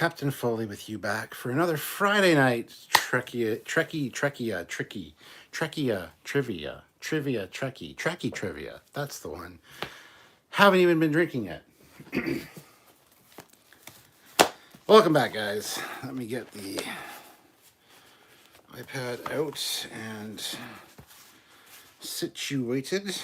Captain Foley with you back for another Friday night Trekkie trivia. That's the one. Haven't even been drinking yet. Welcome back, guys. Let me get the iPad out and situated.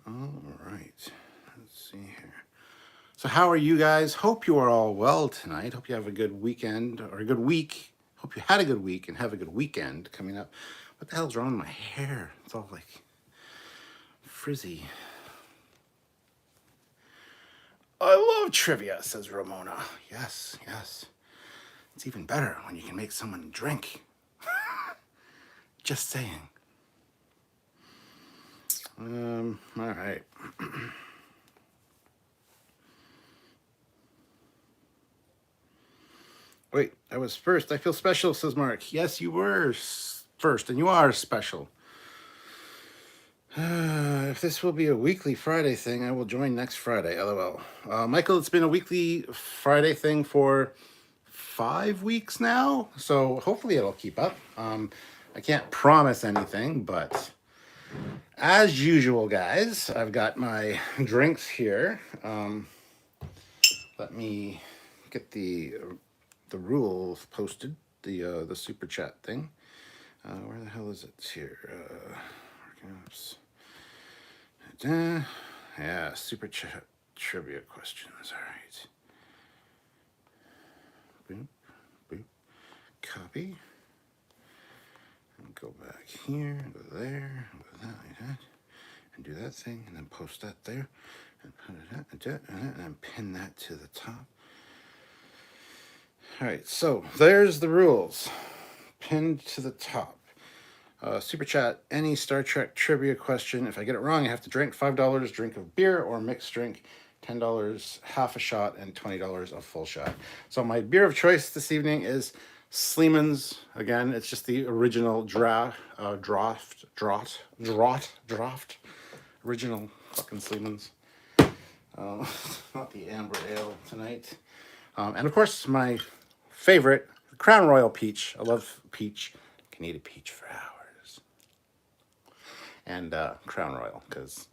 All right, let's see here. So how are you guys? Hope you are all well tonight. Hope you have a good weekend or a good week. Hope you had a good week and have a good weekend coming up. What the hell's wrong with my hair? It's all like frizzy. I love trivia, says Ramona. Yes, yes. It's even better when you can make someone drink. Just saying. All right. Wait, I was first. I feel special, says Mark. Yes, you were first, and you are special. If this will be a weekly Friday thing, I will join next Friday, LOL. Michael, it's been a weekly Friday thing for 5 weeks now, so hopefully it'll keep up. I can't promise anything, but as usual, guys, I've got my drinks here. Let me get the rules posted, the super chat thing. Where the hell is it here? Yeah, super chat trivia questions. All right. Boop, boop. Copy. And go back here, and go there, and go that, like that, and do that thing, and then post that there, and put it and then pin that to the top. All right, so there's the rules. Pinned to the top. Super chat, any Star Trek trivia question. If I get it wrong, I have to drink $5 drink of beer or mixed drink, $10 half a shot, and $20 a full shot. So my beer of choice this evening is Sleeman's. Again, it's just the original draft. Original fucking Sleeman's. Not the amber ale tonight. And of course, my favorite, Crown Royal Peach. I love peach. I can eat a peach for hours. And Crown Royal, because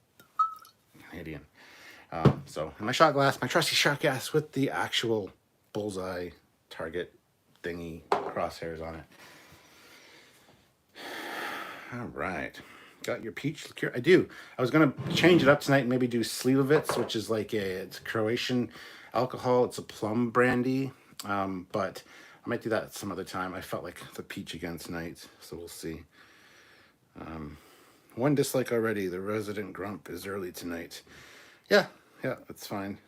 Canadian. So my shot glass, my trusty shot glass with the actual bullseye target thingy crosshairs on it. All right. Got your peach liqueur? I do. I was going to change it up tonight and maybe do Slivovitz, which is like it's Croatian alcohol. It's a plum brandy. But I might do that some other time. I felt like the peach again tonight, so we'll see. One dislike already. The resident grump is early tonight. Yeah, that's fine.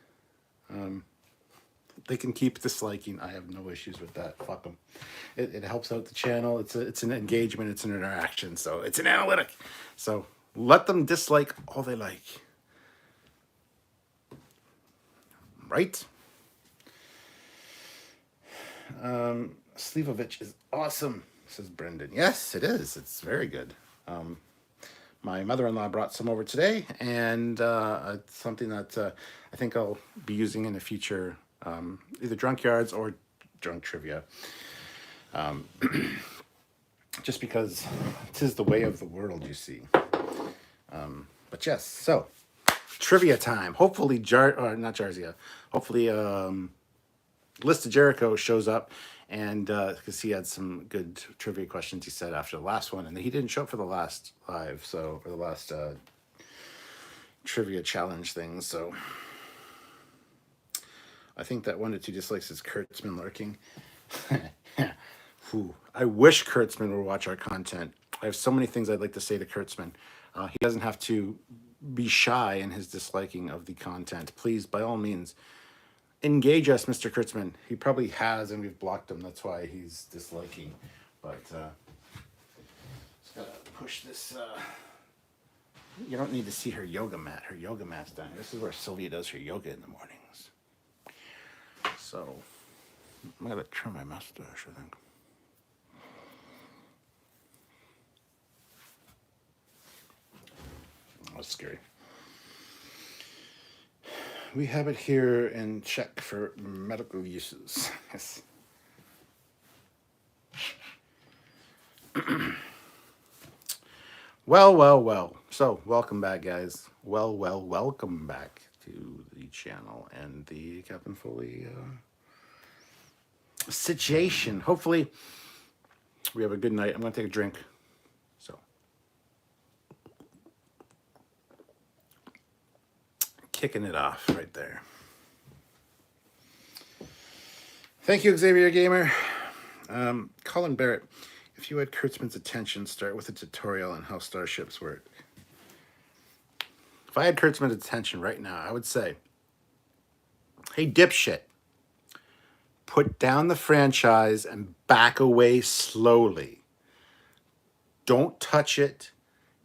They can keep disliking. I have no issues with that. Fuck them. It helps out the channel. It's an engagement. It's an interaction. So it's an analytic. So let them dislike all they like. Right? Slivovich is awesome, says Brendan. Yes, it is. It's very good. My mother-in-law brought some over today, and it's something that I think I'll be using in the future, either Trekyards or drunk trivia. Just because 'tis the way of the world, you see. But yes, so trivia time. Hopefully, not Jarzia. Hopefully, List of Jericho shows up, and because he had some good trivia questions he said after the last one, and he didn't show up for the last live, so or the last trivia challenge thing. So I think that 1 to 2 dislikes is Kurtzman lurking. I wish Kurtzman would watch our content. I have so many things I'd like to say to Kurtzman. He doesn't have to be shy in his disliking of the content. Please, by all means, engage us, Mr. Kurtzman. He probably has, and we've blocked him. That's why he's disliking. But just gotta push this. You don't need to see her yoga mat. Her yoga mat's down. This is where Sylvia does her yoga in the mornings. So I'm gonna trim my mustache, I think. That's scary. We have it here in check for medical uses. Yes. Well. So, welcome back, guys. Welcome back to the channel and the Captain Foley situation. Hopefully, we have a good night. I'm going to take a drink. So, kicking it off right there. Thank you, Xavier Gamer. Colin Barrett, if you had Kurtzman's attention, start with a tutorial on how starships work. If I had Kurtzman's attention right now, I would say, hey, dipshit, put down the franchise and back away slowly. Don't touch it.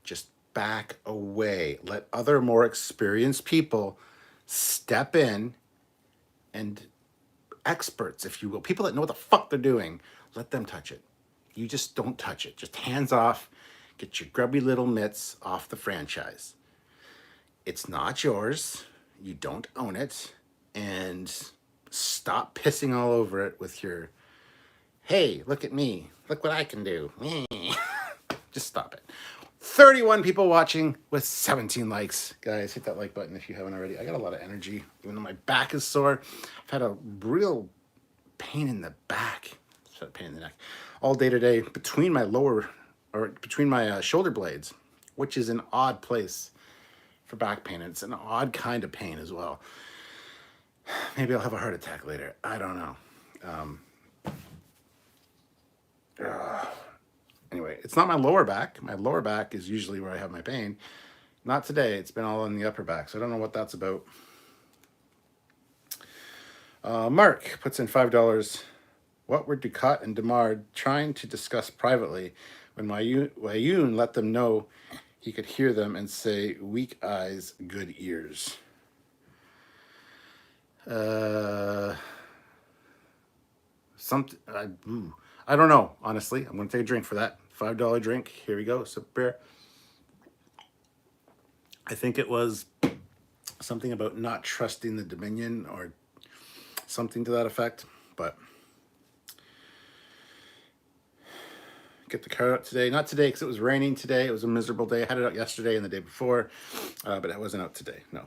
Just back away. Let other more experienced people step in, and experts, if you will, people that know what the fuck they're doing, let them touch it. You just don't touch it. Just hands off. Get your grubby little mitts off the franchise. It's not yours. You don't own it. And stop pissing all over it with your, hey, look at me. Look what I can do. Just stop it. 31 people watching with 17 likes. Guys, hit that like button if you haven't already. I got a lot of energy, even though my back is sore. I've had a real pain in the back. Pain in the neck. All day today between my shoulder blades, which is an odd place for back pain. It's an odd kind of pain as well. Maybe I'll have a heart attack later. I don't know. Anyway, it's not my lower back. My lower back is usually where I have my pain. Not today. It's been all in the upper back, so I don't know what that's about. Mark puts in $5. What were Ducat and Demard trying to discuss privately when Wayun let them know he could hear them and say, weak eyes, good ears? I don't know, honestly. I'm going to take a drink for that. $5 drink. Here we go. Sip beer. I think it was something about not trusting the Dominion or something to that effect. But get the car out today. Not today because it was raining today. It was a miserable day. I had it out yesterday and the day before, but it wasn't out today. No.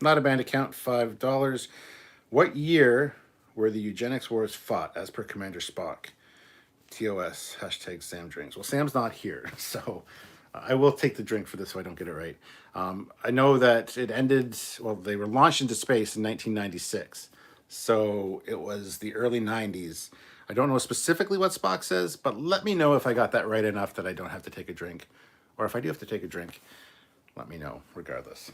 Not a band account, $5. What year were the eugenics wars fought as per Commander Spock? TOS, hashtag Sam drinks. Well, Sam's not here, so I will take the drink for this so I don't get it right. I know that it ended, well, they were launched into space in 1996, so it was the early 90s. I don't know specifically what Spock says, but let me know if I got that right enough that I don't have to take a drink. Or if I do have to take a drink, let me know, regardless.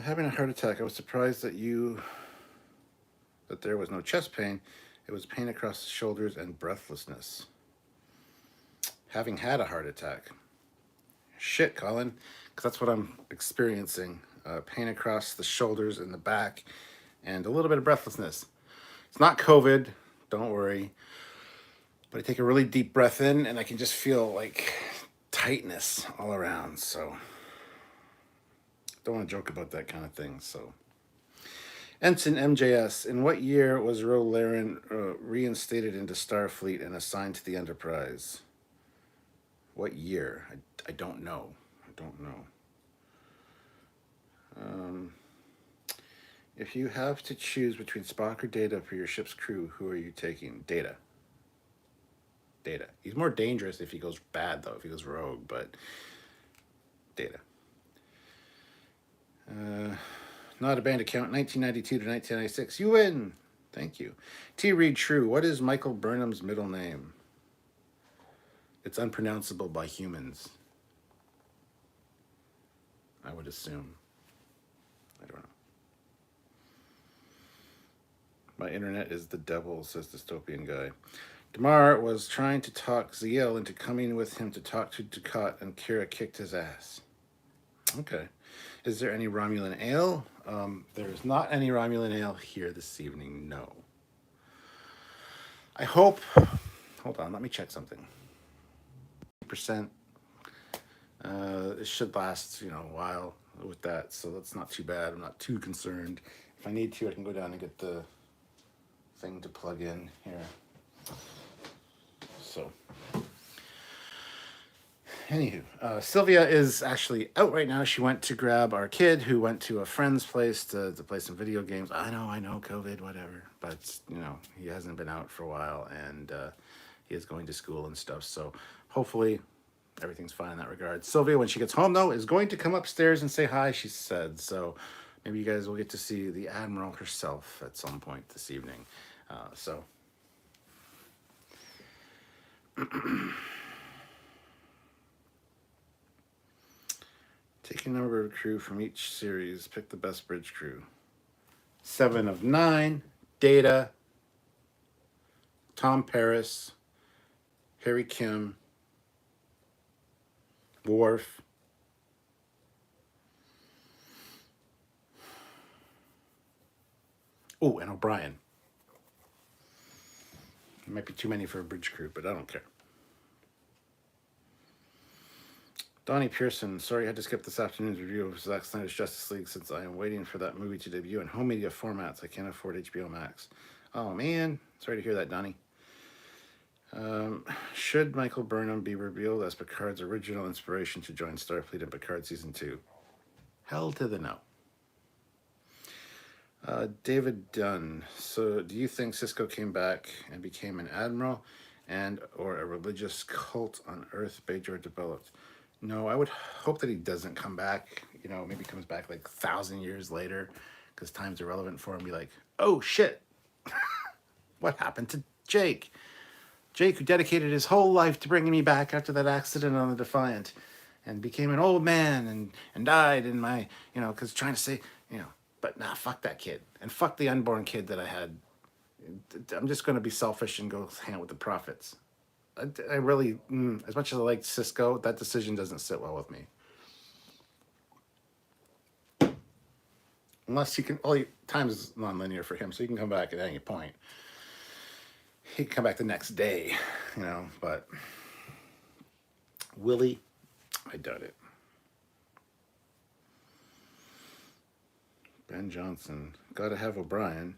Having a heart attack, I was surprised that there was no chest pain. It was pain across the shoulders and breathlessness. Having had a heart attack. Shit, Colin, because that's what I'm experiencing. Pain across the shoulders and the back, and a little bit of breathlessness. It's not COVID, don't worry. But I take a really deep breath in, and I can just feel like tightness all around, so don't want to joke about that kind of thing, so. Ensign MJS, in what year was Ro Laren reinstated into Starfleet and assigned to the Enterprise? What year? I don't know. If you have to choose between Spock or Data for your ship's crew, who are you taking? Data. He's more dangerous if he goes bad, though, if he goes rogue, but Data. Not a band account, 1992 to 1996. You win. Thank you. T. Reed True, what is Michael Burnham's middle name? It's unpronounceable by humans, I would assume. I don't know. My internet is the devil, says Dystopian Guy. Damar was trying to talk Ziel into coming with him to talk to Ducat, and Kira kicked his ass. Okay. Is there any Romulan Ale? There is not any Romulan Ale here this evening, no. I hope, hold on, let me check something. 50%. It should last, a while with that, so that's not too bad. I'm not too concerned. If I need to, I can go down and get the thing to plug in here. So, anywho, Sylvia is actually out right now. She went to grab our kid who went to a friend's place to play some video games. I know, COVID, whatever. But, he hasn't been out for a while, and he is going to school and stuff. So, hopefully, everything's fine in that regard. Sylvia, when she gets home, though, is going to come upstairs and say hi, she said. So, maybe you guys will get to see the Admiral herself at some point this evening. Take a number of crew from each series. Pick the best bridge crew. 7 of 9. Data. Tom Paris. Harry Kim. Worf. Oh, and O'Brien. It might be too many for a bridge crew, but I don't care. Donnie Pearson, sorry I had to skip this afternoon's review of Zack Snyder's Justice League since I am waiting for that movie to debut in home media formats. I can't afford HBO Max. Oh man, sorry to hear that, Donnie. Should Michael Burnham be revealed as Picard's original inspiration to join Starfleet in Picard Season 2? Hell to the no. David Dunn, so do you think Cisco came back and became an admiral and or a religious cult on Earth Bajor developed? No, I would hope that he doesn't come back. Maybe comes back like 1,000 years later because time's irrelevant for him. Be like, oh shit, what happened to Jake? Jake, who dedicated his whole life to bringing me back after that accident on the Defiant and became an old man and died in my, because trying to say, but nah, fuck that kid. And fuck the unborn kid that I had. I'm just going to be selfish and go hang out with the prophets. I really, as much as I like Cisco, that decision doesn't sit well with me. Unless he can, time is non-linear for him, so he can come back at any point. He can come back the next day, but Willie, I doubt it. Ben Johnson, gotta have O'Brien.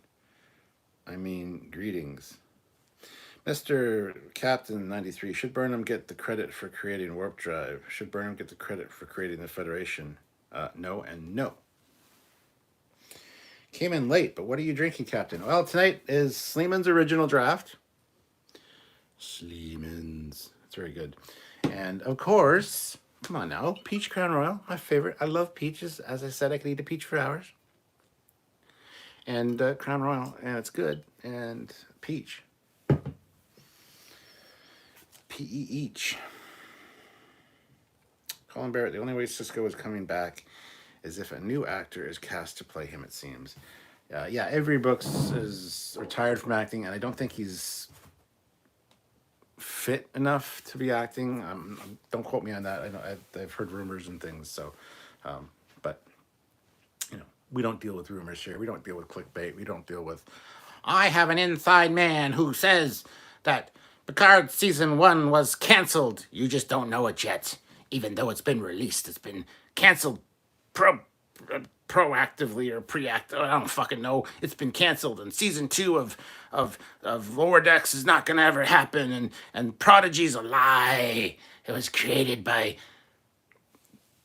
Greetings. Mr. Captain 93, should Burnham get the credit for creating Warp Drive? Should Burnham get the credit for creating the Federation? No and no. Came in late, but what are you drinking, Captain? Well, tonight is Sleeman's original draft. Sleeman's. It's very good. And, of course, come on now, Peach Crown Royal, my favorite. I love peaches. As I said, I could eat a peach for hours. And Crown Royal, and it's good. And peach. P.E. each. Colin Barrett, the only way Cisco is coming back is if a new actor is cast to play him, it seems. Yeah, Avery Brooks is retired from acting, and I don't think he's fit enough to be acting. Don't quote me on that. I know I've heard rumors and things, so, but, we don't deal with rumors here. We don't deal with clickbait. We don't deal with, I have an inside man who says that Picard Season 1 was canceled. You just don't know it yet. Even though it's been released, it's been canceled proactively or preactive. I don't fucking know. It's been canceled. And Season 2 of Lower Decks is not going to ever happen. And Prodigy's a lie. It was created by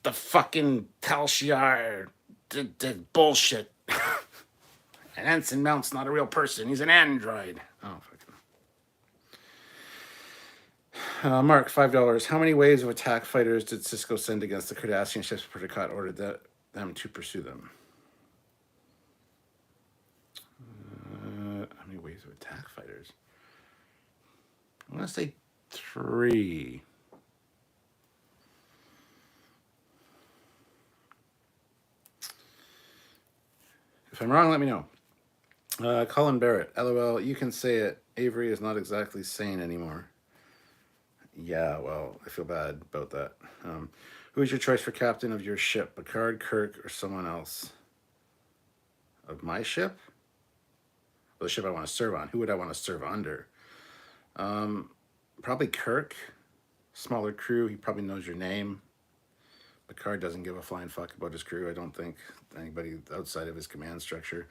the fucking Tal Shiar. The bullshit. And Ensign Mount's not a real person. He's an android. Oh, fucking. Mark, $5. How many waves of attack fighters did Cisco send against the Cardassian ships before Picard ordered them to pursue them? How many waves of attack fighters? I want to say 3. If I'm wrong, let me know. Colin Barrett, LOL, you can say it. Avery is not exactly sane anymore. Yeah, well, I feel bad about that. Who is your choice for captain of your ship? Picard, Kirk, or someone else? Of my ship? Well, the ship I want to serve on. Who would I want to serve under? Probably Kirk. Smaller crew. He probably knows your name. Picard doesn't give a flying fuck about his crew. I don't think anybody outside of his command structure,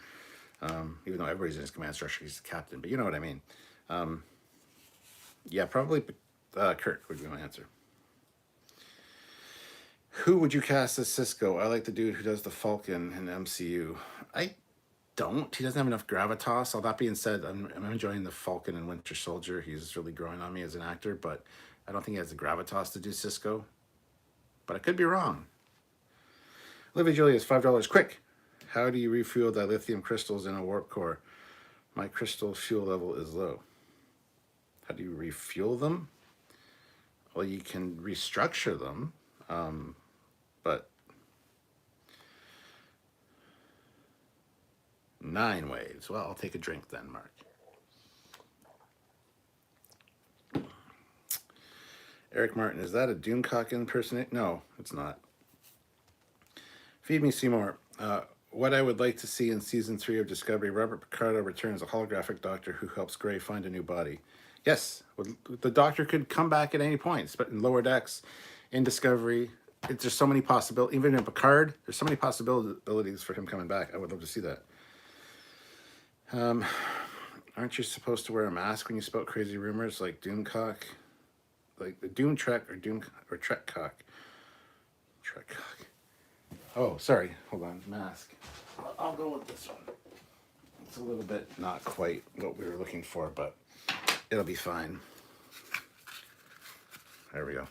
even though everybody's in his command structure, he's the captain. But you know what I mean. Yeah, probably Kirk would be my answer. Who would you cast as Cisco? I like the dude who does the Falcon in the MCU. I don't. He doesn't have enough gravitas. All that being said, I'm enjoying the Falcon and Winter Soldier. He's really growing on me as an actor, but I don't think he has the gravitas to do Cisco. But I could be wrong. Olivia Julius, $5. Quick. How do you refuel dilithium crystals in a warp core? My crystal fuel level is low. How do you refuel them? Well, you can restructure them, but 9 waves. Well, I'll take a drink then, Mark. Eric Martin, is that a Doomcock impersonation? No, it's not. Feed me Seymour. What I would like to see in season 3 of Discovery, Robert Picardo returns a holographic doctor who helps Gray find a new body. Yes, the doctor could come back at any point, but in Lower Decks, in Discovery, it's just so many possibilities. Even in Picard, there's so many possibilities for him coming back. I would love to see that. Aren't you supposed to wear a mask when you spout crazy rumors like Doomcock? Like the Doom Trek or Trekcock? Trekcock. Oh, sorry. Hold on. Mask. I'll go with this one. It's a little bit not quite what we were looking for, but it'll be fine. There we go.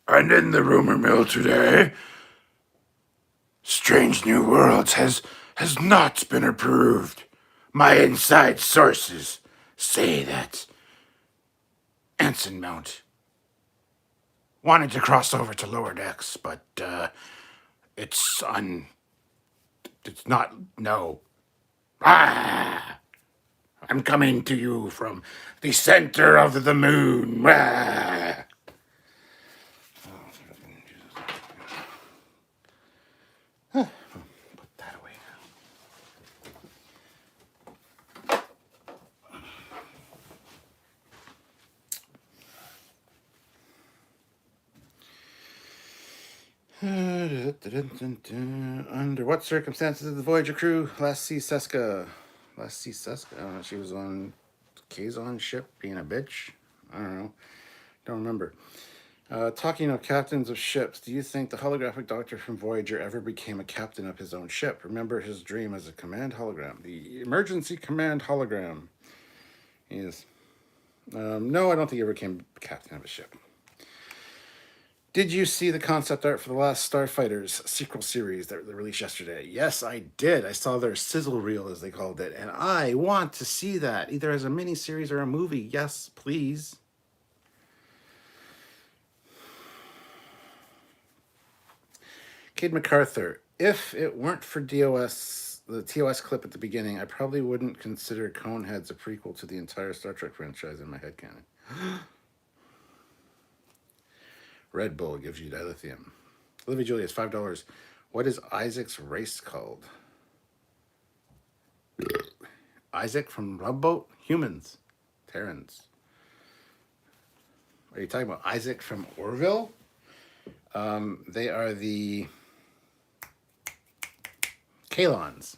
And in the rumor mill today, Strange New Worlds has not been approved. My inside sources say that Anson Mount wanted to cross over to Lower Decks, but it's not, no. Ah! I'm coming to you from the center of the moon. Ah! Put that away now. Under what circumstances did the Voyager crew last see Cisco? I don't know, she was on Kazon's ship being a bitch. I don't know. Don't remember. Talking of captains of ships, do you think the holographic doctor from Voyager ever became a captain of his own ship? Remember his dream as a command hologram, the emergency command hologram. Yes. No, I don't think he ever became captain of a ship. Did you see the concept art for The Last Starfighters sequel series that they released yesterday? Yes, I did. I saw their sizzle reel, as they called it, and I want to see that, either as a miniseries or a movie. Yes, please. Kid MacArthur, if it weren't for DOS, the TOS clip at the beginning, I probably wouldn't consider Coneheads a prequel to the entire Star Trek franchise in my headcanon. Red Bull gives you dilithium. Olivia Julius, $5. What is Isaac's race called? Isaac from Love Boat? Humans. Terrans. Are you talking about Isaac from Orville? They are the Kalons.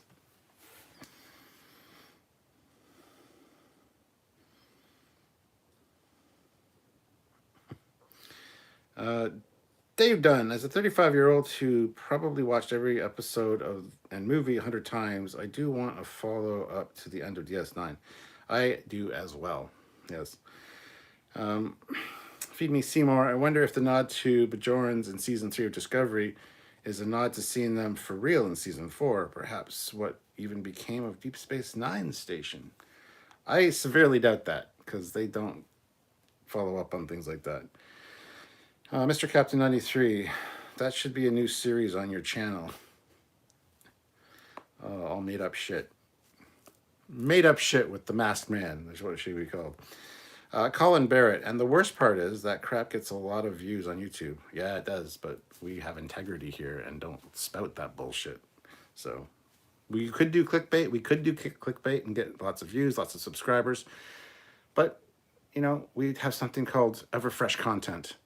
Dave Dunn, as a 35-year-old who probably watched every episode of and movie 100 times, I do want a follow-up to the end of DS9. I do as well, yes. Feed Me Seymour, I wonder if the nod to Bajorans in Season 3 of Discovery is a nod to seeing them for real in Season 4, perhaps what even became of Deep Space Nine's station. I severely doubt that, because they don't follow up on things like that. Mr. Captain 93, that should be a new series on your channel. All made up shit. Made up shit with the Masked Man, is what it should be called. Colin Barrett, and the worst part is that crap gets a lot of views on YouTube. Yeah, it does, but we have integrity here and don't spout that bullshit. So we could do clickbait. We could do clickbait and get lots of views, lots of subscribers. But, you know, we have something called ever fresh content.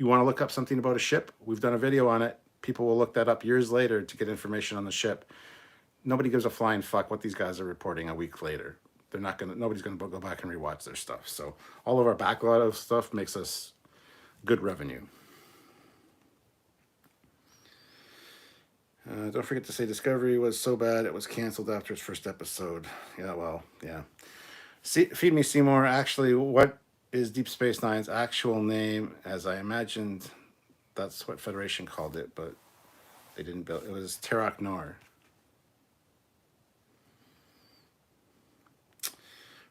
You want to look up something about a ship? We've done a video on it. People will look that up years later to get information on the ship. Nobody gives a flying fuck what these guys are reporting a week later. Nobody's gonna go back and rewatch their stuff. So all of our backlog of stuff makes us good revenue. Don't forget to say Discovery was so bad it was canceled after its first episode. Yeah, well, yeah. Feed Me Seymour. Actually, what is Deep Space Nine's actual name? As I imagined, that's what Federation called it, but they didn't build. It was Terok Nor.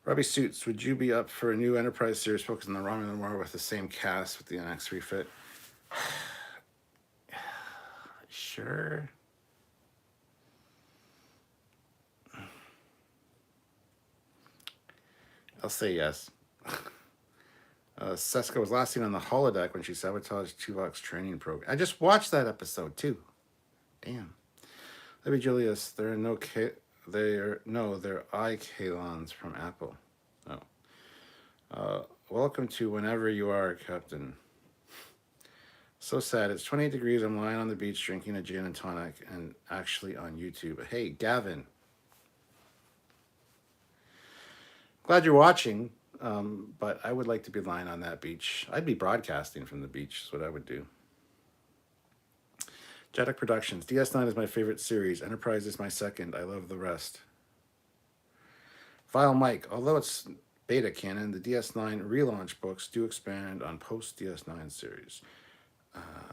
Robbie Suits, would you be up for a new Enterprise series focused on the Romulan War with the same cast with the NX refit? Sure. I'll say yes. Cisco was last seen on the holodeck when she sabotaged Tuvok's training program. I just watched that episode too. Damn. Libby Julius, there are I-Kalons from Apple. Oh. Welcome to Whenever You Are, Captain. So sad. It's 28 degrees. I'm lying on the beach drinking a gin and tonic and actually on YouTube. Hey, Gavin. Glad you're watching, but I would like to be lying on that beach. I'd be broadcasting from the beach is what I would do. Jeddak Productions. DS9 is my favorite series. Enterprise is my second. I love the rest. Vile Mike. Although it's beta canon, the DS9 relaunch books do expand on post-DS9 series.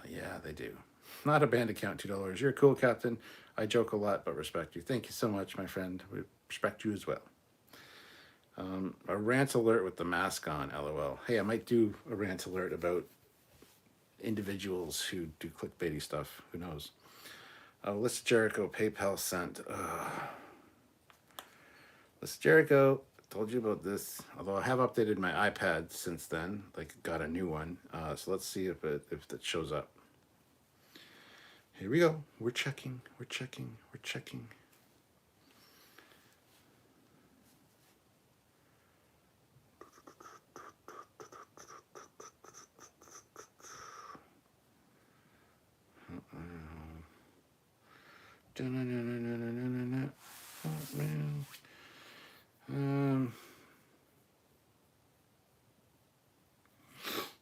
Yeah, they do. Not a band account, $2. You're a cool captain. I joke a lot, but respect you. Thank you so much, my friend. We respect you as well. A rant alert with the mask on, LOL. Hey, I might do a rant alert about individuals who do clickbaity stuff. Who knows? List Jericho, PayPal sent. List Jericho, told you about this. Although I have updated my iPad since then. Like, got a new one. So let's see if it shows up. Here we go. We're checking.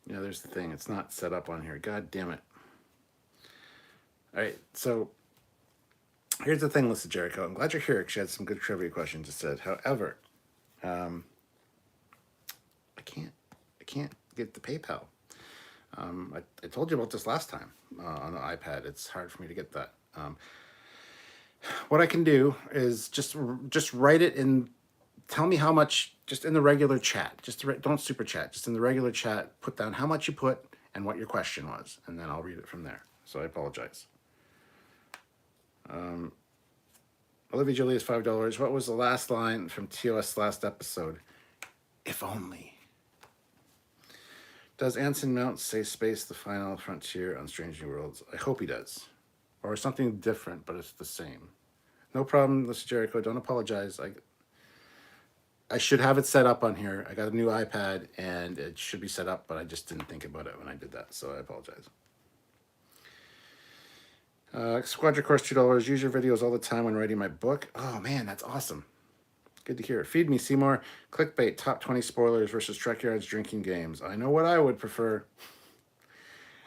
Yeah, there's the thing. It's not set up on here. God damn it. All right, so here's the thing, Lisa Jericho. I'm glad you're here because she had some good trivia questions. It said, however, I can't get the PayPal. I told you about this last time on the iPad. It's hard for me to get that. What I can do is just write it in. Tell me how much, just in the regular chat. Don't super chat. Just in the regular chat, put down how much you put and what your question was, and then I'll read it from there. So I apologize. Olivia Julius, $5. What was the last line from TOS last episode? If only. Does Anson Mount say space the final frontier on Strange New Worlds? I hope he does. Or something different, but it's the same. No problem, Mr. Jericho. Don't apologize. I should have it set up on here. I got a new iPad, and it should be set up, but I just didn't think about it when I did that, so I apologize. Squadra Course, $2. Use your videos all the time when writing my book. Oh, man, that's awesome. Good to hear. Feed Me Seymour. Clickbait, top 20 spoilers versus Trekyards drinking games. I know what I would prefer.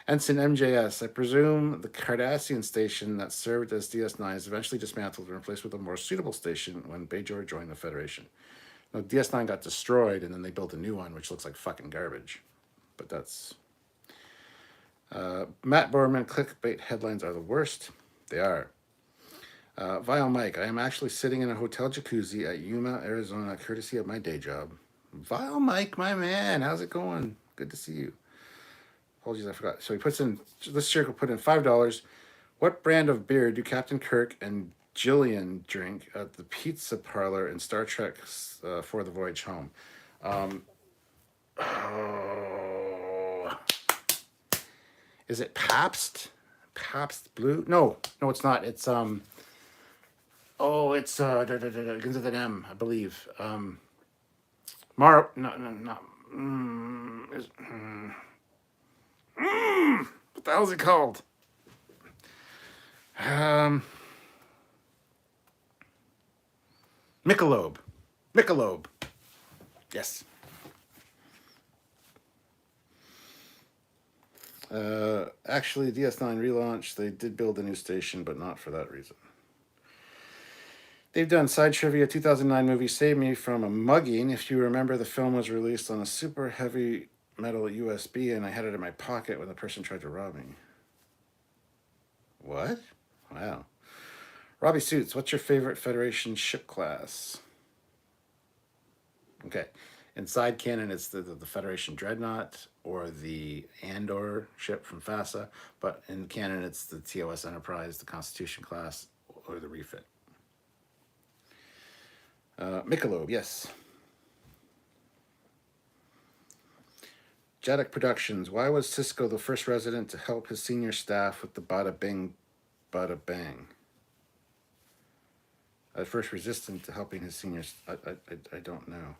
Ensign MJS. I presume the Cardassian station that served as DS9 is eventually dismantled and replaced with a more suitable station when Bajor joined the Federation. No, DS9 got destroyed, and then they built a new one, which looks like fucking garbage. But that's... Matt Borman, clickbait headlines are the worst. They are. Vile Mike, I am actually sitting in a hotel jacuzzi at Yuma, Arizona, courtesy of my day job. Vile Mike, my man, how's it going? Good to see you. Apologies, I forgot. So he puts in, this circle put in $5. What brand of beer do Captain Kirk and Jillian drink at the pizza parlor in Star Trek For the Voyage Home? Is it Pabst? Pabst Blue? No, it's not. It's it's begins with an M, I believe. What the hell's it called? Michelob. Michelob. Yes. Actually, DS9 relaunch. They did build a new station, but not for that reason. They've done side trivia. 2009 movie saved me from a mugging. If you remember, the film was released on a super heavy metal USB, and I had it in my pocket when the person tried to rob me. What? Wow. Robbie Suits, what's your favorite Federation ship class? Okay. In side canon, it's the Federation Dreadnought or the Andor ship from FASA, but in canon, it's the TOS Enterprise, the Constitution class, or the refit. Michelob, yes. Jadok Productions. Why was Cisco the first resident to help his senior staff with the bada bing, bada bang? At first resistant to helping his seniors. I don't know.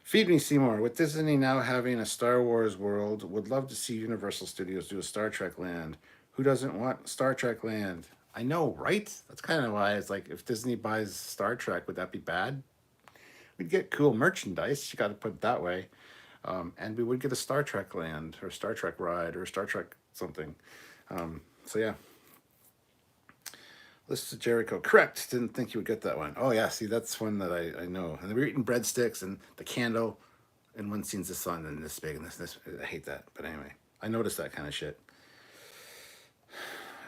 Feed me, Seymour. With Disney now having a Star Wars world, would love to see Universal Studios do a Star Trek land. Who doesn't want Star Trek land? I know, right? That's kind of why it's like, if Disney buys Star Trek, would that be bad? We'd get cool merchandise. You got to put it that way. And we would get a Star Trek land or Star Trek ride or Star Trek something. So yeah. List of Jericho. Correct. Didn't think you would get that one. Oh yeah, see, that's one that I know. And they were eating breadsticks and the candle. And one scene's the sun and this big and this. I hate that. But anyway, I noticed that kind of shit.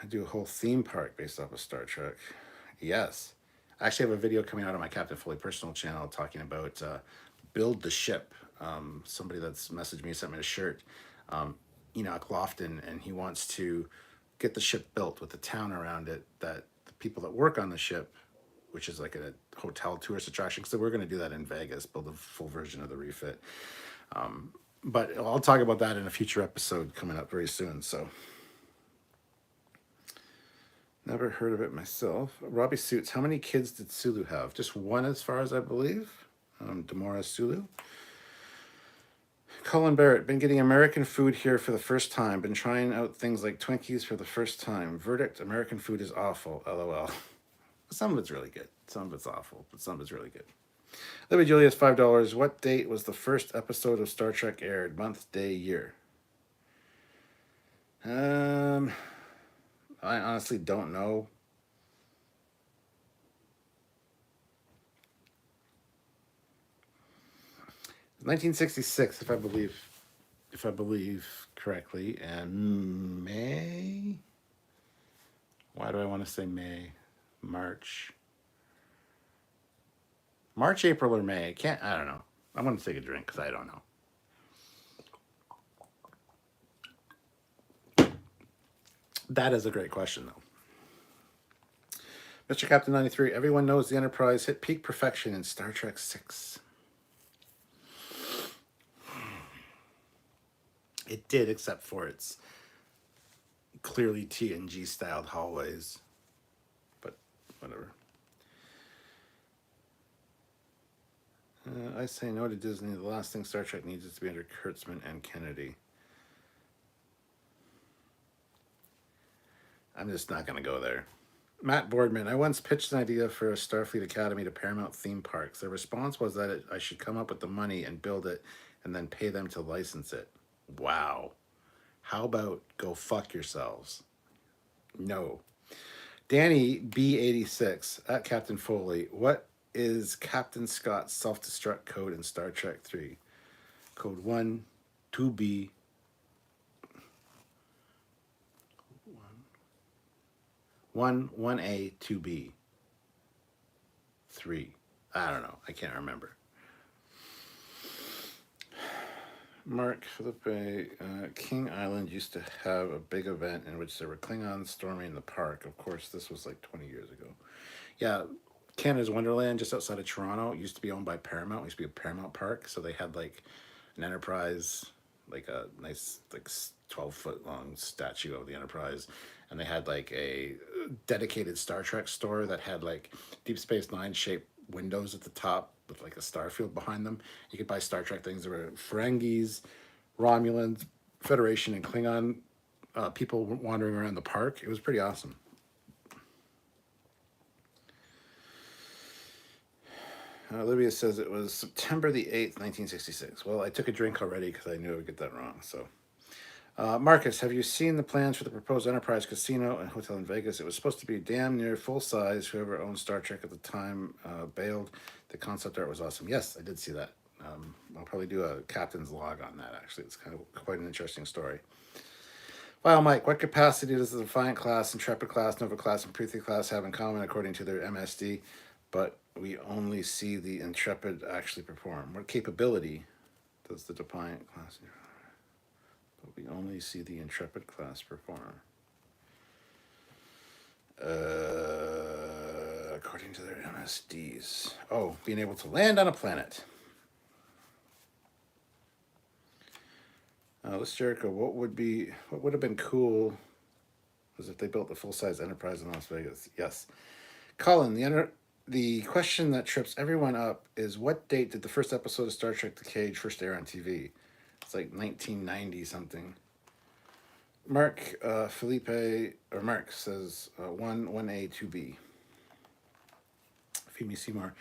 I do a whole theme park based off of Star Trek. Yes. I actually have a video coming out on my Captain Foley personal channel talking about Build the Ship. Somebody that's messaged me, sent me a shirt, Enoch Lofton, and he wants to get the ship built with the town around it, that the people that work on the ship, which is like a hotel tourist attraction, so we're going to do that in Vegas, build a full version of the refit. But I'll talk about that in a future episode coming up very soon. So never heard of it myself. Robbie Suits, how many kids did Sulu have? Just one, as far as I believe. Demora Sulu. Colin Barrett, been getting American food here for the first time. Been trying out things like Twinkies for the first time. Verdict, American food is awful. LOL. Some of it's really good. Some of it's awful, but some of it's really good. Libby Julius, $5. What date was the first episode of Star Trek aired? Month, day, year? I honestly don't know. It's 1966, if I believe correctly, and May. Why do I want to say May? March, April, or May? I don't know. I'm going to take a drink because I don't know. That is a great question, though. Mr. Captain 93, everyone knows the Enterprise hit peak perfection in Star Trek VI. It did, except for its clearly TNG-styled hallways. But whatever. I say no to Disney. The last thing Star Trek needs is to be under Kurtzman and Kennedy. I'm just not going to go there. Matt Boardman, I once pitched an idea for a Starfleet Academy to Paramount theme parks. Their response was that I should come up with the money and build it and then pay them to license it. Wow. How about go fuck yourselves? No. Danny B86 at Captain Foley. What is Captain Scott's self-destruct code in Star Trek 3? Code 1, 2B. 1A, 2B. 3. I don't know. I can't remember. Mark Felipe, King Island used to have a big event in which there were Klingons storming the park. Of course, this was like 20 years ago. Yeah, Canada's Wonderland, just outside of Toronto, used to be owned by Paramount. It used to be a Paramount park, so they had like an Enterprise, like a nice like 12-foot long statue of the Enterprise, and they had like a dedicated Star Trek store that had like Deep Space Nine shaped windows at the top with like a star field behind them. You could buy Star Trek things. There were Ferengis, Romulans, Federation and Klingon people wandering around the park. It was pretty awesome. Olivia says it was September the 8th, 1966. Well, I took a drink already because I knew I would get that wrong. So, Marcus, have you seen the plans for the proposed Enterprise Casino and Hotel in Vegas? It was supposed to be damn near full size. Whoever owned Star Trek at the time bailed. The concept art was awesome. Yes, I did see that. I'll probably do a captain's log on that, actually. It's kind of quite an interesting story. Well, Mike, what capacity does the Defiant class, Intrepid class, Nova class, and Prethi class have in common according to their MSD? But we only see the Intrepid actually perform. What capability does the Defiant class? But we only see the Intrepid class perform. According to their MSDs. Oh, being able to land on a planet. Let's Jericho. What would have been cool was if they built the full-size Enterprise in Las Vegas. Yes. Colin, the question that trips everyone up is what date did the first episode of Star Trek The Cage first air on TV? It's like 1990 something. Mark Mark says 1A 2B. Feed me Seymour.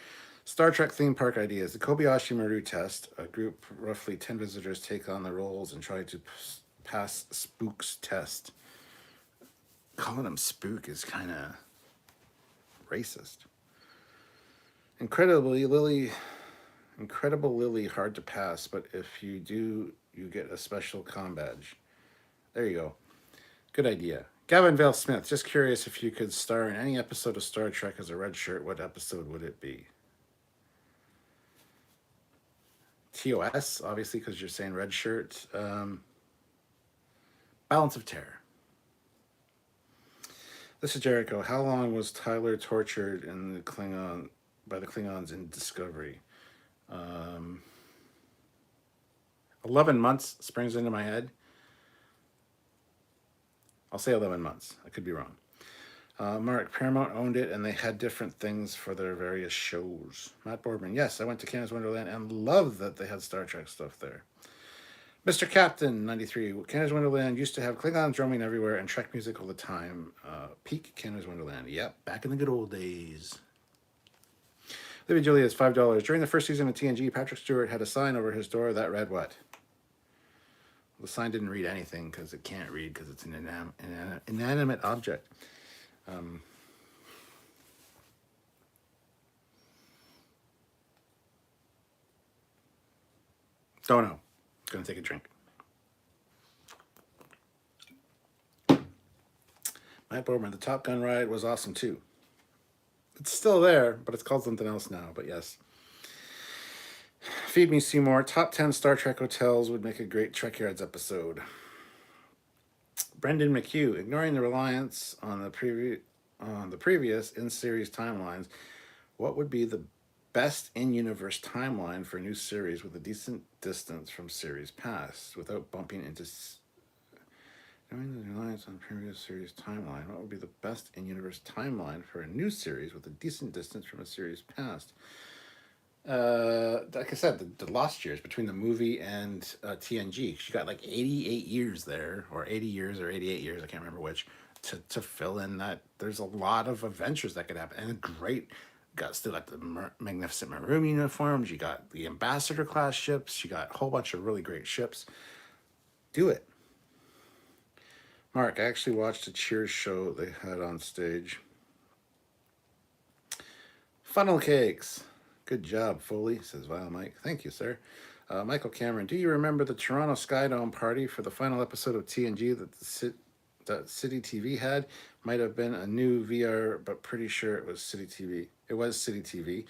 Star Trek theme park ideas. The Kobayashi Maru test. A group, roughly 10 visitors, take on the roles and try to pass Spook's test. Calling him Spook is kind of racist. Incredible Lily, hard to pass, but if you do, you get a special comm badge. There you go. Good idea. Gavin Vale Smith, just curious if you could star in any episode of Star Trek as a red shirt, what episode would it be? TOS, obviously, because you're saying red shirt. Balance of Terror. This is Jericho. How long was Tyler tortured in the by the Klingons in Discovery? 11 months springs into my head. I'll say 11 months. I could be wrong. Mark, Paramount owned it, and they had different things for their various shows. Matt Boardman, yes, I went to Canada's Wonderland and loved that they had Star Trek stuff there. Mr. Captain, 93. Canada's Wonderland used to have Klingons roaming everywhere and Trek music all the time. Peak Canada's Wonderland. Yep, back in the good old days. Libby Julia's $5. During the first season of TNG, Patrick Stewart had a sign over his door that read what? The sign didn't read anything because it can't read because it's an inanimate object. Don't know. Gonna take a drink. Matt Bowerman, the Top Gun ride was awesome too. It's still there, but it's called something else now. But yes. Feed me Seymour. Top 10 Star Trek hotels would make a great Trekyards episode. Brendan McHugh, ignoring the reliance on the previous in-series timelines, what would be the best in-universe timeline for a new series with a decent distance from series past without bumping into... Ignoring the reliance on the previous series timeline, what would be the best in-universe timeline for a new series with a decent distance from a series past? Like I said, the lost years between the movie and TNG. She got like 88 years there, or 80 years or 88 years, I can't remember which, to fill in that. There's a lot of adventures that could happen. And still got the magnificent maroon uniforms. You got the Ambassador class ships. You got a whole bunch of really great ships. Do it. Mark, I actually watched a Cheers show they had on stage. Funnel cakes. Good job, Foley, says Vile Mike. Thank you, sir. Michael Cameron, do you remember the Toronto Skydome party for the final episode of TNG that City TV had? Might have been a new VR, but pretty sure it was City TV. It was City TV,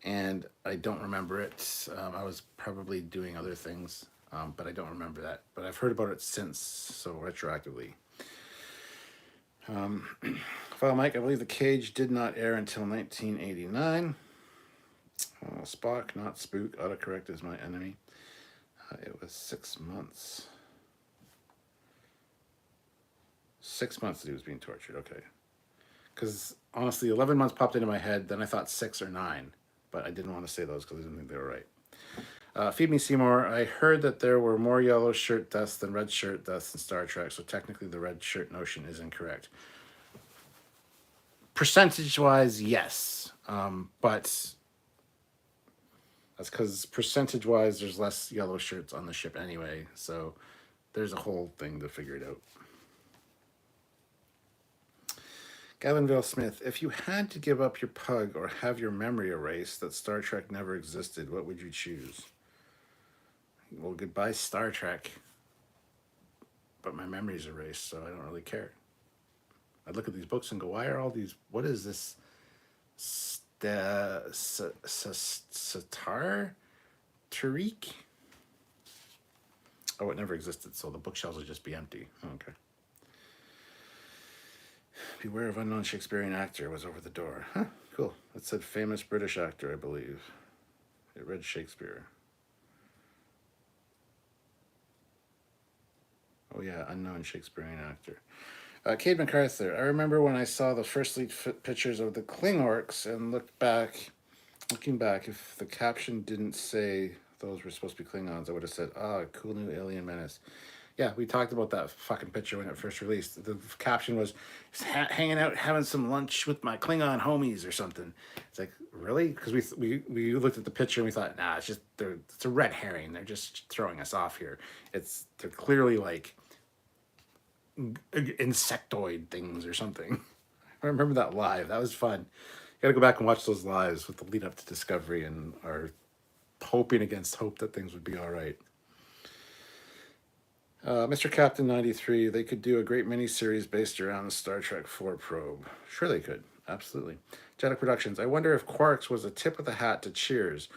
and I don't remember it. I was probably doing other things, but I don't remember that. But I've heard about it since, so retroactively. Vile Mike, I believe The Cage did not air until 1989. Spock, not Spook. Autocorrect is my enemy. It was 6 months. 6 months that he was being tortured. Okay. Because honestly, 11 months popped into my head. Then I thought 6 or 9. But I didn't want to say those because I didn't think they were right. Feed Me Seymour. I heard that there were more yellow shirt deaths than red shirt deaths in Star Trek, so technically the red shirt notion is incorrect. Percentage-wise, yes. But that's because percentage-wise, there's less yellow shirts on the ship anyway, so there's a whole thing to figure it out. Gavinville Smith, if you had to give up your pug or have your memory erased that Star Trek never existed, what would you choose? Well, goodbye Star Trek. But my memory's erased, so I don't really care. I'd look at these books and go, why are all these, what is this? Satar? Tariq? Oh, it never existed, so the bookshelves would just be empty. Okay. Beware of unknown Shakespearean actor was over the door. Huh, cool. It said famous British actor, I believe. It read Shakespeare. Oh yeah, unknown Shakespearean actor. Cade MacArthur. I remember when I saw the first leaked pictures of the Klingorks and looking back, if the caption didn't say those were supposed to be Klingons, I would have said, cool new alien menace. Yeah, we talked about that fucking picture when it first released. The caption was, hanging out, having some lunch with my Klingon homies or something. It's like, really? Because we looked at the picture and we thought, nah, it's a red herring. They're just throwing us off here. They're clearly like insectoid things or something. I remember that live. That was fun. You got to go back and watch those lives with the lead up to Discovery and our hoping against hope that things would be all right. Mr. Captain 93, they could do a great miniseries based around the Star Trek 4 probe. Sure they could. Absolutely. Jeddah Productions, I wonder if Quarks was a tip of the hat to Cheers.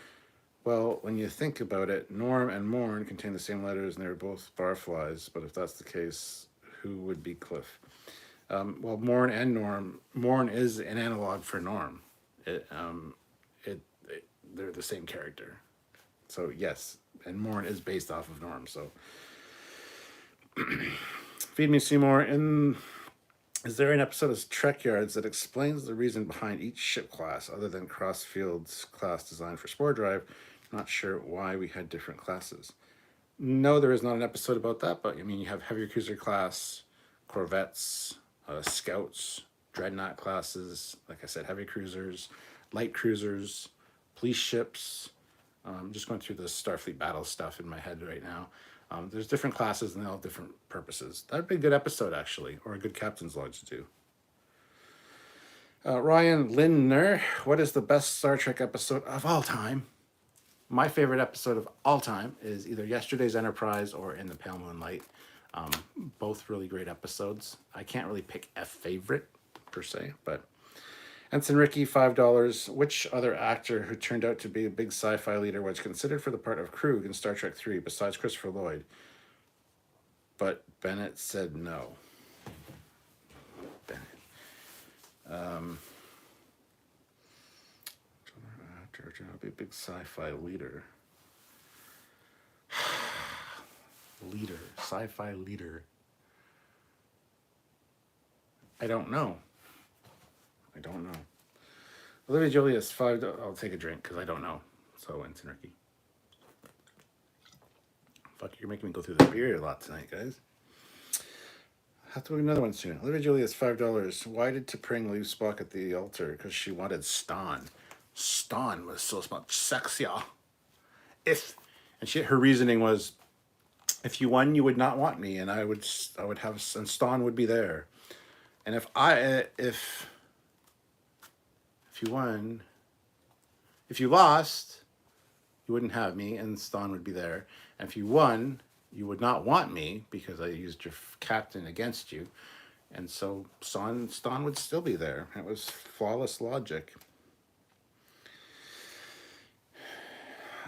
Well, when you think about it, Norm and Morn contain the same letters and they're both barflies, but if that's the case, who would be Cliff? Well, Morn and Norm. Morn is an analog for Norm. They're the same character. So, yes. And Morn is based off of Norm, so... Feed Me Seymour. Is there an episode of Trekyards that explains the reason behind each ship class other than Crossfield's class designed for Spore Drive? Not sure why we had different classes. No, there is not an episode about that, but I mean, you have heavy cruiser class, corvettes, scouts, dreadnought classes, like I said, heavy cruisers, light cruisers, police ships. I'm just going through the Starfleet battle stuff in my head right now. There's different classes and they all have different purposes. That'd be a good episode, actually, or a good Captain's Log to do. Ryan Lindner, what is the best Star Trek episode of all time? My favorite episode of all time is either Yesterday's Enterprise or In the Pale Moonlight. Both really great episodes. I can't really pick a favorite, per se, but... Ensign Ricky, $5. Which other actor who turned out to be a big sci-fi leader was considered for the part of Krug in Star Trek 3 besides Christopher Lloyd? But Bennett said no. Bennett. Actor turned out to be a big sci-fi leader. Sci-fi leader. I don't know. Olivia Julius, $5. I'll take a drink because I don't know. So, Ensign Ricky. Fuck, you're making me go through the beer a lot tonight, guys. I'll have to do another one soon. Olivia Julius, $5. Why did T'Pring leave Spock at the altar? Because she wanted Stan. Stan was so much sexier. Her reasoning was, if you won, you would not want me, and I would have, and Stan would be there. And if you won, if you lost, you wouldn't have me, and Stan would be there. And if you won, you would not want me because I used your captain against you. And so Stan would still be there. It was flawless logic.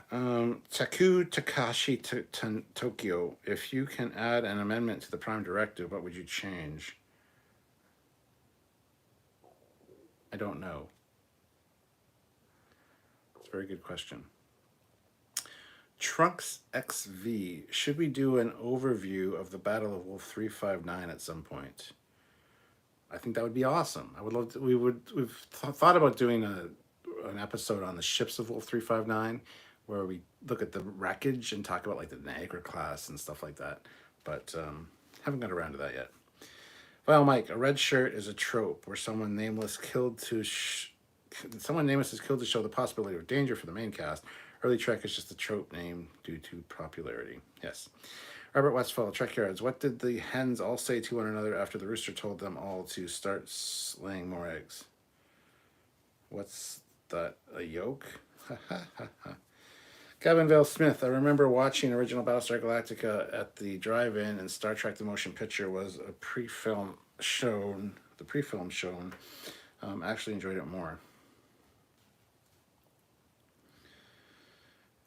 Taku Takashi Tokyo, if you can add an amendment to the Prime Directive, what would you change? I don't know. It's a very good question. Trunks XV, should we do an overview of the Battle of Wolf 359 at some point? I think that would be awesome. I would love to, we've thought about doing an episode on the ships of Wolf 359. where we look at the wreckage and talk about like the Niagara class and stuff like that. But haven't got around to that yet. Well, Mike, a red shirt is a trope where someone nameless is killed to show the possibility of danger for the main cast. Early Trek is just a trope name due to popularity. Yes. Robert Westphal, Trekyards. What did the hens all say to one another after the rooster told them all to start laying more eggs? What's that, a yolk? Gavin Vale Smith. I remember watching original Battlestar Galactica at the drive-in, and Star Trek: The Motion Picture was a pre-film shown. The pre-film shown. Actually enjoyed it more.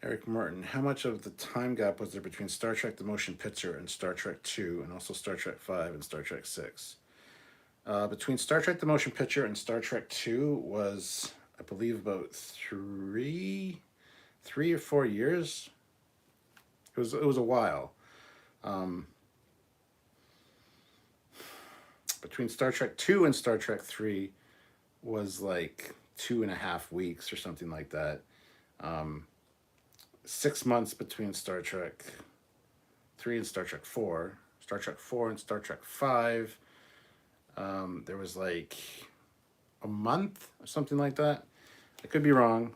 Eric Martin, how much of the time gap was there between Star Trek: The Motion Picture and Star Trek 2, and also Star Trek 5 and Star Trek 6? Between Star Trek: The Motion Picture and Star Trek 2 was, I believe, about 3 or 4 years. It was a while. Between Star Trek 2 and Star Trek 3 was like 2.5 weeks or something like that. 6 months between Star Trek 3 and Star Trek 4. Star Trek 4 and Star Trek 5. There was like a month or something like that. I could be wrong.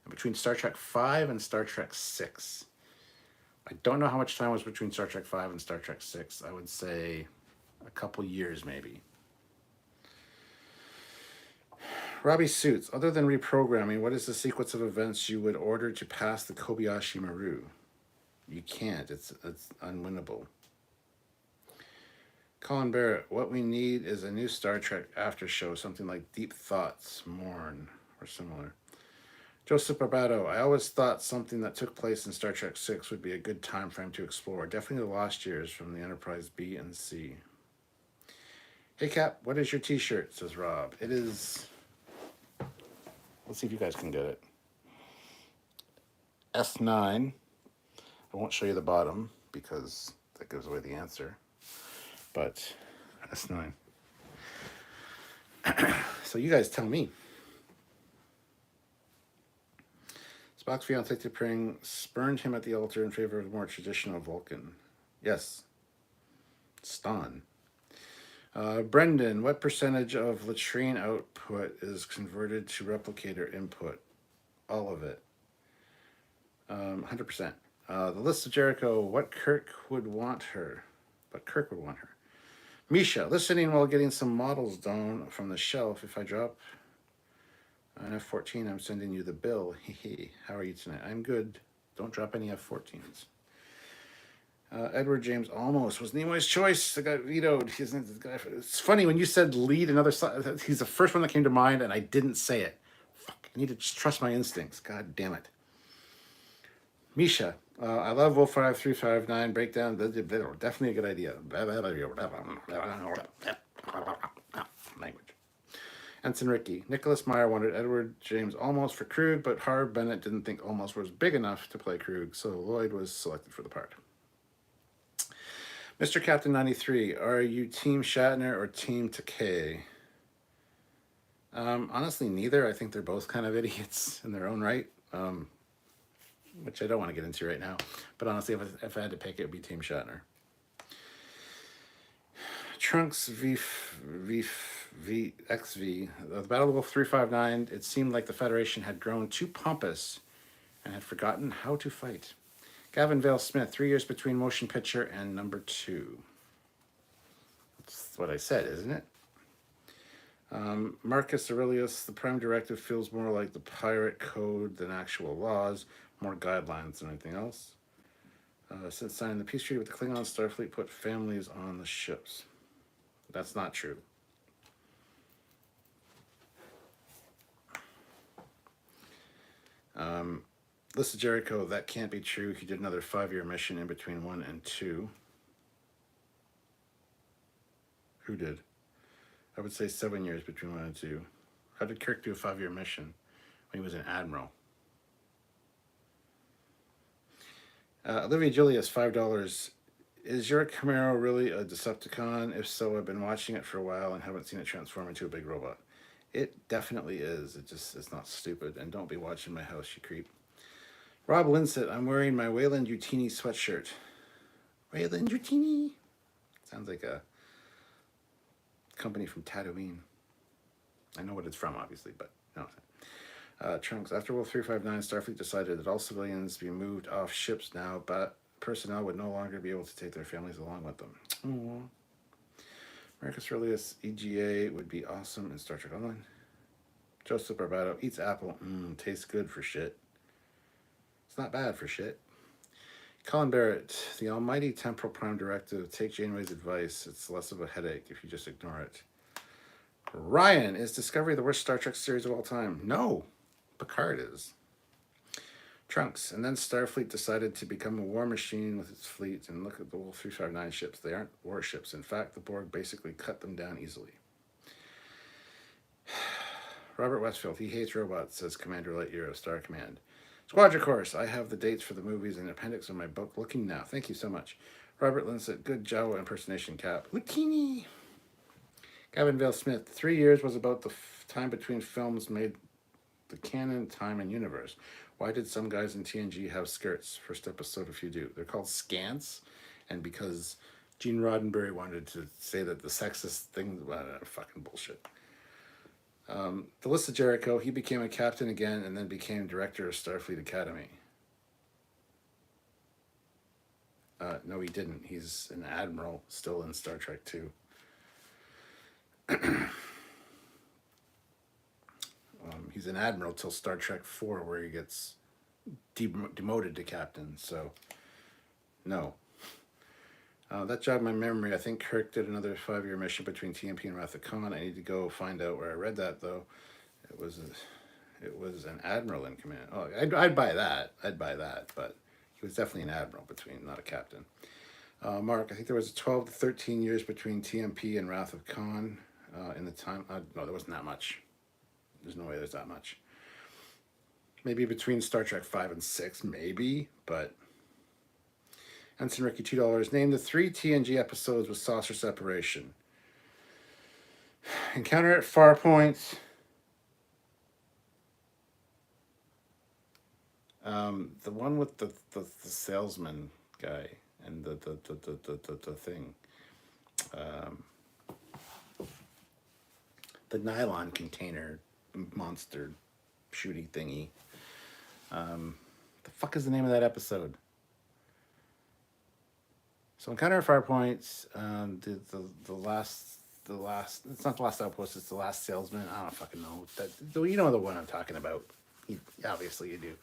Between Star Trek 5 and Star Trek 6. I don't know how much time was between Star Trek 5 and Star Trek 6. I would say a couple years maybe. Robbie Suits, other than reprogramming, what is the sequence of events you would order to pass the Kobayashi Maru? You can't. It's unwinnable. Colin Barrett, what we need is a new Star Trek after show, something like Deep Thoughts, Mourn, or similar. Joseph Barbato, I always thought something that took place in Star Trek 6 would be a good time frame to explore. Definitely the Lost Years from the Enterprise B and C. Hey Cap, what is your t-shirt, says Rob. It is... Let's see if you guys can get it. S9. I won't show you the bottom because that gives away the answer. But S9. So you guys tell me. Spock's fiancé T'Pring spurned him at the altar in favor of more traditional Vulcan. Yes. Stan. Brendan, what percentage of latrine output is converted to replicator input? All of it. 100%. The List of Jericho, what Kirk would want her. But Kirk would want her. Misha, listening while getting some models down from the shelf. If I drop an F-14, I'm sending you the bill. Hehe. How are you tonight? I'm good. Don't drop any F-14s. Edward James almost was Nimoy's choice. The guy vetoed. It's funny when you said lead another side. He's the first one that came to mind, and I didn't say it. Fuck! I need to just trust my instincts. God damn it. Misha, I love Wolf 5359 breakdown. Definitely a good idea. Language. Ensign Ricky. Nicholas Meyer wanted Edward James almost for Krug, but Harv Bennett didn't think almost was big enough to play Krug, so Lloyd was selected for the part. Mr. Captain 93, are you Team Shatner or Team Takei? Honestly, neither. I think they're both kind of idiots in their own right, which I don't want to get into right now. But honestly, if I had to pick, it would be Team Shatner. Trunks XV, the Battle of Wolf 359, it seemed like the Federation had grown too pompous and had forgotten how to fight. Gavin Vale Smith, 3 years between motion picture and number 2. That's what I said, isn't it? Marcus Aurelius, the Prime Directive feels more like the pirate code than actual laws, more guidelines than anything else. Since signing the peace treaty with the Klingon Starfleet, put families on the ships. That's not true. List of Jericho, that can't be true. He did another 5-year mission in between 1 and 2. Who did? I would say 7 years between 1 and 2. How did Kirk do a 5-year mission when he was an admiral? Olivia Julius, $5. Is your Camaro really a Decepticon? If so, I've been watching it for a while and haven't seen it transform into a big robot. It definitely is. It's not stupid. And don't be watching my house, you creep. Rob Linsett, I'm wearing my Wayland Utini sweatshirt. Wayland Utini? Sounds like a company from Tatooine. I know what it's from, obviously, but no. Trunks, after World 359, Starfleet decided that all civilians be moved off ships now, but personnel would no longer be able to take their families along with them. Aww. Marcus Aurelius EGA would be awesome in Star Trek Online. Joseph Barbado eats apple. Tastes good for shit. It's not bad for shit. Colin Barrett, the almighty temporal prime directive. Take Janeway's advice. It's less of a headache if you just ignore it. Ryan, is Discovery the worst Star Trek series of all time? No. Picard is. Trunks, and then Starfleet decided to become a war machine with its fleet, and look at the Wolf 359 ships. They aren't warships. In fact, the Borg basically cut them down easily. Robert Westfield, he hates robots, says Commander Lightyear of Star Command. Squadron Course, I have the dates for the movies and appendix in my book. Looking now. Thank you so much. Robert Linsett, good Jawa impersonation, Cap. Lutini. Gavin Vale Smith, 3 years was about the time between films made the canon, time, and universe. Why did some guys in TNG have skirts? First episode, if you do. They're called scants, and because Gene Roddenberry wanted to say that the sexist thing, fucking bullshit. The list of Jericho, he became a captain again and then became director of Starfleet Academy. No, he didn't. He's an admiral still in Star Trek 2. He's an admiral till Star Trek 4, where he gets demoted to captain. So, no. That jogged my memory. I think Kirk did another 5-year mission between TMP and Wrath of Khan. I need to go find out where I read that, though. It was an admiral in command. Oh, I'd buy that. But he was definitely an admiral not a captain. Mark, I think there was 12 to 13 years between TMP and Wrath of Khan in the time. No, there wasn't that much. There's no way there's that much. Maybe between Star Trek 5 and 6, maybe, but... Ensign Ricky, $2. Name the 3 TNG episodes with saucer separation. Encounter at Farpoint. The one with the salesman guy and the thing. The nylon container monster shooty thingy. The fuck is the name of that episode? So Encounter at Farpoint, the last, it's not the last outpost, it's the last salesman. I don't fucking know. You know the one I'm talking about. Obviously you do.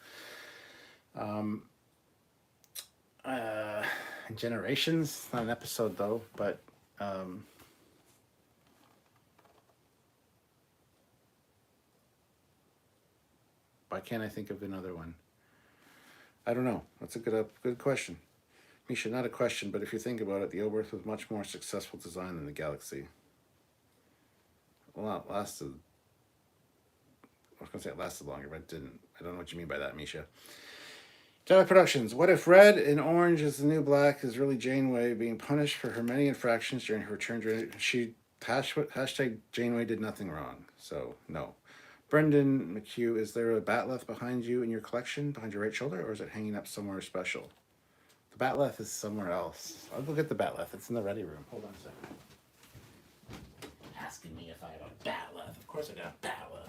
Generations, not an episode though, but why can't I think of another one? I don't know. That's a good question. Misha, not a question, but if you think about it, the Oberth was much more successful design than the Galaxy. Well, I was going to say it lasted longer, but it didn't. I don't know what you mean by that, Misha. Jedi Productions. What if red and orange is the new black is really Janeway being punished for her many infractions during her return journey? Hashtag Janeway did nothing wrong. So, no. Brendan McHugh, is there a batleth behind you in your collection, behind your right shoulder, or is it hanging up somewhere special? The batleth is somewhere else. I'll go get the batleth. It's in the ready room. Hold on a second. Asking me if I have a batleth. Of course I got a batleth.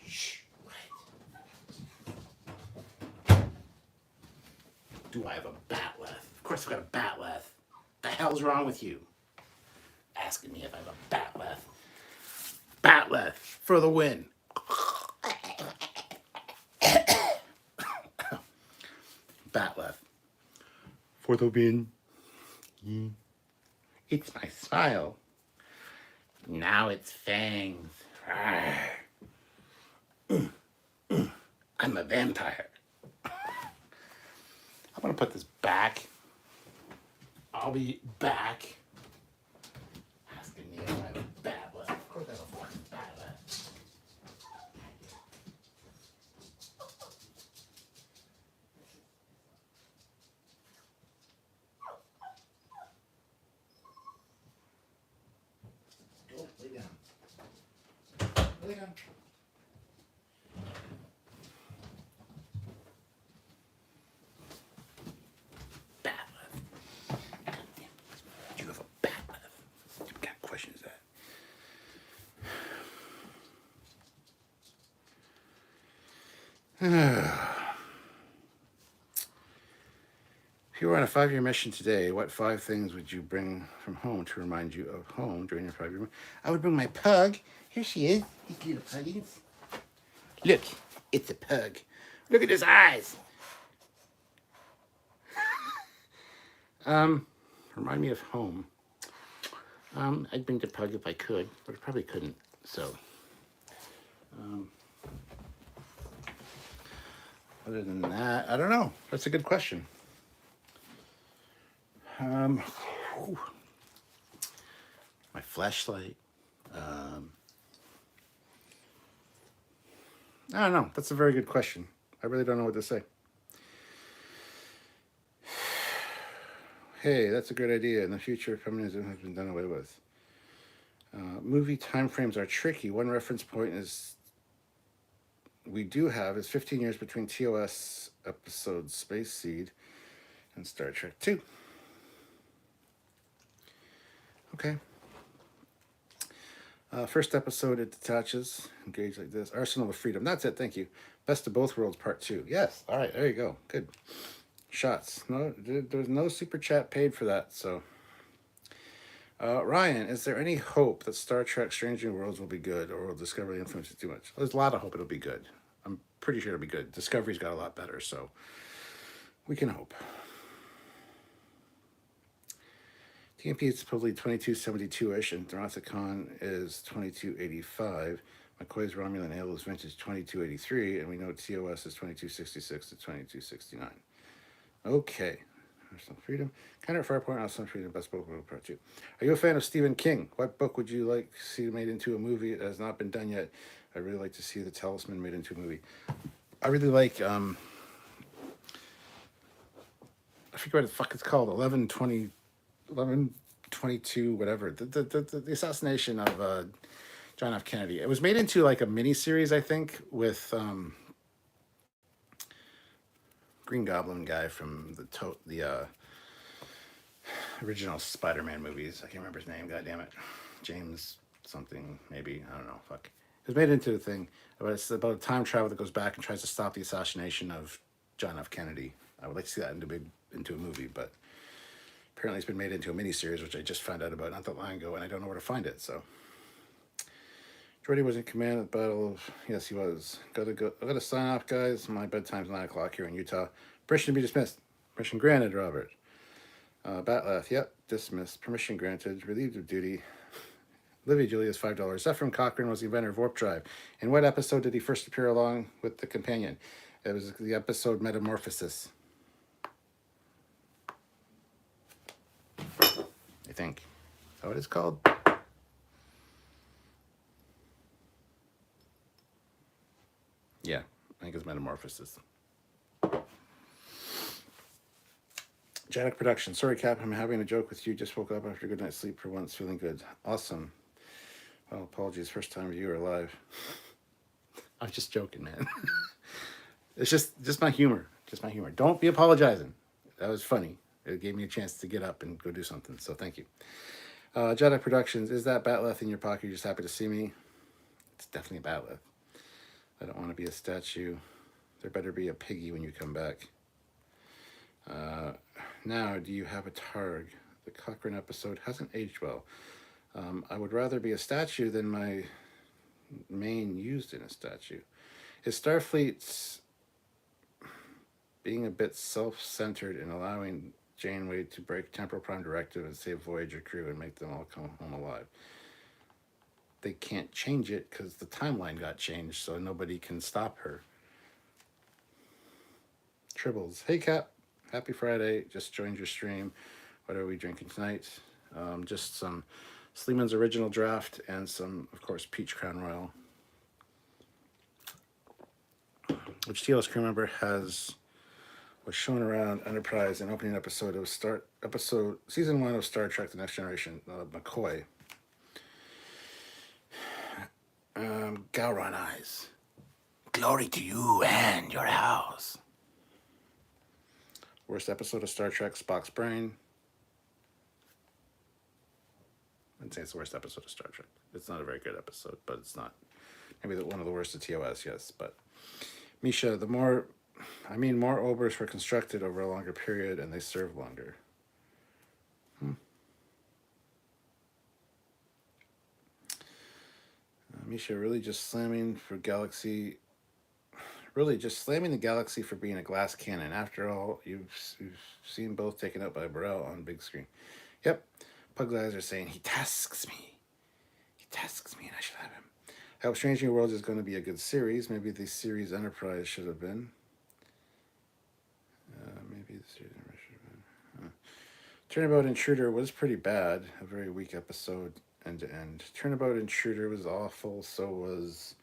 Shh. Wait. Do I have a batleth? Of course I've got a batleth. The hell's wrong with you? Asking me if I have a batleth. Batleth for the win. Batleth for the win. It's my smile. Now it's fangs. I'm a vampire. I'm gonna put this back. I'll be back. Asking me if I have a batleth. Of course I have a fucking batleth. down. Bat'leth. You have a bat'leth. What kind of question is that? If you were on a 5-year mission today, what 5 things would you bring from home to remind you of home during your 5-year mission? I would bring my pug. Here she is. These little puggies. Look, it's a pug. Look at his eyes. Remind me of home. I'd bring the pug if I could, but I probably couldn't. So, other than that, I don't know. That's a good question. My flashlight. I don't know. That's a very good question. I really don't know what to say. Hey, that's a great idea. In the future, feminism has been done away with. Movie timeframes are tricky. One reference point we do have is 15 years between TOS episode Space Seed and Star Trek 2. Okay. First episode, it detaches. Engage like this. Arsenal of Freedom. That's it. Thank you. Best of Both Worlds, Part 2. Yes. All right. There you go. Good. Shots. No, there's no super chat paid for that. So, Ryan, is there any hope that Star Trek: Strange New Worlds will be good, or will Discovery influence it too much? There's a lot of hope it'll be good. I'm pretty sure it'll be good. Discovery's got a lot better, so we can hope. TMP is supposedly 2272-ish, and Thrathicon is 2285. McCoy's Romulan Ale is vintage 2283, and we know TOS is 2266 to 2269. Okay. Arsenal Freedom. Kind of Firepoint, Arsenal Freedom, Best Book World Part 2. Are you a fan of Stephen King? What book would you like to see made into a movie that has not been done yet? I'd really like to see The Talisman made into a movie. I really like, I forget what the fuck it's called, 1122, whatever. The assassination of John F. Kennedy. It was made into like a miniseries, I think, with Green Goblin guy from the original Spider-Man movies. I can't remember his name. God damn it, James something maybe. I don't know. Fuck. It was made into a thing, but it's about a time travel that goes back and tries to stop the assassination of John F. Kennedy. I would like to see that into a movie, but apparently it's been made into a miniseries, which I just found out about not that long ago, and I don't know where to find it. So, Jordy was in command at the Battle of... Yes, he was. I gotta sign off, guys. My bedtime's 9 o'clock here in Utah. Permission to be dismissed. Permission granted, Robert. Batleth, yep, dismissed. Permission granted. Relieved of duty. Livy Julius, $5. Ephraim Cochran was the inventor of Warp Drive. In what episode did he first appear along with the companion? It was the episode Metamorphosis. I think. Is that what it's called? Yeah, I think it's Metamorphosis. Janek Production. Sorry, Cap, I'm having a joke with you. Just woke up after a good night's sleep for once, feeling good. Awesome. Well, apologies, first time viewer alive. I'm just joking, man. It's just my humor. Just my humor. Don't be apologizing. That was funny. It gave me a chance to get up and go do something, so thank you. Jedi Productions. Is that Batleth in your pocket? You're just happy to see me? It's definitely a Batleth. I don't want to be a statue. There better be a piggy when you come back. Now, do you have a Targ? The Cochrane episode hasn't aged well. I would rather be a statue than my main used in a statue. Is Starfleet's being a bit self-centered in allowing Janeway to break Temporal Prime Directive and save Voyager crew and make them all come home alive? They can't change it because the timeline got changed, so nobody can stop her. Tribbles. Hey, Cap. Happy Friday. Just joined your stream. What are we drinking tonight? Just some Sleeman's Original Draft and some, of course, Peach Crown Royal. Which TLS crew member was shown around Enterprise in opening episode of season 1 of Star Trek: The Next Generation, McCoy. Gowron eyes. Glory to you and your house. Worst episode of Star Trek, Spock's Brain. I'd say it's the worst episode of Star Trek. It's not a very good episode, but it's not. Maybe one of the worst of TOS, yes. But Misha, more obers were constructed over a longer period and they serve longer. Misha, really just slamming the galaxy for being a glass cannon. After all, you've seen both taken out by Burrell on big screen. Yep. Pug's eyes are saying, he tasks me and I should have him. I hope Strange New Worlds is going to be a good series. Maybe the series Enterprise should have been. Turnabout Intruder was pretty bad. A very weak episode end to end. Turnabout Intruder was awful. So was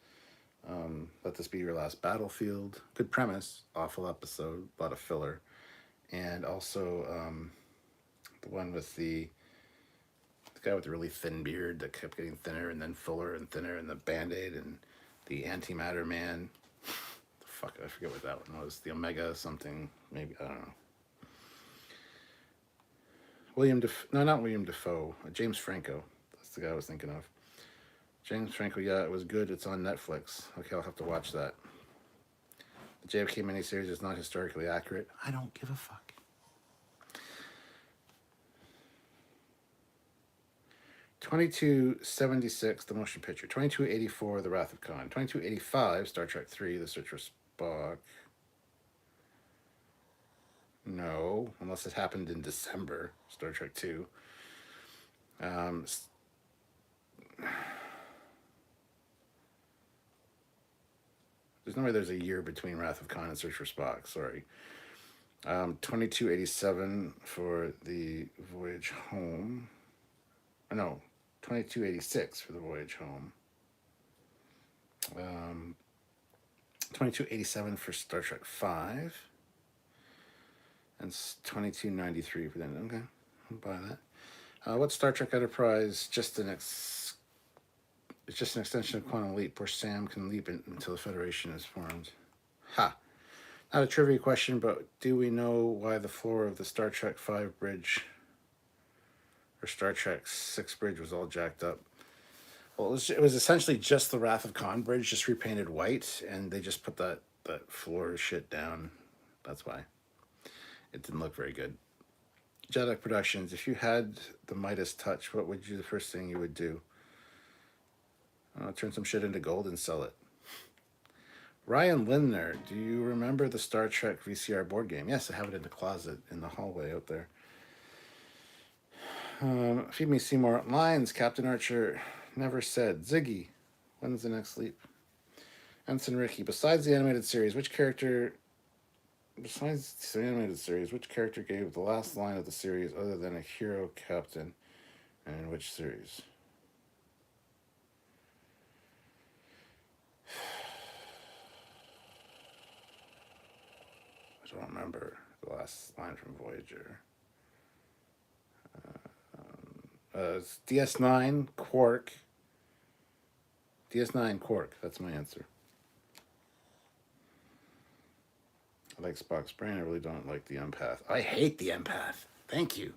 Let This Be Your Last Battlefield. Good premise. Awful episode. A lot of filler. And also the one with the guy with the really thin beard that kept getting thinner and then fuller and thinner, and the Band-Aid and the Antimatter Man. The fuck, I forget what that one was. The Omega something, maybe, I don't know. Not William Dafoe. James Franco. That's the guy I was thinking of. James Franco, yeah, it was good. It's on Netflix. Okay, I'll have to watch that. The JFK miniseries is not historically accurate. I don't give a fuck. 2276, the motion picture. 2284, The Wrath of Khan. 2285, Star Trek 3, The Search for Spock. No, unless it happened in December. Star Trek 2. There's no way there's a year between Wrath of Khan and Search for Spock. Sorry. 2287 for The Voyage Home. No, 2286 for The Voyage Home. 2287 for Star Trek 5. And 2293 for them. Okay, I'll buy that. What's Star Trek Enterprise? It's just an extension of Quantum Leap, where Sam can leap until the Federation is formed. Ha! Not a trivia question, but do we know why the floor of the Star Trek 5 bridge or Star Trek 6 bridge was all jacked up? Well, it was essentially just the Wrath of Khan bridge, just repainted white, and they just put that floor shit down. That's why. It didn't look very good. Jeddak Productions, if you had the Midas touch, what would the first thing you would do? Turn some shit into gold and sell it. Ryan Lindner, do you remember the Star Trek VCR board game? Yes, I have it in the closet in the hallway out there. Feed Me Seymour Lines, Captain Archer never said. Ziggy, when's the next leap? Ensign Ricky, besides the animated series, which character gave the last line of the series other than a hero captain, and in which series? I don't remember the last line from Voyager. It's DS9 Quark. DS9 Quark, that's my answer. I like Spock's brain. I really don't like the empath. I hate the empath. Thank you.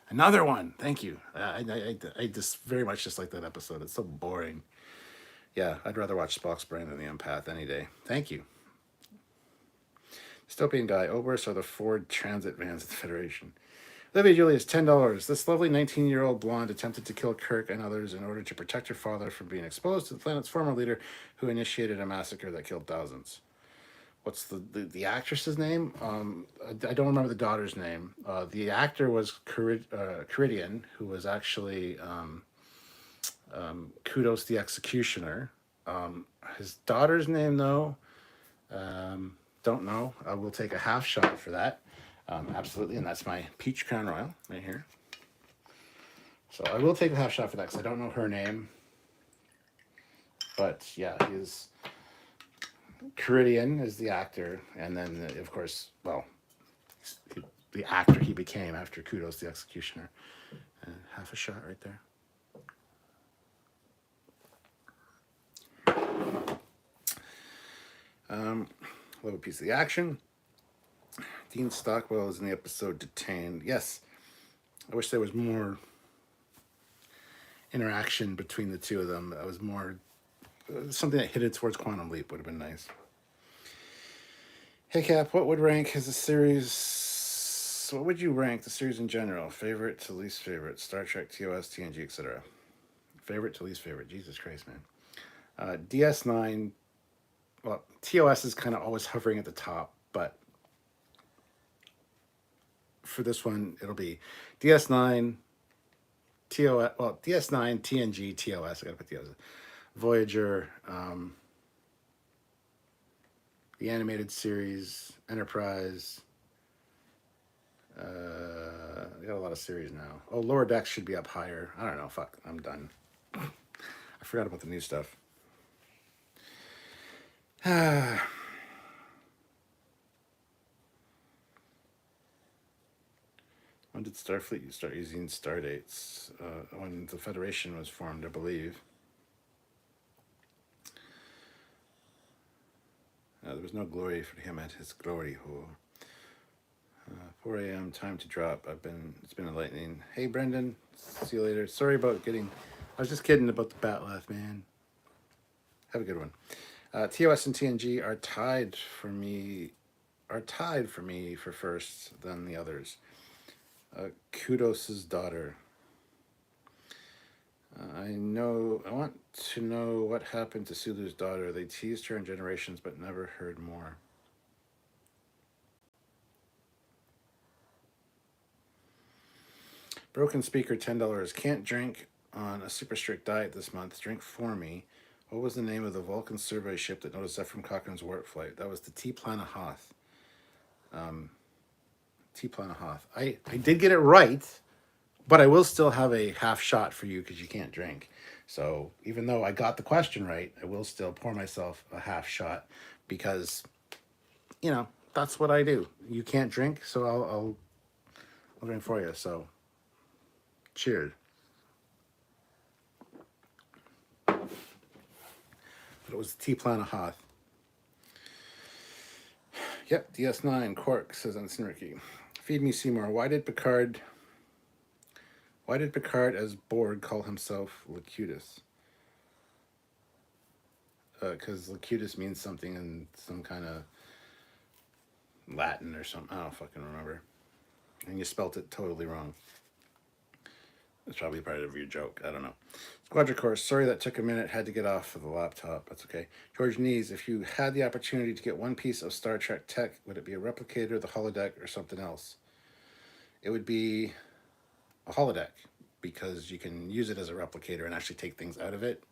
Another one. Thank you. I just very much dislike that episode. It's so boring. Yeah, I'd rather watch Spock's brain than the empath any day. Thank you. Dystopian guy. Oberst are the Ford Transit vans of the Federation. Olivia Julius, $10. This lovely 19-year-old blonde attempted to kill Kirk and others in order to protect her father from being exposed to the planet's former leader, who initiated a massacre that killed thousands. What's the actress's name? I don't remember the daughter's name. The actor was Caridian, who was actually Kudos the Executioner. His daughter's name, though, don't know. I will take a half shot for that. Absolutely, and that's my Peach Crown Royal right here. So I will take a half shot for that because I don't know her name. But yeah, he's Caridian is the actor, and then of course, well, the actor he became after Kudos the Executioner. Half a shot right there. Love a piece of the action. Dean Stockwell is in the episode Detained. Yes, I wish there was more interaction between the two of them. That was more something that hit it towards Quantum Leap would have been nice. Hey Cap, what would rank as a series? What would you rank the series in general? Favorite to least favorite? Star Trek, TOS, TNG, etc. Favorite to least favorite? Jesus Christ, man. DS9. Well, TOS is kind of always hovering at the top, but for this one, it'll be DS9, TOS. Well, DS9, TNG, TOS. I gotta put TOS. Voyager, the animated series, Enterprise. I got a lot of series now. Oh, Lower Decks should be up higher. I don't know. Fuck, I'm done. I forgot about the new stuff. When did Starfleet start using star dates? When the Federation was formed, I believe. There was no glory for him at his glory hole. 4 a.m. time to drop. It's been enlightening. Hey Brendan, see you later. Sorry about I was just kidding about the bat laugh, man. Have a good one. TOS and TNG are tied for me for first than the others. Kudos' daughter. I want to know what happened to Sulu's daughter. They teased her in Generations, but never heard more. Broken speaker, $10. Can't drink on a super strict diet this month. Drink for me. What was the name of the Vulcan survey ship that noticed Ephraim Cochrane's warp flight? That was the T-Plana Hoth. T-Plana Hoth. I did get it right, but I will still have a half shot for you because you can't drink. So even though I got the question right, I will still pour myself a half shot because, that's what I do. You can't drink, so I'll drink for you. So cheers. But it was the T-Plana Hoth. Yep, DS9, Quark, says on Ricky. Feed me Seymour. Why did Picard as Borg call himself Locutus? Because Locutus means something in some kind of Latin or something. I don't fucking remember. And you spelt it totally wrong. It's probably part of your joke. I don't know. Quadricore, sorry that took a minute. Had to get off of the laptop. That's okay. George Nees, if you had the opportunity to get one piece of Star Trek tech, would it be a replicator, the holodeck, or something else? It would be a holodeck because you can use it as a replicator and actually take things out of it.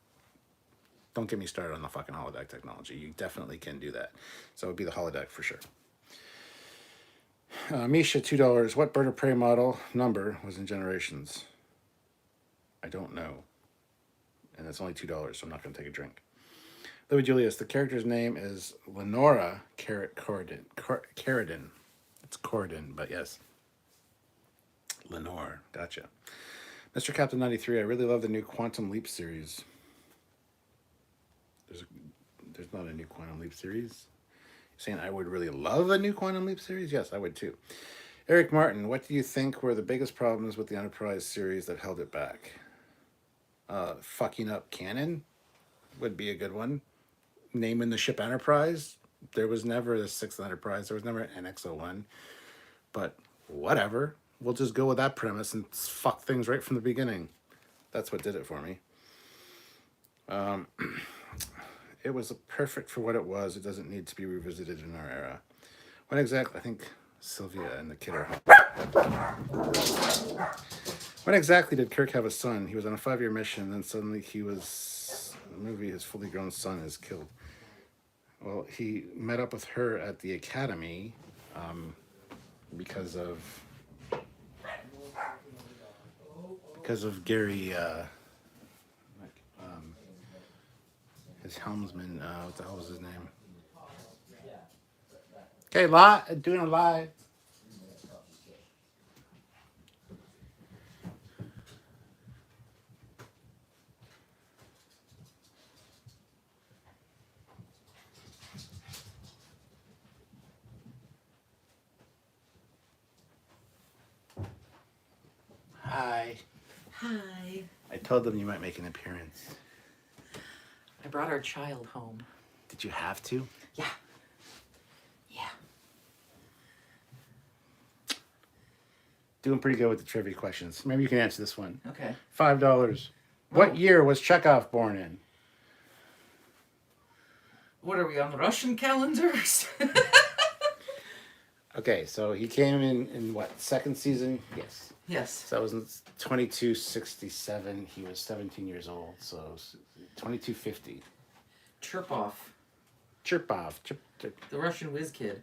Don't get me started on the fucking holodeck technology. You definitely can do that. So it would be the holodeck for sure. Misha, $2. What Bird of Prey model number was in Generations? I don't know. And it's only $2, so I'm not going to take a drink. Louis Julius, the character's name is Lenora Carradine. It's Corridon, but yes. Lenore, gotcha. Mr. Captain 93, I really love the new Quantum Leap series. There's not a new Quantum Leap series. You're saying I would really love a new Quantum Leap series? Yes, I would too. Eric Martin, what do you think were the biggest problems with the Enterprise series that held it back? Fucking up canon would be a good one. Naming the ship Enterprise. There was never the 6th Enterprise. There was never an NX-01. But whatever. We'll just go with that premise and fuck things right from the beginning. That's what did it for me. It was perfect for what it was. It doesn't need to be revisited in our era. When exactly? I think Sylvia and the kid are... When exactly did Kirk have a son? He was on a 5-year mission, and then suddenly in the movie, his fully grown son is killed. Well, he met up with her at the academy because of Gary, his helmsman. What the hell was his name? Okay, doing a live. Hi. Hi. I told them you might make an appearance. I brought our child home. Did you have to? Yeah. Yeah. Doing pretty good with the trivia questions. Maybe you can answer this one. Okay. $5. What year was Chekhov born in? What are we on the Russian calendars? Okay, so he came in what, second season? Yes. Yes. So that was in 2267. He was 17 years old, so 2250. Chirpov. Chirpov. The Russian whiz kid.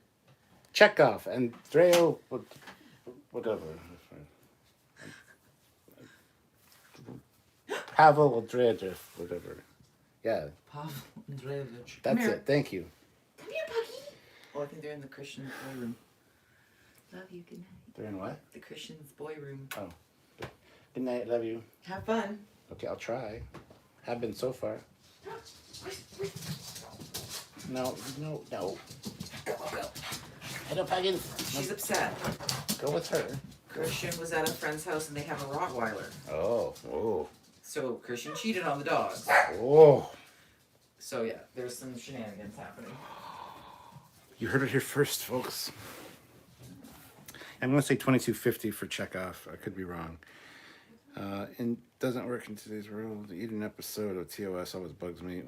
Chekhov. Andreo. Whatever. Pavel Andreevich. Whatever. Yeah. Pavel Andreevich. That's it. Thank you. Come here, Puggy. Oh, I think they're in the Christian's boy room. Love you. Good night. They're in what? The Christian's boy room. Oh. Good night. Love you. Have fun. Okay, I'll try. Have been so far. No. Go. Head up, Hagen. She's upset. Go with her. Christian was at a friend's house and they have a Rottweiler. Oh. So Christian cheated on the dogs. Oh. So yeah, there's some shenanigans happening. You heard it here first, folks. I'm going to say 2250 for Chekhov. I could be wrong. And doesn't work in today's world. Eden episode of TOS always bugs me.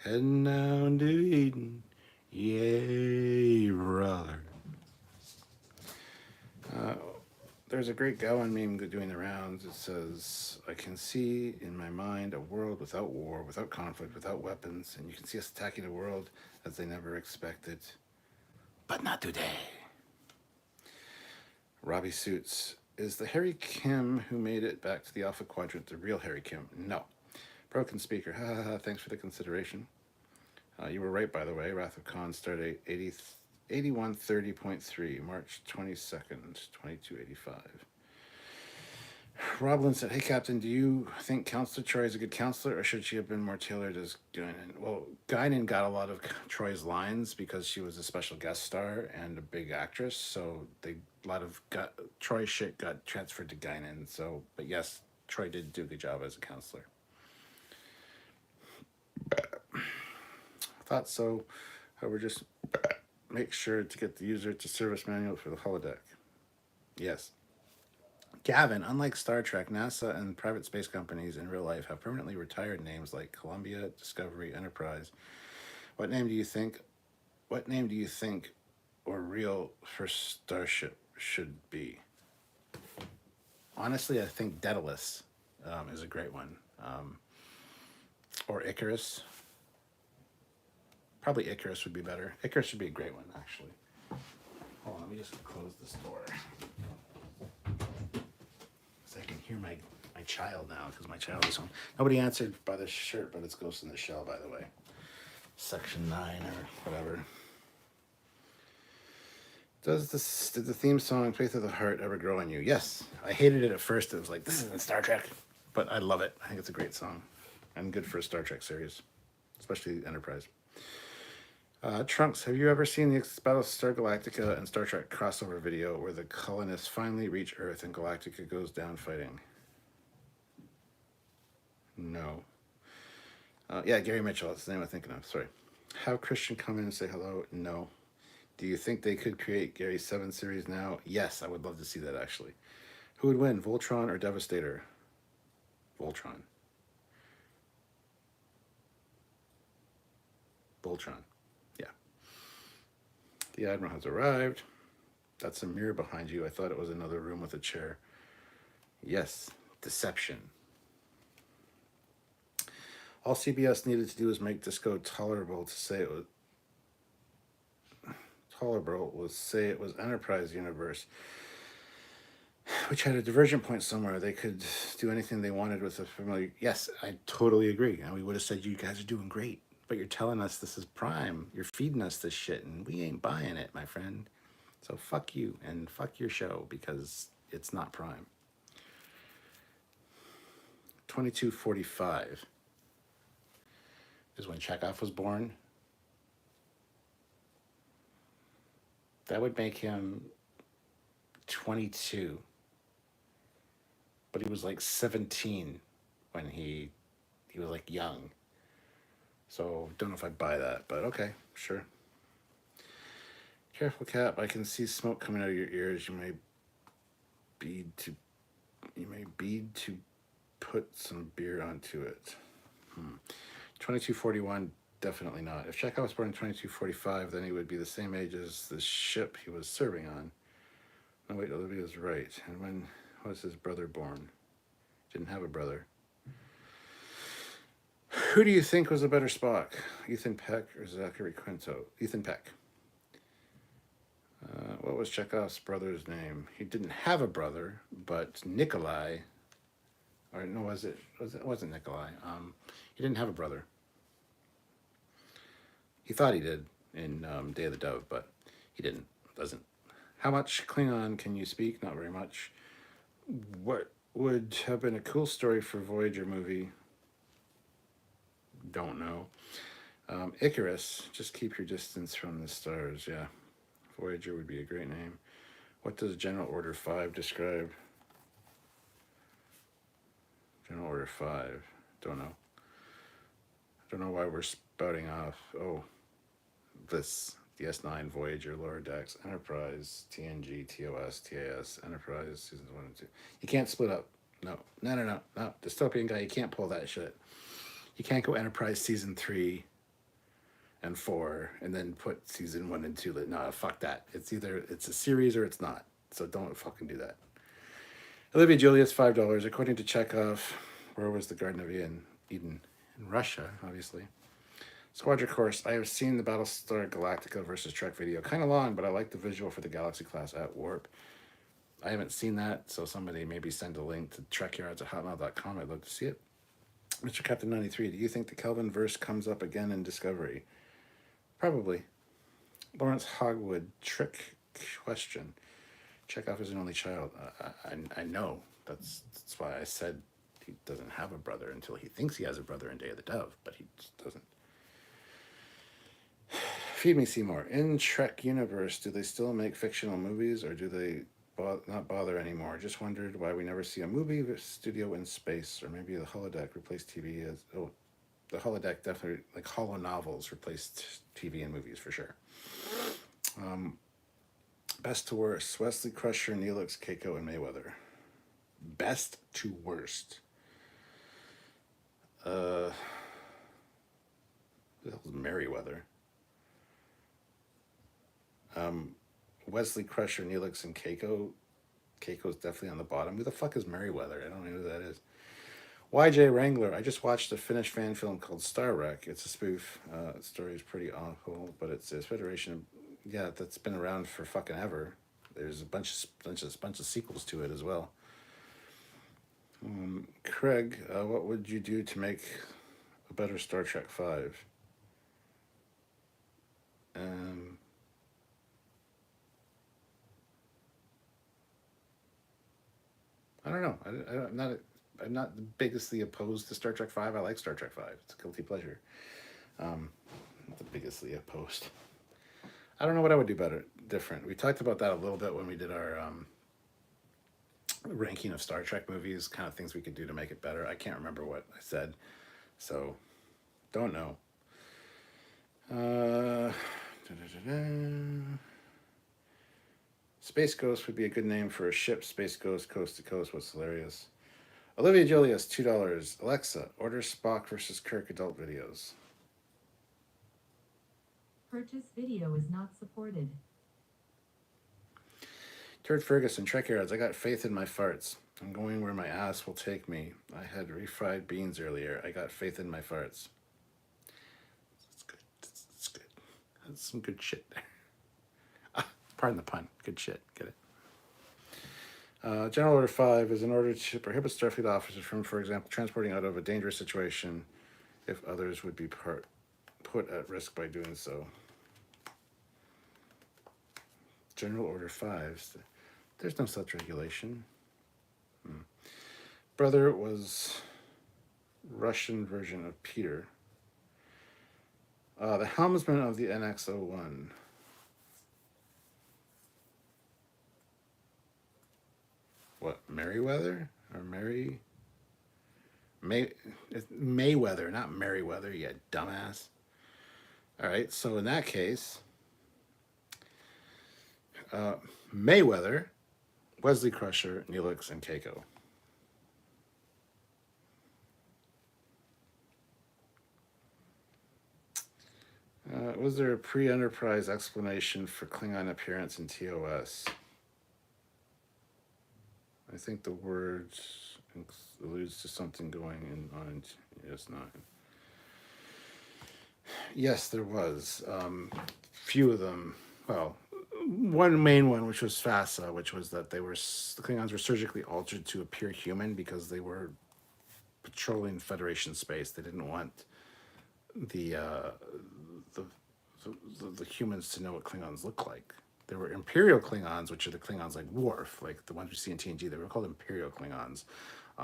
Heading down to Eden. Yay, brother. There's a great Gowan meme doing the rounds. It says, I can see in my mind a world without war, without conflict, without weapons, and you can see us attacking the world as they never expected. But not today. Robbie Suits. Is the Harry Kim who made it back to the Alpha Quadrant the real Harry Kim? No. Broken speaker. Ha ha ha. Thanks for the consideration. You were right, by the way. Wrath of Khan started at 8130.3, March 22nd, 2285. Roblin said, hey, Captain, do you think Counselor Troy is a good counselor, or should she have been more tailored as Guinan? Well, Guinan got a lot of Troy's lines because she was a special guest star and a big actress, so a lot of Troy shit got transferred to Guinan. So, but yes, Troy did do a good job as a counselor. Thought so. However, just make sure to get the user to service manual for the holodeck. Yes. Gavin, unlike Star Trek, NASA and private space companies in real life have permanently retired names like Columbia, Discovery, Enterprise. What name do you think or real first starship should be? Honestly, I think Daedalus is a great one. Or Icarus. Probably Icarus would be better. Icarus would be a great one, actually. Hold on, let me just close this door. So I can hear my child now, because my child is home. Nobody answered by the shirt, but it's Ghost in the Shell, by the way. Section 9 or whatever. Did the theme song Faith of the Heart ever grow on you? Yes. I hated it at first. It was like, this isn't Star Trek. But I love it. I think it's a great song. And good for a Star Trek series. Especially Enterprise. Trunks, have you ever seen the Battlestar Galactica and Star Trek crossover video where the colonists finally reach Earth and Galactica goes down fighting? No. Yeah, Gary Mitchell, that's the name I'm thinking of. Sorry. Have Christian come in and say hello? No. Do you think they could create Gary's 7 series now? Yes, I would love to see that, actually. Who would win, Voltron or Devastator? Voltron. Voltron. Yeah. The Admiral has arrived. That's a mirror behind you. I thought it was another room with a chair. Yes. Deception. All CBS needed to do was make Disco tolerable to say it was Enterprise Universe, which had a divergent point somewhere. They could do anything they wanted with a familiar. Yes, I totally agree. And we would have said, you guys are doing great, but you're telling us this is Prime. You're feeding us this shit, and we ain't buying it, my friend. So fuck you and fuck your show, because it's not Prime. 2245 is when Chekhov was born. That would make him 22. but he was like 17 when he was like young. So don't know if I buy that, but okay, sure. Careful, Cap. I can see smoke coming out of your ears. You may bead to put some beer onto it. 2241, definitely not. If Chekhov was born in 2245, then he would be the same age as the ship he was serving on. No, wait, Olivia's right. And when was his brother born? Didn't have a brother. Who do you think was a better Spock? Ethan Peck or Zachary Quinto? Ethan Peck. What was Chekhov's brother's name? He didn't have a brother, but Nikolai, or no, it wasn't Nikolai. He didn't have a brother. He thought he did in Day of the Dove, but he didn't. Doesn't. How much Klingon can you speak? Not very much. What would have been a cool story for Voyager movie? Don't know. Icarus, just keep your distance from the stars. Yeah. Voyager would be a great name. What does General Order 5 describe? General Order 5. Don't know. I don't know why we're spouting off. Oh, this. DS9, Voyager, Lower Decks, Enterprise, TNG, TOS, TAS, Enterprise, Seasons 1 and 2. You can't split up. No. Dystopian guy, you can't pull that shit. You can't go Enterprise Season 3 and 4 and then put Season 1 and 2. No, fuck that. It's either it's a series or it's not. So don't fucking do that. Olivia Julius, $5. According to Chekhov, where was the Garden of Eden? In Russia, obviously. Squadron Course, I have seen the Battlestar Galactica versus Trek video. Kind of long, but I like the visual for the Galaxy class at Warp. I haven't seen that, so somebody maybe send a link to trekyards@hotmail.com. I'd love to see it. Mr. Captain 93, do you think the Kelvin verse comes up again in Discovery? Probably. Lawrence Hogwood, trick question. Chekhov is an only child. I know. That's why I said he doesn't have a brother until he thinks he has a brother in Day of the Dove, but he just doesn't. Feed me, Seymour. In Trek universe, do they still make fictional movies, or do they not bother anymore? Just wondered why we never see a movie studio in space, or maybe the holodeck replaced TV as... Oh, the holodeck definitely, like holo novels, replaced TV and movies for sure. Best to worst, Wesley Crusher, Neelix, Keiko, and Mayweather. Best to worst. Who the hell is Merriweather? Wesley Crusher, Neelix, and Keiko. Keiko's definitely on the bottom. Who the fuck is Merriweather? I don't know who that is. YJ Wrangler. I just watched a Finnish fan film called Star Wreck. It's a spoof. The story is pretty awful, but it's a Federation. Yeah, that's been around for fucking ever. There's a bunch of sequels to it as well. Craig, what would you do to make a better Star Trek 5? I don't know. I'm not biggestly opposed to Star Trek 5. I like Star Trek 5. It's a guilty pleasure. Not the biggestly opposed. I don't know what I would do different. We talked about that a little bit when we did our ranking of Star Trek movies, kind of things we could do to make it better. I can't remember what I said, so don't know. Space Ghost would be a good name for a ship. Space Ghost, Coast to Coast. What's hilarious? Olivia Julius, $2. Alexa, order Spock versus Kirk adult videos. Purchase video is not supported. Turd Ferguson, Trekyards, I got faith in my farts. I'm going where my ass will take me. I had refried beans earlier. I got faith in my farts. That's good. That's good. That's some good shit there. Pardon the pun. Good shit. Get it. General Order 5 is in order to prohibit Starfleet officers from, for example, transporting out of a dangerous situation if others would be put at risk by doing so. General Order 5. There's no such regulation. Brother was Russian version of Peter. The helmsman of the NX-01. What, Merriweather? or it's Mayweather, not Merryweather, you dumbass. All right, so in that case, Mayweather, Wesley Crusher, Neelix, and Keiko. Was there a pre-Enterprise explanation for Klingon appearance in TOS? I think the word alludes to something going on in TS9. Yes, there was. Few of them. Well, one main one, which was FASA, which was that the Klingons were surgically altered to appear human because they were patrolling Federation space. They didn't want the humans to know what Klingons look like. There were Imperial Klingons, which are the Klingons like Worf, like the ones we see in TNG. They were called Imperial Klingons.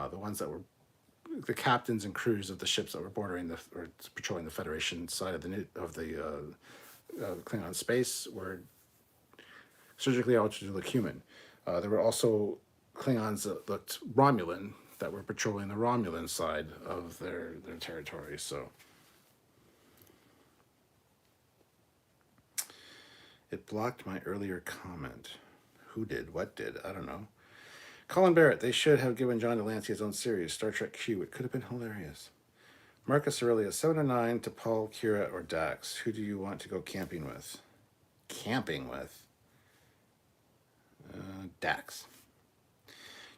The ones that were the captains and crews of the ships that were patrolling the Federation side of the Klingon space were surgically altered to look human. There were also Klingons that looked Romulan that were patrolling the Romulan side of their territory. So it blocked my earlier comment. Who did? What did? I don't know. Colin Barrett, they should have given John Delancey his own series, Star Trek Q. It could have been hilarious. Marcus Aurelius, 7 or 9 to Paul, Kira, or Dax. Who do you want to go camping with? Camping with? Dax.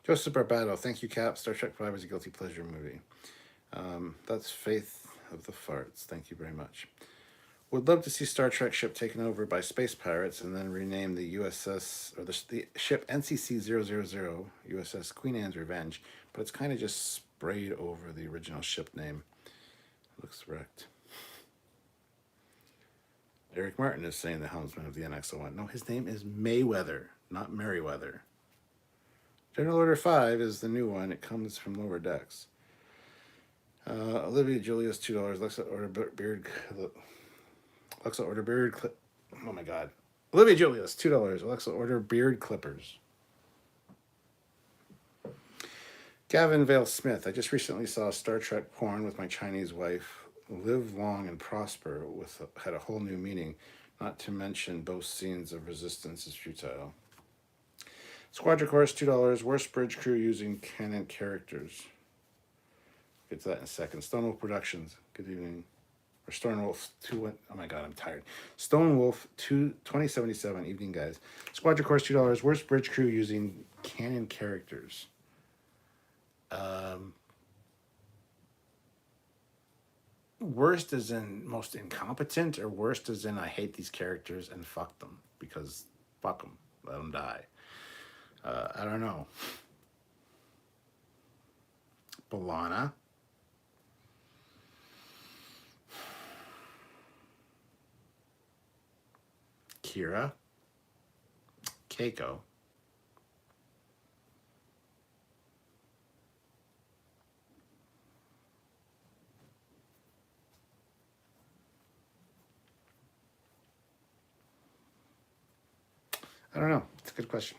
Joseph Barbado, thank you, Cap. Star Trek 5 is a guilty pleasure movie. That's Faith of the Farts. Thank you very much. Would love to see Star Trek ship taken over by space pirates and then rename the USS, or the ship NCC-000, USS Queen Anne's Revenge, but it's kind of just sprayed over the original ship name. Looks wrecked. Eric Martin is saying the helmsman of the NX-01. No, his name is Mayweather, not Merryweather. General Order 5 is the new one. It comes from lower decks. Olivia Julius, $2. Lexa order beard. Alexa order beard clip. Oh my God. Olivia Julius, $2. Alexa order beard clippers. Gavin Vale Smith. I just recently saw Star Trek porn with my Chinese wife. Live long and prosper had a whole new meaning. Not to mention both scenes of resistance is futile. Squadron Course, $2. Worst bridge crew using canon characters. Get to that in a second. Stonewolf Productions. Good evening. Or Stonewolf 2. Oh my God, I'm tired. Stonewolf 2077. Evening, guys. Squadron Course, $2. Worst bridge crew using canon characters. Worst as in most incompetent, or worst as in I hate these characters and fuck them, because fuck them, let them die. I don't know. B'Elanna. Kira. Keiko. I don't know. It's a good question.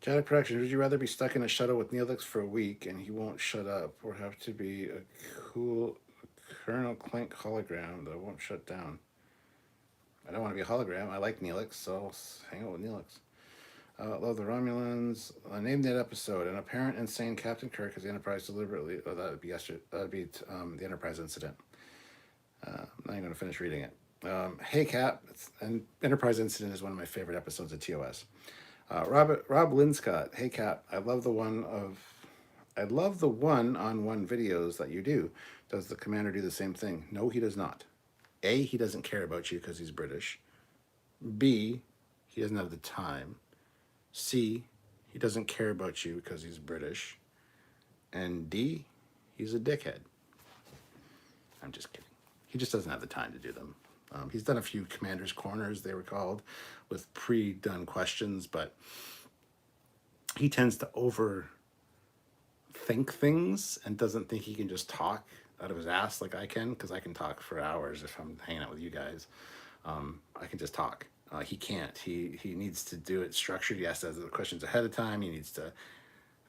Janet Production, would you rather be stuck in a shuttle with Neelix for a week and he won't shut up, or have to be a cool Colonel Clank hologram that won't shut down? I don't want to be a hologram. I like Neelix, so I'll hang out with Neelix. Love the Romulans. Name that episode. An apparent insane Captain Kirk has the Enterprise deliberately. Oh, that would be yesterday. That would be the Enterprise incident. I'm not even going to finish reading it. Hey Cap, and Enterprise incident is one of my favorite episodes of TOS. Rob Linscott. Hey Cap, I love the one-on-one videos that you do. Does the commander do the same thing? No, he does not. A, he doesn't care about you because he's British. B, he doesn't have the time. C, he doesn't care about you because he's British. And D, he's a dickhead. I'm just kidding. He just doesn't have the time to do them. He's done a few Commander's Corners, they were called, with pre-done questions, but he tends to overthink things and doesn't think he can just talk out of his ass like I can, because I can talk for hours if I'm hanging out with you guys. I can just talk. He can't. He needs to do it structured. He has to answer the questions ahead of time. He needs to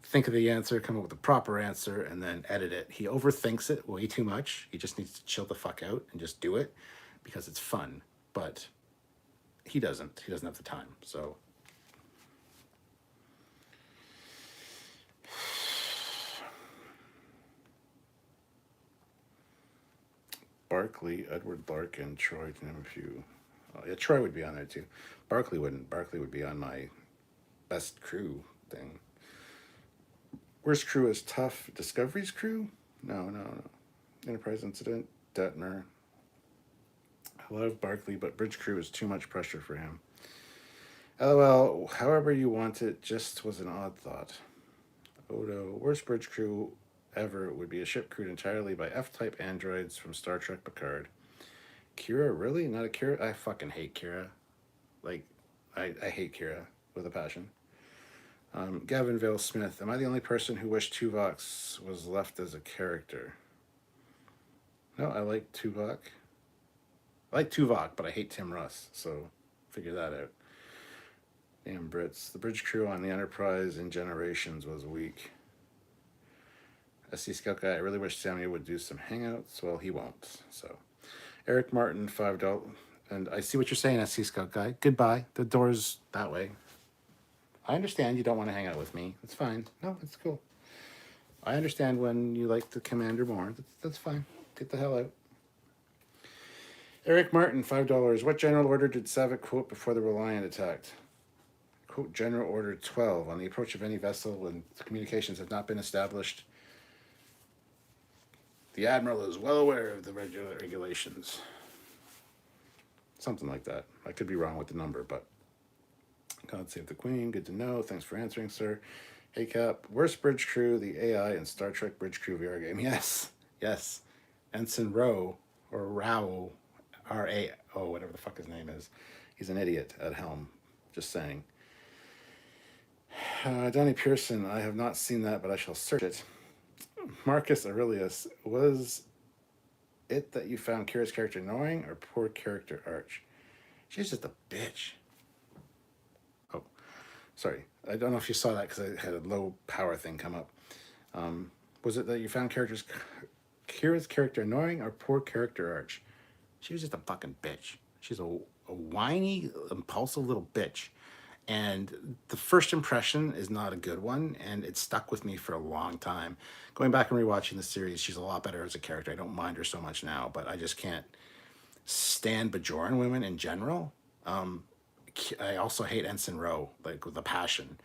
think of the answer, come up with the proper answer, and then edit it. He overthinks it way too much. He just needs to chill the fuck out and just do it because it's fun. But he doesn't. He doesn't have the time. So Barkley, Edward Larkin, Troy, to name a few. Oh, yeah, Troy would be on there too. Barkley wouldn't. Barkley would be on my best crew thing. Worst crew is tough. Discovery's crew? No. Enterprise Incident, Detmer. I love Barkley, but Bridge Crew is too much pressure for him. LOL, however you want it, just was an odd thought. Odo, worst Bridge Crew ever would be a ship crewed entirely by F-type androids from Star Trek Picard. Kira, really? Not a Kira? I fucking hate Kira. Like, I hate Kira with a passion. Gavin Vale Smith, am I the only person who wished Tuvok was left as a character? No, I like Tuvok. I like Tuvok, but I hate Tim Russ, so figure that out. Damn Brits. The bridge crew on the Enterprise in Generations was weak. SC Scout Guy, I really wish Samuel would do some hangouts. Well, he won't, so. Eric Martin, $5. And I see what you're saying, SC Scout Guy. Goodbye. The door's that way. I understand you don't want to hang out with me. It's fine. No, it's cool. I understand when you like the commander more. That's fine. Get the hell out. Eric Martin, $5. What general order did Savick quote before the Reliant attacked? Quote General Order 12. On the approach of any vessel when communications have not been established, the Admiral is well aware of the regulations. Something like that. I could be wrong with the number, but God save the Queen. Good to know. Thanks for answering, sir. Hey, Cap. Worst bridge crew, the AI in Star Trek Bridge Crew VR game. Yes. Ensign Rowe, or Rao, R-A-O, whatever the fuck his name is. He's an idiot at helm. Just saying. Donnie Pearson, I have not seen that, but I shall search it. Marcus Aurelius, was it that you found Kira's character annoying or poor character arch? She's just a bitch. Oh, sorry. I don't know if you saw that because I had a low power thing come up. Was it that you found Kira's character annoying or poor character arch? She was just a fucking bitch. She's a whiny, impulsive little bitch. And the first impression is not a good one, and it stuck with me for a long time. Going back and rewatching the series, she's a lot better as a character. I don't mind her so much now, but I just can't stand Bajoran women in general. I also hate Ensign Rowe, like with a passion.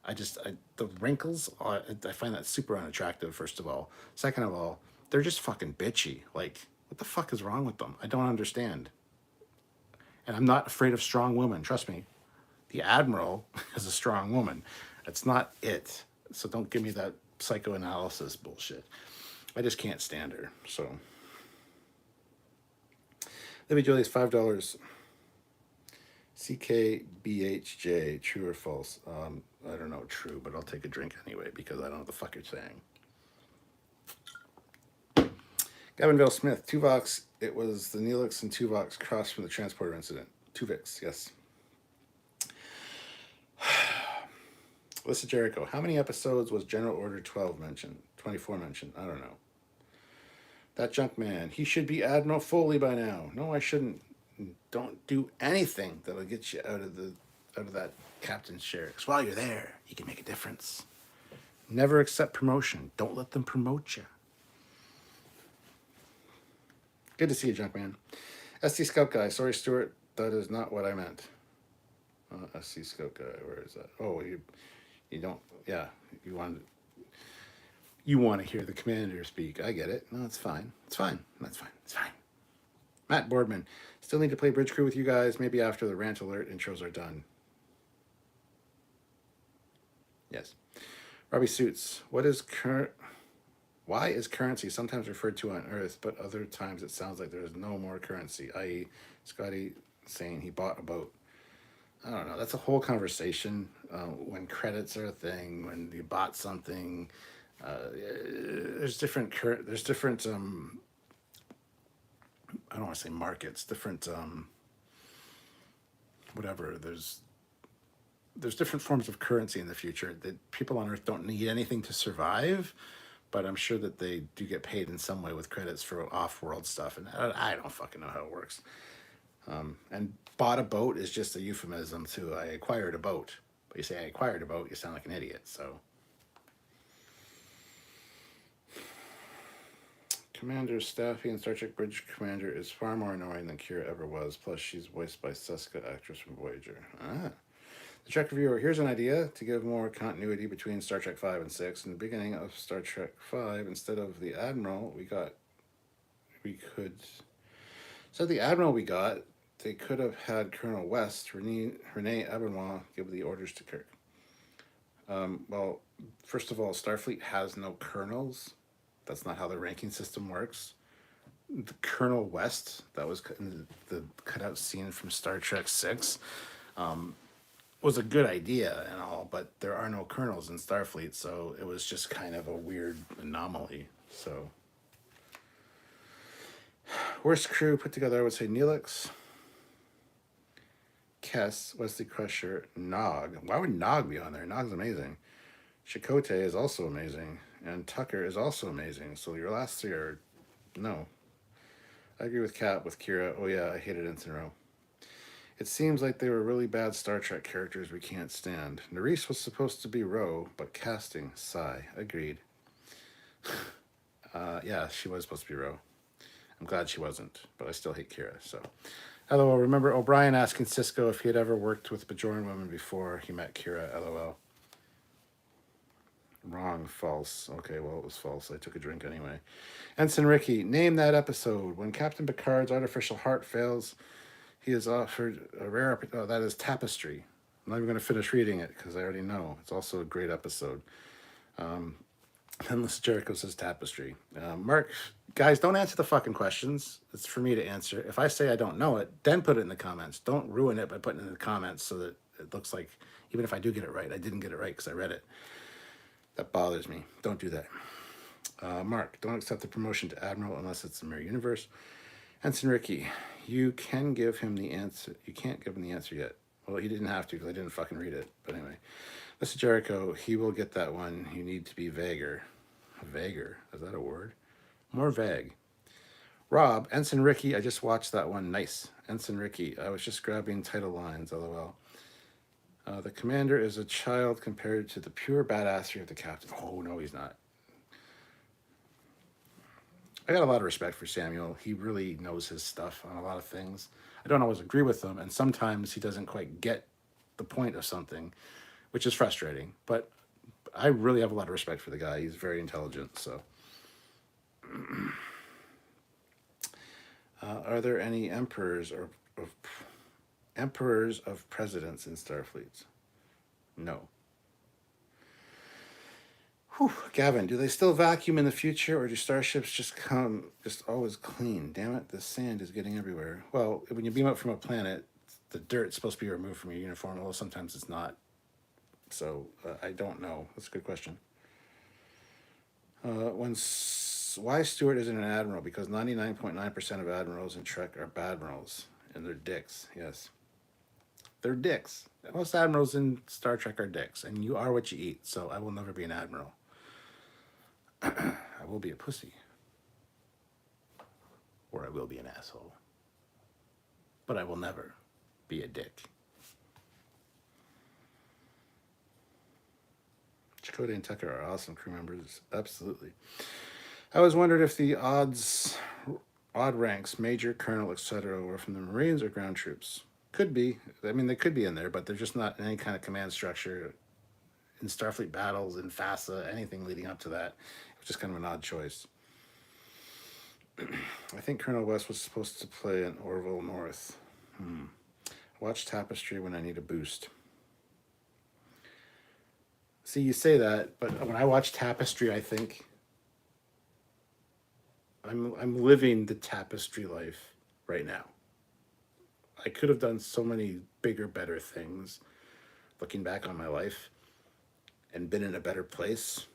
The wrinkles, I find that super unattractive, first of all. Second of all, they're just fucking bitchy. Like, what the fuck is wrong with them? I don't understand. And I'm not afraid of strong women, trust me. The Admiral is a strong woman. That's not it. So don't give me that psychoanalysis bullshit. I just can't stand her. So, Libby Julius, $5. CKBHJ, true or false? I don't know, true, but I'll take a drink anyway because I don't know what the fuck you're saying. Gavin Vale Smith, Tuvox. It was the Neelix and Tuvox crossed from the transporter incident. Tuvix, yes. Alyssa Jericho, how many episodes was General Order 12 mentioned? 24 mentioned? I don't know. That junk man, he should be Admiral Foley by now. No, I shouldn't. Don't do anything that'll get you out of that captain's chair. Because while you're there, you can make a difference. Never accept promotion. Don't let them promote you. Good to see you, junk man. SC Scout Guy, sorry, Stuart, that is not what I meant. SC Scout Guy, where is that? Oh, you don't, yeah, you want to hear the commander speak. I get it. No, it's fine. It's fine. That's fine. It's fine. Matt Boardman, still need to play Bridge Crew with you guys, maybe after the rant alert intros are done. Yes. Robbie Suits, why is currency sometimes referred to on Earth, but other times it sounds like there is no more currency, i.e. Scotty saying he bought a boat. I don't know. That's a whole conversation. When credits are a thing, when you bought something, There's different there's different I don't want to say markets, different whatever. There's different forms of currency in the future that people on Earth don't need anything to survive, but I'm sure that they do get paid in some way with credits for off-world stuff, and I don't fucking know how it works. And bought a boat is just a euphemism to I acquired a boat. But you say I acquired a boat, you sound like an idiot. So, Commander Staffy in Star Trek Bridge Commander is far more annoying than Kira ever was. Plus, she's voiced by Cisco, actress from Voyager. The Trek reviewer, here's an idea to give more continuity between Star Trek 5 and 6. In the beginning of Star Trek 5, instead of the Admiral they could have had Colonel West, Renee Ebenwell, give the orders to Kirk. Well, first of all, Starfleet has no colonels. That's not how the ranking system works. The Colonel West, that was in the cutout scene from Star Trek 6, was a good idea and all, but there are no colonels in Starfleet, so it was just kind of a weird anomaly. So, worst crew put together, I would say Neelix, Kess, Wesley Crusher, Nog. Why would Nog be on there? Nog's amazing. Chakotay is also amazing. And Tucker is also amazing. So your last three are no. I agree with Kat, with Kira. Oh yeah, I hated Ensign Rowe. It seems like they were really bad Star Trek characters we can't stand. Nerys was supposed to be Rowe, but casting, sigh. Agreed. Yeah, she was supposed to be Rowe. I'm glad she wasn't, but I still hate Kira, so. LOL, remember O'Brien asking Cisco if he had ever worked with Bajoran women before he met Kira, LOL. Wrong, false. Okay, well, it was false. I took a drink anyway. Ensign Ricky, name that episode. When Captain Picard's artificial heart fails, he is offered a rare... Oh, that is Tapestry. I'm not even going to finish reading it because I already know. It's also a great episode. Endless Jericho says Tapestry. Mark, guys, don't answer the fucking questions. It's for me to answer. If I say I don't know it, then put it in the comments. Don't ruin it by putting it in the comments so that it looks like, even if I do get it right, I didn't get it right because I read it. That bothers me. Don't do that. Mark, don't accept the promotion to Admiral unless it's the Mirror Universe. Ensign Ricky, you can give him the answer. You can't give him the answer yet. Well, he didn't have to because I didn't fucking read it. But anyway. Mr. Jericho, he will get that one. You need to be vaguer. Vaguer? Is that a word? More vague. Rob, Ensign Ricky, I just watched that one. Nice. Ensign Ricky, I was just grabbing title lines, LOL. The commander is a child compared to the pure badassery of the captain. Oh, no, he's not. I got a lot of respect for Samuel. He really knows his stuff on a lot of things. I don't always agree with him, and sometimes he doesn't quite get the point of something, which is frustrating. But I really have a lot of respect for the guy. He's very intelligent, so. Are there any emperors or of presidents in Starfleet? No. Whew. Gavin, do they still vacuum in the future, or do starships just always clean? Damn it, the sand is getting everywhere. Well, when you beam up from a planet, the dirt's supposed to be removed from your uniform, although sometimes it's not. So, I don't know. That's a good question. Why Stewart isn't an admiral? Because 99.9% of admirals in Trek are badmirals, and they're dicks, yes. They're dicks. Most admirals in Star Trek are dicks, and you are what you eat, so I will never be an admiral. I will be a pussy. Or I will be an asshole. But I will never be a dick. Chakotay and Tucker are awesome crew members. Absolutely. I was wondering if the odd ranks, major, colonel, etc., were from the Marines or ground troops. Could be. I mean, they could be in there, but they're just not in any kind of command structure in Starfleet battles, in FASA, anything leading up to that. It was just kind of an odd choice. I think Colonel West was supposed to play in Orville North. Watch Tapestry when I need a boost. See, you say that, but when I watch Tapestry, I think I'm living the Tapestry life right now. I could have done so many bigger, better things looking back on my life and been in a better place.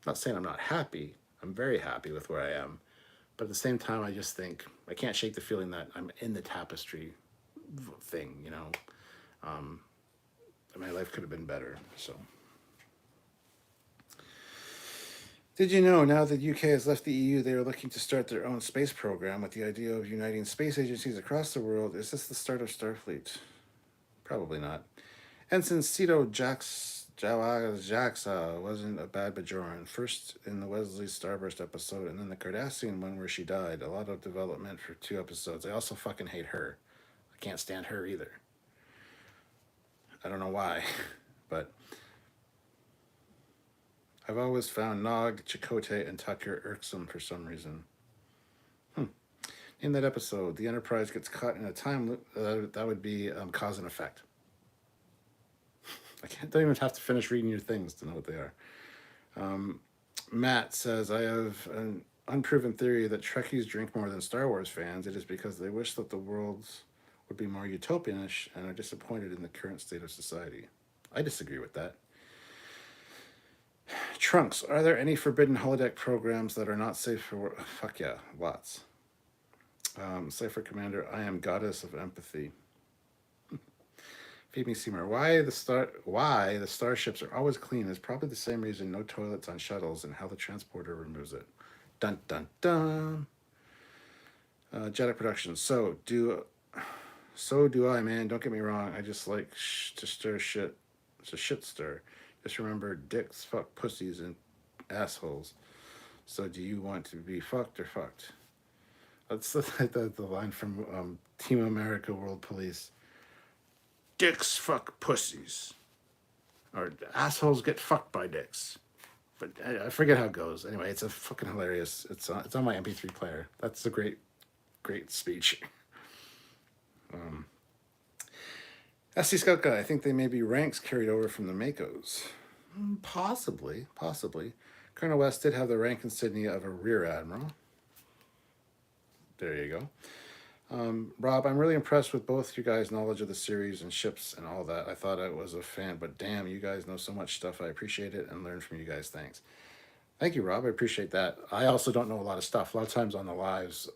Not saying I'm not happy. I'm very happy with where I am. But at the same time, I just think I can't shake the feeling that I'm in the tapestry thing, you know. My life could have been better. So, did you know now that UK has left the EU, they are looking to start their own space program with the idea of uniting space agencies across the world? Is this the start of Starfleet? Probably not. Ensign Cito Jaxa wasn't a bad Bajoran. First in the Wesley Starburst episode, and then the Cardassian one where she died. A lot of development for 2 episodes. I also fucking hate her. I can't stand her either. I don't know why, but I've always found Nog, Chakotay, and Tucker irksome for some reason. In that episode, the Enterprise gets caught in a time loop. That would be cause and effect. Don't even have to finish reading your things to know what they are. Matt says, I have an unproven theory that Trekkies drink more than Star Wars fans. It is because they wish that the worlds would be more utopianish and are disappointed in the current state of society. I disagree with that. Trunks, are there any forbidden holodeck programs that are not safe for... Fuck yeah, lots. Cypher Commander, I am goddess of empathy. Phoebe Seymour, why the starships are always clean is probably the same reason no toilets on shuttles and how the transporter removes it. Dun dun dun. Jedi Productions. So do I, man. Don't get me wrong. I just like to stir shit. It's a shit stir. Just remember, dicks fuck pussies and assholes. So do you want to be fucked or fucked? That's the line from Team America World Police. Dicks fuck pussies. Or assholes get fucked by dicks. But I forget how it goes. Anyway, it's a fucking hilarious. It's on my MP3 player. That's a great speech. SC Scout Guy, I think they may be ranks carried over from the Makos. Possibly. Colonel West did have the rank insignia of a rear admiral. There you go. Rob, I'm really impressed with both you guys' knowledge of the series and ships and all that. I thought I was a fan, but damn, you guys know so much stuff. I appreciate it and learn from you guys. Thanks. Thank you, Rob. I appreciate that. I also don't know a lot of stuff. A lot of times on the lives,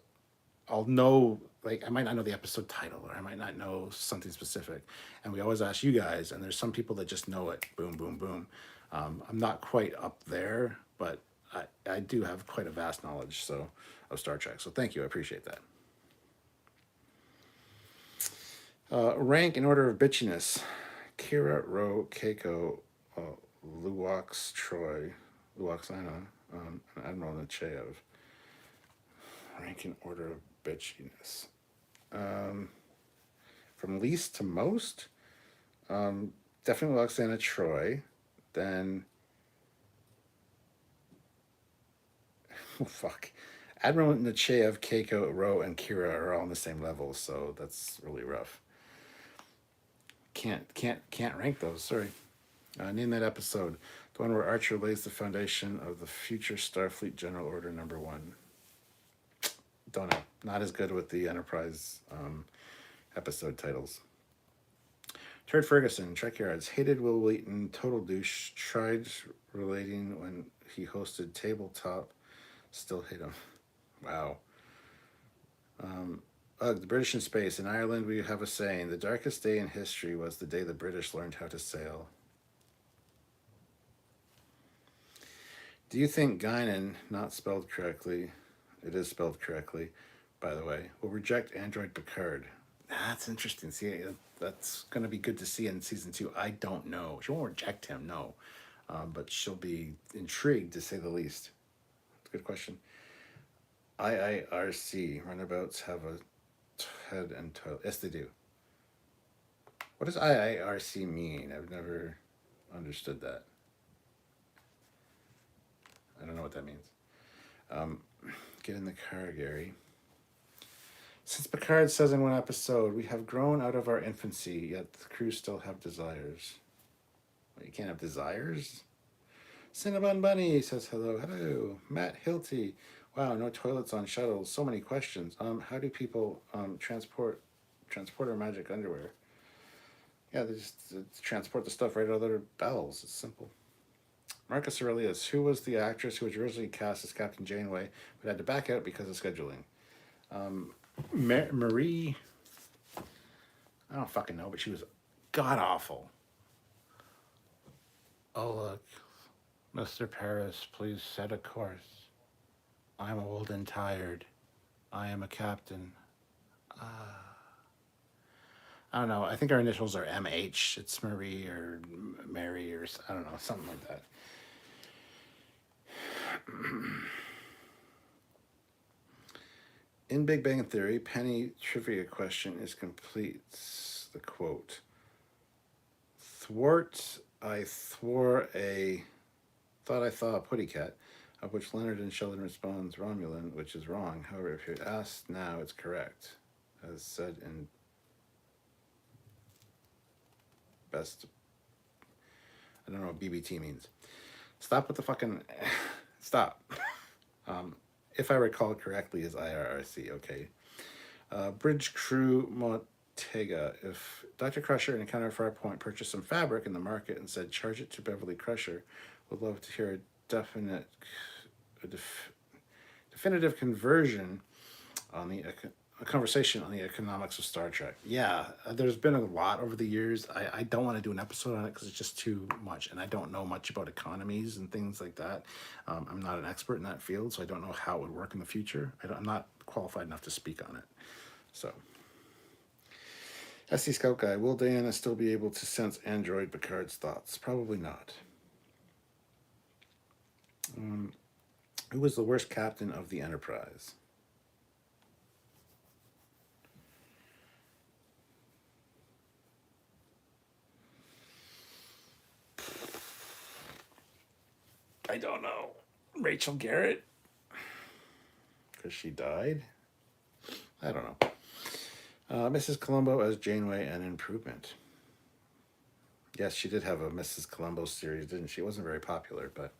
I'll know, like, I might not know the episode title or I might not know something specific. And we always ask you guys, and there's some people that just know it. Boom, boom, boom. I'm not quite up there, but I do have quite a vast knowledge of Star Trek. So thank you. I appreciate that. Rank in order of bitchiness. Kira, Ro, Keiko, Luox, Troy, Luoxana, and Admiral Nechayev. Rank in order of bitchiness. From least to most, definitely Luoxana, Troy. Then, oh fuck, Admiral Nechayev, Keiko, Ro, and Kira are all on the same level, so that's really rough. Can't rank those. Sorry. Name that episode. The one where Archer lays the foundation of the future Starfleet General Order Number 1. Don't know. Not as good with the Enterprise episode titles. Turd Ferguson, Trekyards, hated Will Wheaton, total douche, tried relating when he hosted Tabletop, still hate him. Wow. The British in space. In Ireland, we have a saying, the darkest day in history was the day the British learned how to sail. Do you think Guinan, not spelled correctly, it is spelled correctly, by the way, will reject Android Picard? That's interesting. See, that's going to be good to see in season 2. I don't know. She won't reject him, no. But she'll be intrigued, to say the least. That's a good question. IIRC, runabouts have a head and toilet. Yes, they do. What does IIRC mean? I've never understood that. I don't know what that means. Get in the car, Gary. Since Picard says in one episode, we have grown out of our infancy, yet the crew still have desires. Well, you can't have desires? Cinnabon Bunny says hello. Hello. Matt Hilty. Wow, no toilets on shuttles. So many questions. How do people transport our magic underwear? Yeah, they just transport the stuff right out of their bowels. It's simple. Marcus Aurelius, who was the actress who was originally cast as Captain Janeway but had to back out because of scheduling? Marie, I don't fucking know, but she was god awful. Oh, look. Mr. Paris, please set a course. I'm old and tired. I am a captain. I don't know. I think our initials are MH. It's Marie or Mary or I don't know, something like that. In Big Bang Theory, Penny trivia question is complete. The quote. Thought I saw a putty cat, of which Leonard and Sheldon responds Romulan, which is wrong. However, if you're asked now, it's correct. As said in best, I don't know what BBT means. Stop with the fucking, stop. If I recall correctly, is IRRC, okay. Bridge Crew Montega. If Dr. Crusher and Encounter Farpoint purchased some fabric in the market and said, charge it to Beverly Crusher, would love to hear a definitive conversion on the a conversation on the economics of Star Trek. Yeah, there's been a lot over the years. I don't want to do an episode on it because it's just too much, and I don't know much about economies and things like that. I'm not an expert in that field, so I don't know how it would work in the future. I'm not qualified enough to speak on it. So, SC Scout Guy, will Diana still be able to sense Android Picard's thoughts? Probably not. Who was the worst captain of the Enterprise? I don't know. Rachel Garrett? Because she died? I don't know. Mrs. Columbo as Janeway, an improvement. Yes, she did have a Mrs. Columbo series, didn't she? It wasn't very popular, but...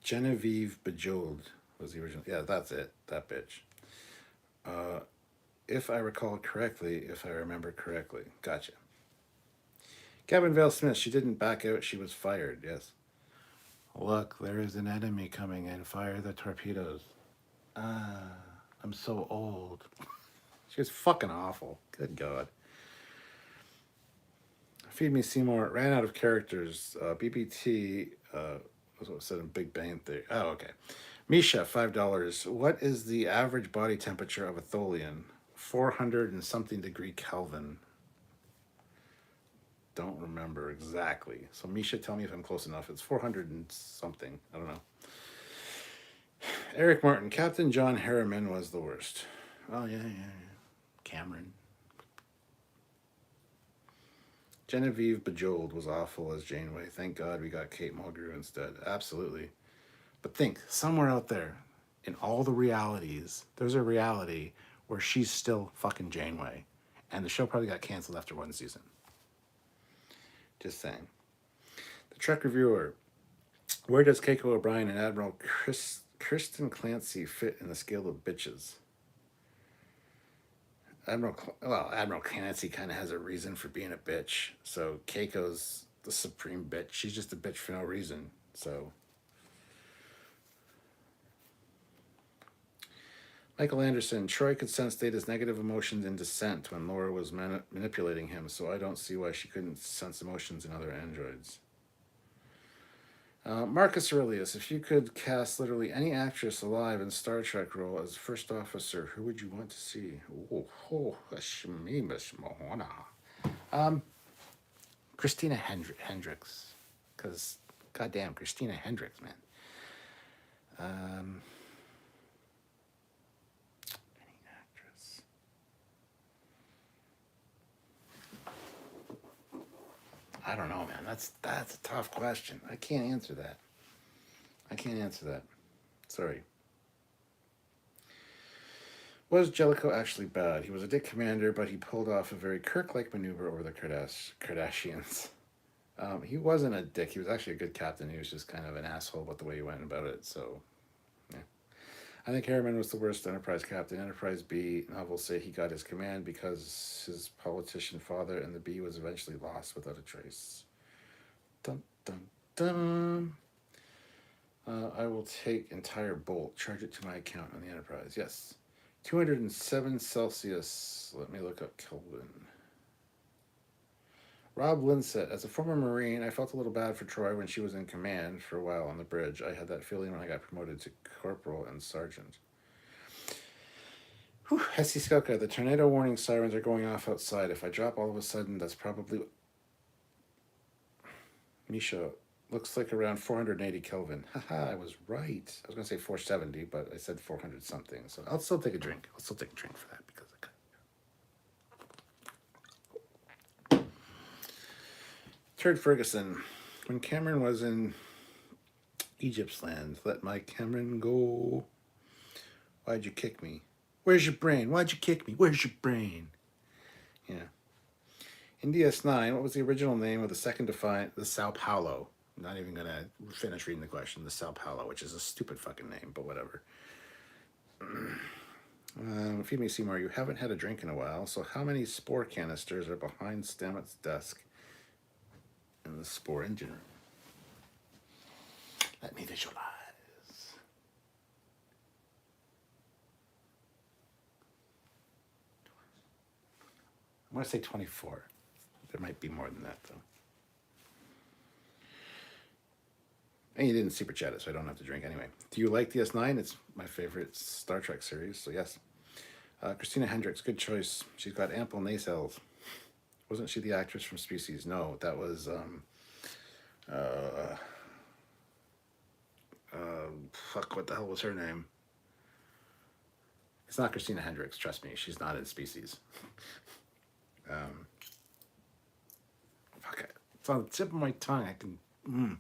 Genevieve Bejeweled was the original. Yeah, that's it. That bitch. If I recall correctly, if I remember correctly. Gotcha. Gavin Vale Smith, she didn't back out. She was fired, yes. Look, there is an enemy coming in. Fire the torpedoes. I'm so old. She was fucking awful. Good God. Feed Me Seymour ran out of characters. BBT was what said in Big Bang Theory. Oh, okay. Misha, $5. What is the average body temperature of a Tholian? 400 and something degree Kelvin. Don't remember exactly. So Misha, tell me if I'm close enough. It's 400 and something. I don't know. Eric Martin, Captain John Harriman was the worst. Oh, yeah. Cameron. Genevieve Bejeweled was awful as Janeway. Thank God we got Kate Mulgrew instead. Absolutely. But think, somewhere out there, in all the realities, there's a reality where she's still fucking Janeway. And the show probably got canceled after one season. Just saying. The Trek Reviewer. Where does Keiko O'Brien and Admiral Kristen Clancy fit in the scale of bitches? Admiral Clancy kind of has a reason for being a bitch. So Keiko's the supreme bitch. She's just a bitch for no reason. So Michael Anderson, Troy could sense Data's negative emotions in Descent when Laura was manipulating him, so I don't see why she couldn't sense emotions in other androids. Marcus Aurelius, if you could cast literally any actress alive in Star Trek role as first officer, who would you want to see? Christina Hendricks, because goddamn Christina Hendricks, man. Any actress? I don't know, man. That's a tough question. I can't answer that. Sorry. Was Jellicoe actually bad? He was a dick commander, but he pulled off a very Kirk-like maneuver over the Kardashians. He wasn't a dick. He was actually a good captain. He was just kind of an asshole about the way he went about it. So, yeah. I think Harriman was the worst Enterprise captain. Enterprise B novels say he got his command because his politician father, and the B was eventually lost without a trace. Dun, dun, dun. I will take entire bolt, charge it to my account on the Enterprise. Yes. 207 Celsius. Let me look up Kelvin. Rob Linsett. As a former Marine, I felt a little bad for Troy when she was in command for a while on the bridge. I had that feeling when I got promoted to corporal and sergeant. Whew. Hessie Skelka. The tornado warning sirens are going off outside. If I drop all of a sudden, that's probably... Misha. Looks like around 480 Kelvin. Haha, I was right. I was going to say 470, but I said 400 something. So I'll still take a drink. I'll still take a drink for that because I got... Turd Ferguson. When Cameron was in Egypt's land, let my Cameron go. Why'd you kick me? Where's your brain? Why'd you kick me? Where's your brain? Yeah. In DS9, what was the original name of the second Defiant? The Sao Paulo. I'm not even going to finish reading the question. The Sao Paulo, which is a stupid fucking name, but whatever. Feed me, Seymour. You haven't had a drink in a while, so how many spore canisters are behind Stamets' desk in the spore engine room? Let me visualize. I'm going to say 24. There might be more than that, though. And you didn't super chat it, so I don't have to drink anyway. Do you like DS9? It's my favorite Star Trek series, so yes. Christina Hendricks, good choice. She's got ample nacelles. Wasn't she the actress from Species? No, that was... fuck, what the hell was her name? It's not Christina Hendricks, trust me. She's not in Species. Fuck it. It's on the tip of my tongue. I can...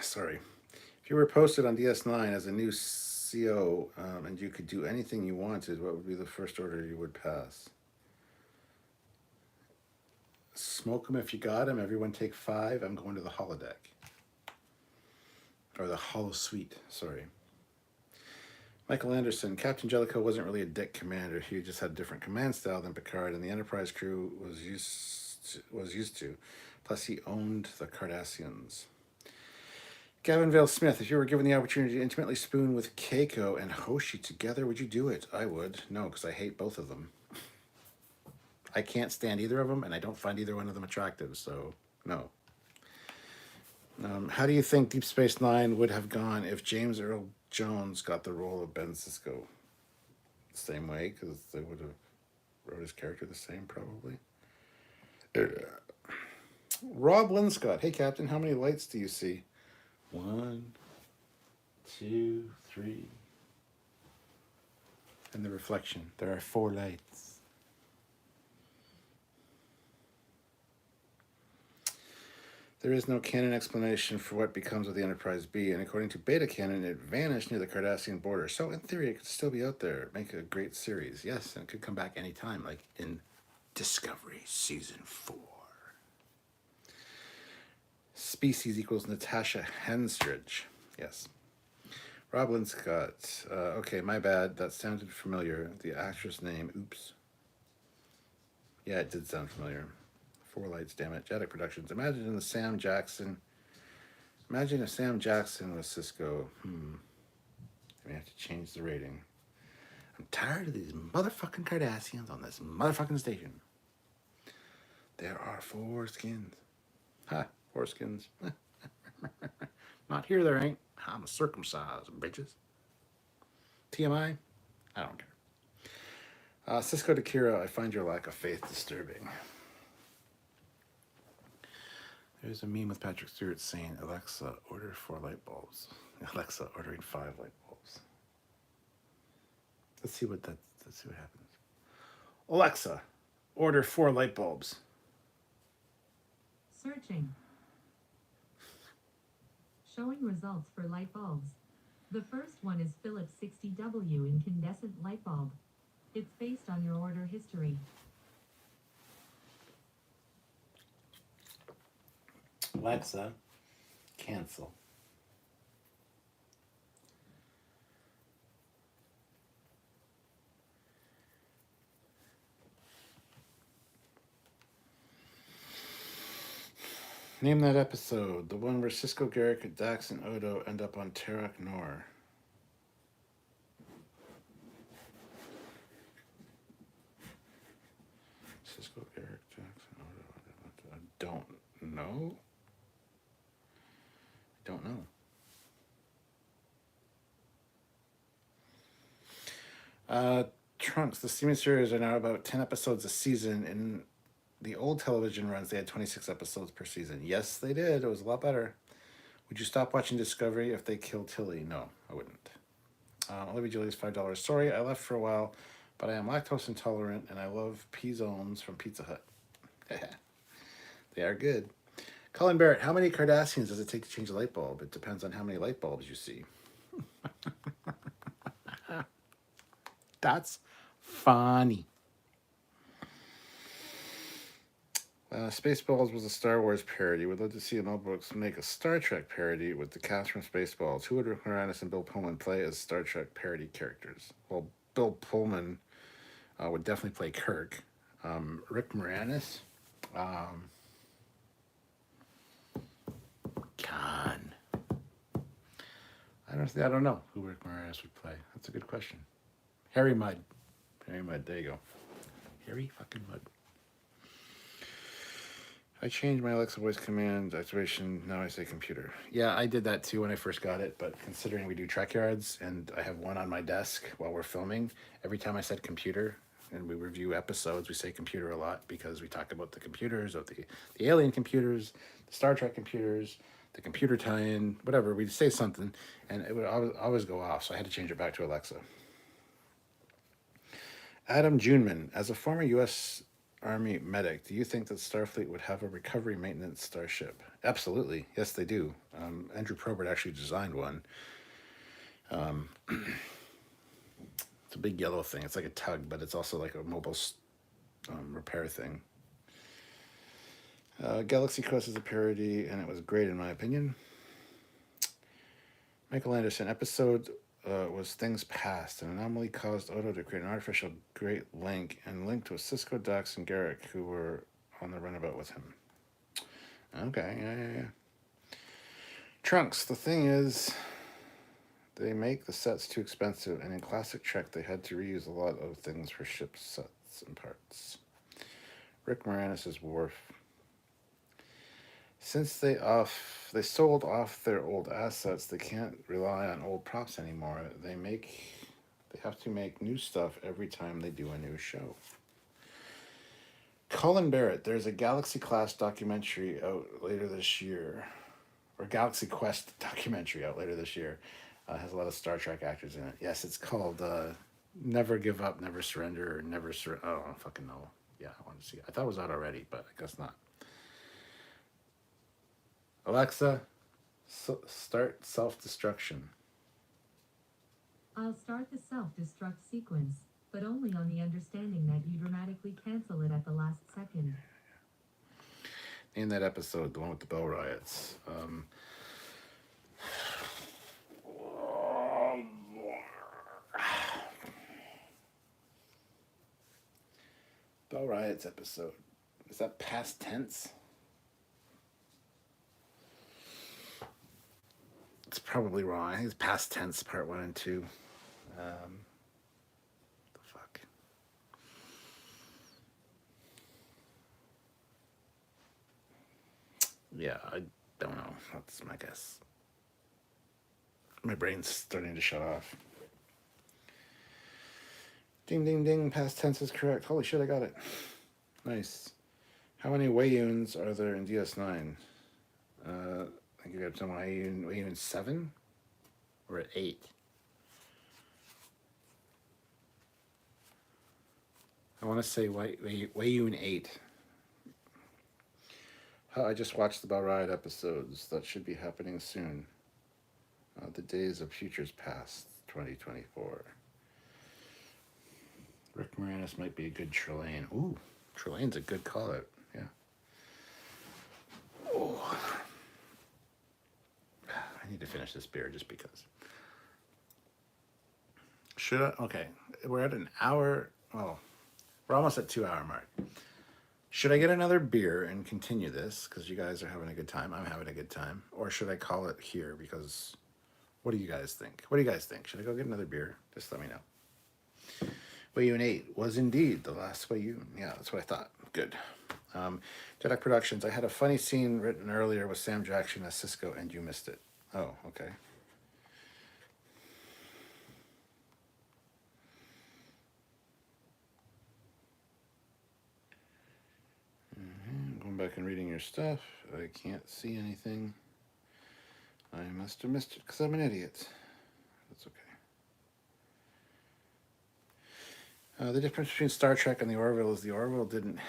Sorry. If you were posted on DS9 as a new CO and you could do anything you wanted, what would be the first order you would pass? Smoke them if you got them. Everyone take 5. I'm going to the holodeck. Or the holo suite, sorry. Michael Anderson. Captain Jellicoe wasn't really a dick commander. He just had a different command style than Picard, and the Enterprise crew was used to. Plus, he owned the Cardassians. Gavin Vale Smith, if you were given the opportunity to intimately spoon with Keiko and Hoshi together, would you do it? I would. No, because I hate both of them. I can't stand either of them, and I don't find either one of them attractive, so no. How do you think Deep Space Nine would have gone if James Earl Jones got the role of Ben Cisco? Same way, because they would have wrote his character the same, probably. Rob Linscott, hey Captain, how many lights do you see? 1, 2, 3. And the reflection. There are 4 lights. There is no canon explanation for what becomes of the Enterprise B, and according to Beta Canon, it vanished near the Cardassian border. So in theory, it could still be out there. Make a great series. Yes, and it could come back anytime, like in Discovery Season 4. Species equals Natasha Henstridge. Yes. Roblin Scott. Okay, my bad. That sounded familiar. The actress name. Oops. Yeah, it did sound familiar. 4 lights, damn it. Jedic Productions. Imagine if Sam Jackson was Cisco. We have to change the rating. I'm tired of these motherfucking Cardassians on this motherfucking station. There are 4 skins. Ha, 4 skins. Not here, there ain't. I'm circumcised, bitches. TMI? I don't care. Cisco to Kira, I find your lack of faith disturbing. There's a meme with Patrick Stewart saying, Alexa, order 4 light bulbs. Alexa ordering 5 light bulbs. Let's see what happens. Alexa, order 4 light bulbs. Searching. Showing results for light bulbs. The first one is Philips 60W incandescent light bulb. It's based on your order history. Alexa, cancel. Name that episode. The one where Cisco, Garrick, Dax, and Odo end up on Terok Nor. Cisco, Garrick, Dax, and Odo. I don't know. I don't know. Trunks. The streaming series are now about 10 episodes a season. In the old television runs, they had 26 episodes per season. Yes, they did. It was a lot better. Would you stop watching Discovery if they killed Tilly? No, I wouldn't. Olivia Julie's $5. Sorry, I left for a while, but I am lactose intolerant and I love P-Zones from Pizza Hut. They are good. Colin Barrett, how many Cardassians does it take to change a light bulb? It depends on how many light bulbs you see. That's funny. Spaceballs was a Star Wars parody. Would love to see Mel Brooks make a Star Trek parody with the cast from Spaceballs. Who would Rick Moranis and Bill Pullman play as Star Trek parody characters? Well, Bill Pullman would definitely play Kirk. Rick Moranis, Khan. I don't know who Rick Moranis would play. That's a good question. Harry Mudd. Harry Mudd. There you go. Harry fucking Mudd. I changed my Alexa voice command activation. Now I say computer. Yeah, I did that too when I first got it, but considering we do Trekyards and I have one on my desk while we're filming, every time I said computer and we review episodes, we say computer a lot because we talk about the computers, of the alien computers, the Star Trek computers, the computer tie-in, whatever. We'd say something and it would always go off, so I had to change it back to Alexa. Adam Juneman, as a former U.S. Army medic, do you think that Starfleet would have a recovery maintenance starship? Absolutely. Yes, they do. Andrew Probert actually designed one. It's a big yellow thing. It's like a tug, but it's also like a mobile repair thing. Galaxy Quest is a parody, and it was great in my opinion. Michael Anderson, episode was Things Past. An anomaly caused Odo to create an artificial Great Link and linked with Cisco, Dax, and Garrick, who were on the runabout with him. Okay, yeah. Trunks, the thing is, they make the sets too expensive, and in classic Trek, they had to reuse a lot of things for ship sets and parts. Rick Moranis' Worf. Since they sold off their old assets, they can't rely on old props anymore. They have to make new stuff every time they do a new show. Colin Barrett, there's a Galaxy Class documentary out later this year, or Galaxy Quest documentary out later this year. Has a lot of Star Trek actors in it. Yes, it's called Never Give Up, Never Surrender, or Never Surrender. I don't fucking know. Yeah, I want to see it. I thought it was out already, but I guess not. Alexa, start self-destruction. I'll start the self-destruct sequence, but only on the understanding that you dramatically cancel it at the last second. Name that episode, the one with the Bell Riots. Bell Riots episode. Is that past tense? It's probably wrong. I think it's past tense, part 1 and 2. The fuck? Yeah, I don't know. That's my guess. My brain's starting to shut off. Ding, ding, ding. Past tense is correct. Holy shit, I got it. Nice. How many Wayuns are there in DS9? I think you got some Wayun 7? Or at 8? I want to say Wayun 8. I just watched the Bell Riot episodes. That should be happening soon. The Days of Futures Past, 2024. Rick Moranis might be a good Trelane. Ooh, Trelane's a good call-out. Yeah. Oh. I need to finish this beer just because. Should I? Okay. We're at an hour. Oh, we're almost at 2 hour mark. Should I get another beer and continue this because you guys are having a good time? I'm having a good time. Or should I call it here because what do you guys think? What do you guys think? Should I go get another beer? Just let me know. Wayun 8 was indeed the last Wayun. Yeah, that's what I thought. Good. Jedi Productions. I had a funny scene written earlier with Sam Jackson as Cisco and you missed it. Oh, okay. Going back and reading your stuff. I can't see anything. I must have missed it because I'm an idiot. That's okay. The difference between Star Trek and the Orville is the Orville didn't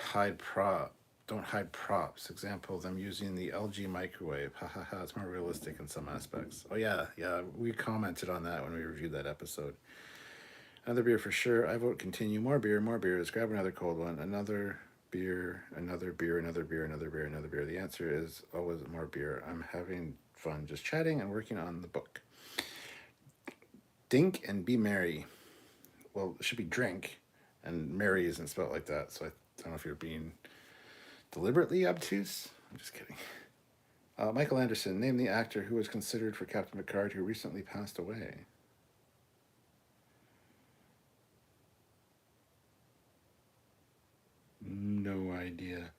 don't hide props. Example, them using the LG microwave. Ha ha ha, it's more realistic in some aspects. Oh yeah, we commented on that when we reviewed that episode. Another beer for sure. I vote continue. More beer, more beers. Grab another cold one. Another beer, another beer, another beer, another beer, another beer. The answer is always more beer. I'm having fun just chatting and working on the book. Dink and be merry. Well, it should be drink, and merry isn't spelled like that, so I don't know if you're being deliberately obtuse. I'm just kidding. Michael Anderson, name the actor who was considered for Captain Picard who recently passed away. No idea.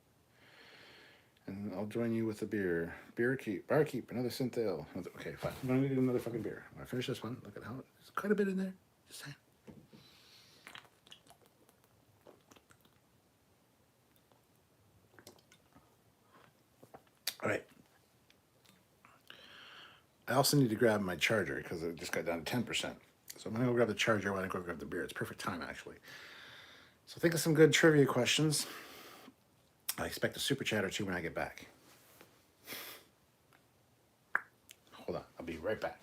And I'll join you with a beer. Barkeep, another synth ale. Okay, fine. I'm gonna do another fucking beer. I'm gonna finish this one. Look at how there's quite a bit in there. Just saying. All right. I also need to grab my charger because it just got down to 10%. So I'm gonna go grab the charger while I go grab the beer. It's perfect time actually. So think of some good trivia questions. I expect a super chat or two when I get back. Hold on, I'll be right back.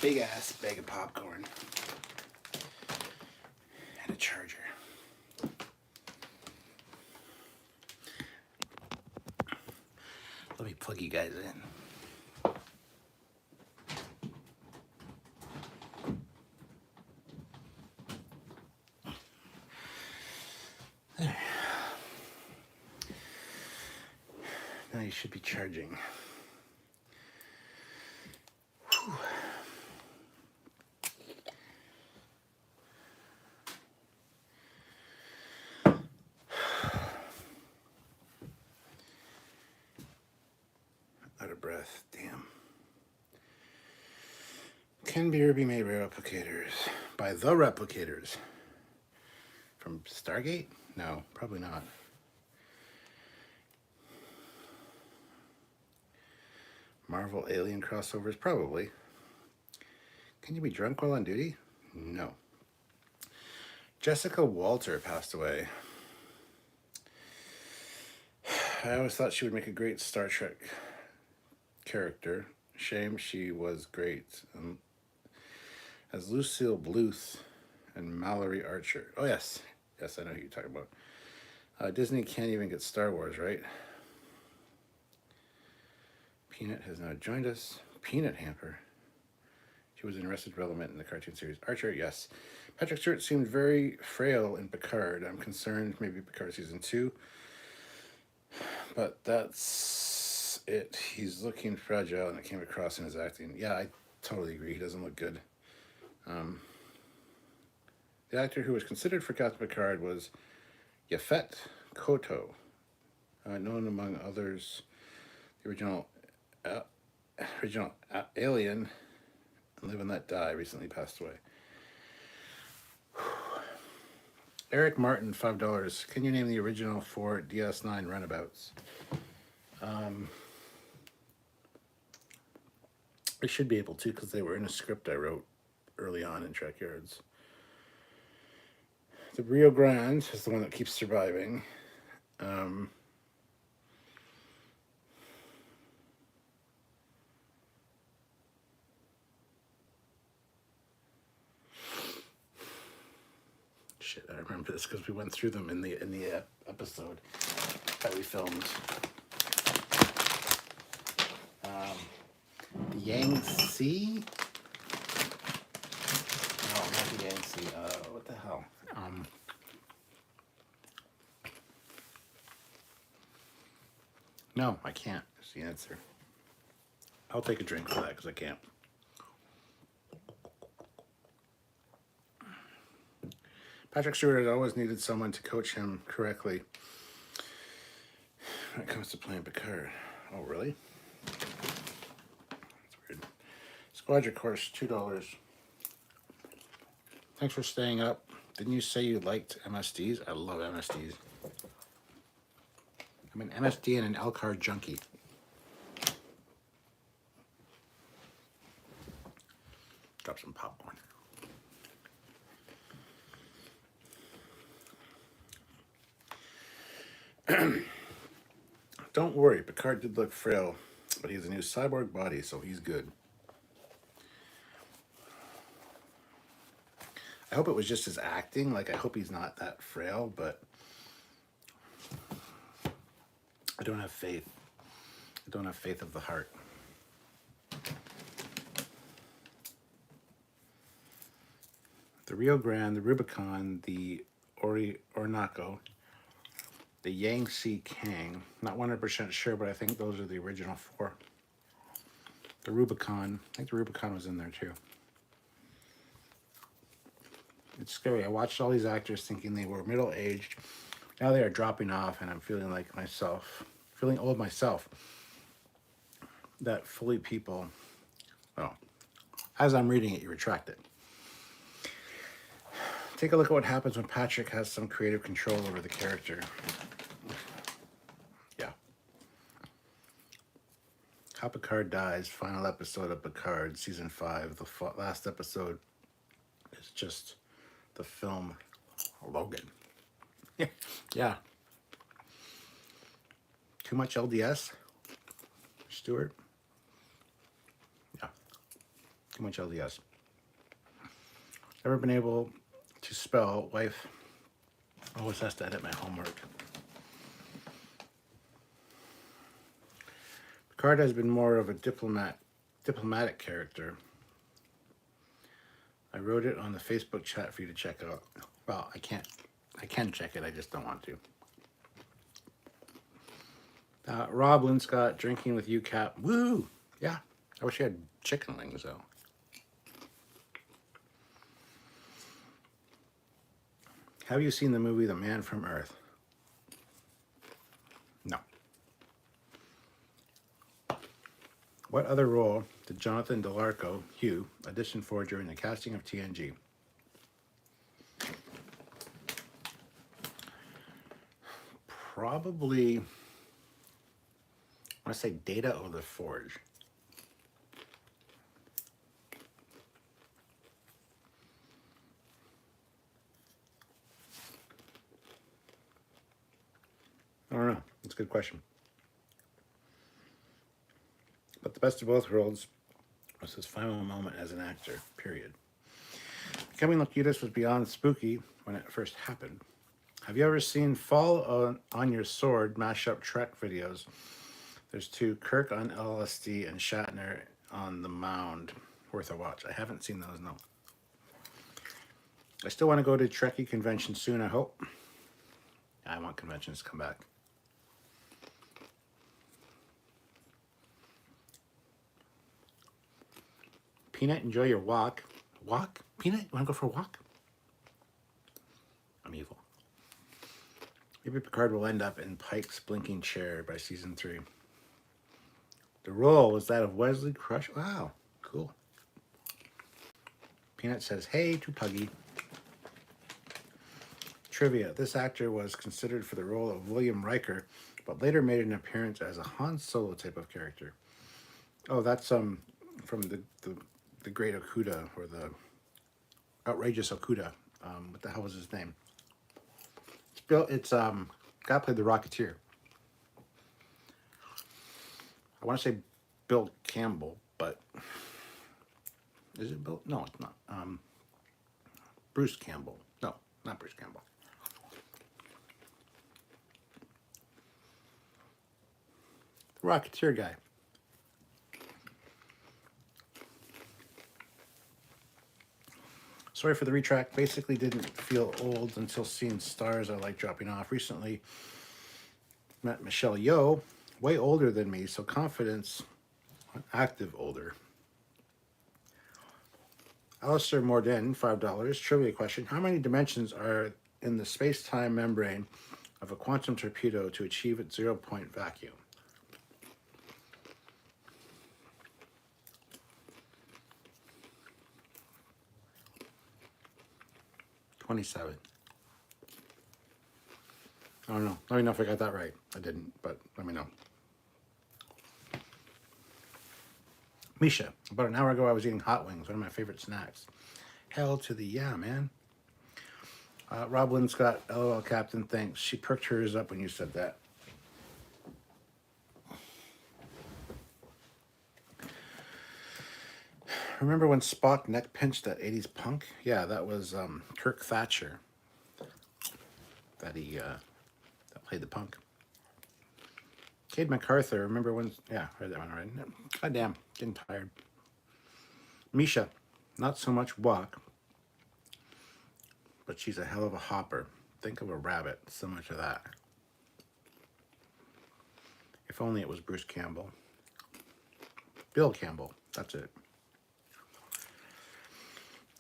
Big ass bag of popcorn and a charger. Let me plug you guys in. There. Now you should be charging. Whew. Out of breath, damn. Can beer be made by replicators? By the replicators? From Stargate? No, probably not. Marvel Alien crossovers? Probably. Can you be drunk while on duty? No. Jessica Walter passed away. I always thought she would make a great Star Trek character. Shame she was great. As Lucille Bluth and Mallory Archer. Oh, yes. Yes, I know who you're talking about. Disney can't even get Star Wars, right? Peanut has now joined us. Peanut Hamper. She was in Arrested Development in the cartoon series. Archer, yes. Patrick Stewart seemed very frail in Picard. I'm concerned maybe Picard season 2. But that's He's looking fragile, and it came across in his acting. Yeah, I totally agree. He doesn't look good. The actor who was considered for Captain Picard was Yaphet Kotto, known among others, the original Alien and Live and Let Die, recently passed away. Eric Martin, $5. Can you name the original 4 DS9 runabouts? I should be able to because they were in a script I wrote early on in Trekyards. The Rio Grande is the one that keeps surviving. Shit, I remember this because we went through them in the episode that we filmed. The Yangtze? No, not the Yangtze. What the hell? No, I can't. That's the answer. I'll take a drink for that because I can't. Patrick Stewart had always needed someone to coach him correctly when it comes to playing Picard. Oh, really? That's weird. Squadron course, $2. Thanks for staying up. Didn't you say you liked MSDs? I love MSDs. I'm an MSD and an Elcar junkie. Drop some popcorn. Don't worry, Picard did look frail, but he has a new cyborg body, so he's good. I hope it was just his acting. Like, I hope he's not that frail, but I don't have faith. I don't have faith of the heart. The Rio Grande, the Rubicon, the Orinoco, the Yangtze Kang. Not 100% sure, but I think those are the original 4. The Rubicon. I think the Rubicon was in there too. It's scary. I watched all these actors thinking they were middle-aged. Now they are dropping off, and I'm feeling like myself. Feeling old myself. That Foley people... Oh. As I'm reading it, you retract it. Take a look at what happens when Patrick has some creative control over the character. Yeah. How Picard Dies, final episode of Picard, season 5. The last episode is just the film Logan. Yeah. Yeah. Too much LDS, Stuart? Yeah. Too much LDS. Never been able to spell. Wife always has to edit my homework. Picard has been more of a diplomatic character. I wrote it on the Facebook chat for you to check out. Well, I can check it, I just don't want to. Rob Linscott, drinking with UCAP. Woo! Yeah, I wish I had chicken wings though. Have you seen the movie The Man from Earth? No. What other role did Jonathan Delarco, Hugh, audition for during the casting of TNG? Probably, I want to say Data of the Forge. I don't know. That's a good question. But the best of both worlds was his final moment as an actor, period. Becoming Locutus was beyond spooky when it first happened. Have you ever seen Fall on Your Sword mashup Trek videos? There's 2, Kirk on LSD and Shatner on the Mound. Worth a watch. I haven't seen those, no. I still want to go to Trekkie convention soon, I hope. I want conventions to come back. Peanut, enjoy your walk. Walk? Peanut, you want to go for a walk? I'm evil. Maybe Picard will end up in Pike's blinking chair by season 3. The role was that of Wesley Crusher. Wow, cool. Peanut says, hey to Puggy. Trivia. This actor was considered for the role of William Riker, but later made an appearance as a Han Solo type of character. Oh, that's from the Great Okuda, or the Outrageous Okuda. What the hell was his name? It's guy played the Rocketeer. I want to say Bill Campbell, but is it Bill? No, it's not. Bruce Campbell. No, not Bruce Campbell. The Rocketeer guy. Sorry for the retract. Basically didn't feel old until seeing stars I like dropping off. Recently met Michelle Yeoh, way older than me, so confidence, active older. Alistair Morden, $5. Trivia question. How many dimensions are in the space-time membrane of a quantum torpedo to achieve its 0-point vacuum? 27. I don't know. Let me know if I got that right. I didn't, but let me know. Misha, about an hour ago I was eating hot wings, one of my favorite snacks. Hell to the yeah, man. Rob Lynn Scott, LOL Captain, thanks. She perked hers up when you said that. Remember when Spock neck pinched that 80s punk? Yeah, that was Kirk Thatcher. That played the punk. Cade MacArthur, remember when... Yeah, I read that one already. God damn, getting tired. Misha, not so much walk, but she's a hell of a hopper. Think of a rabbit, similar to that. If only it was Bruce Campbell. Bill Campbell, that's it.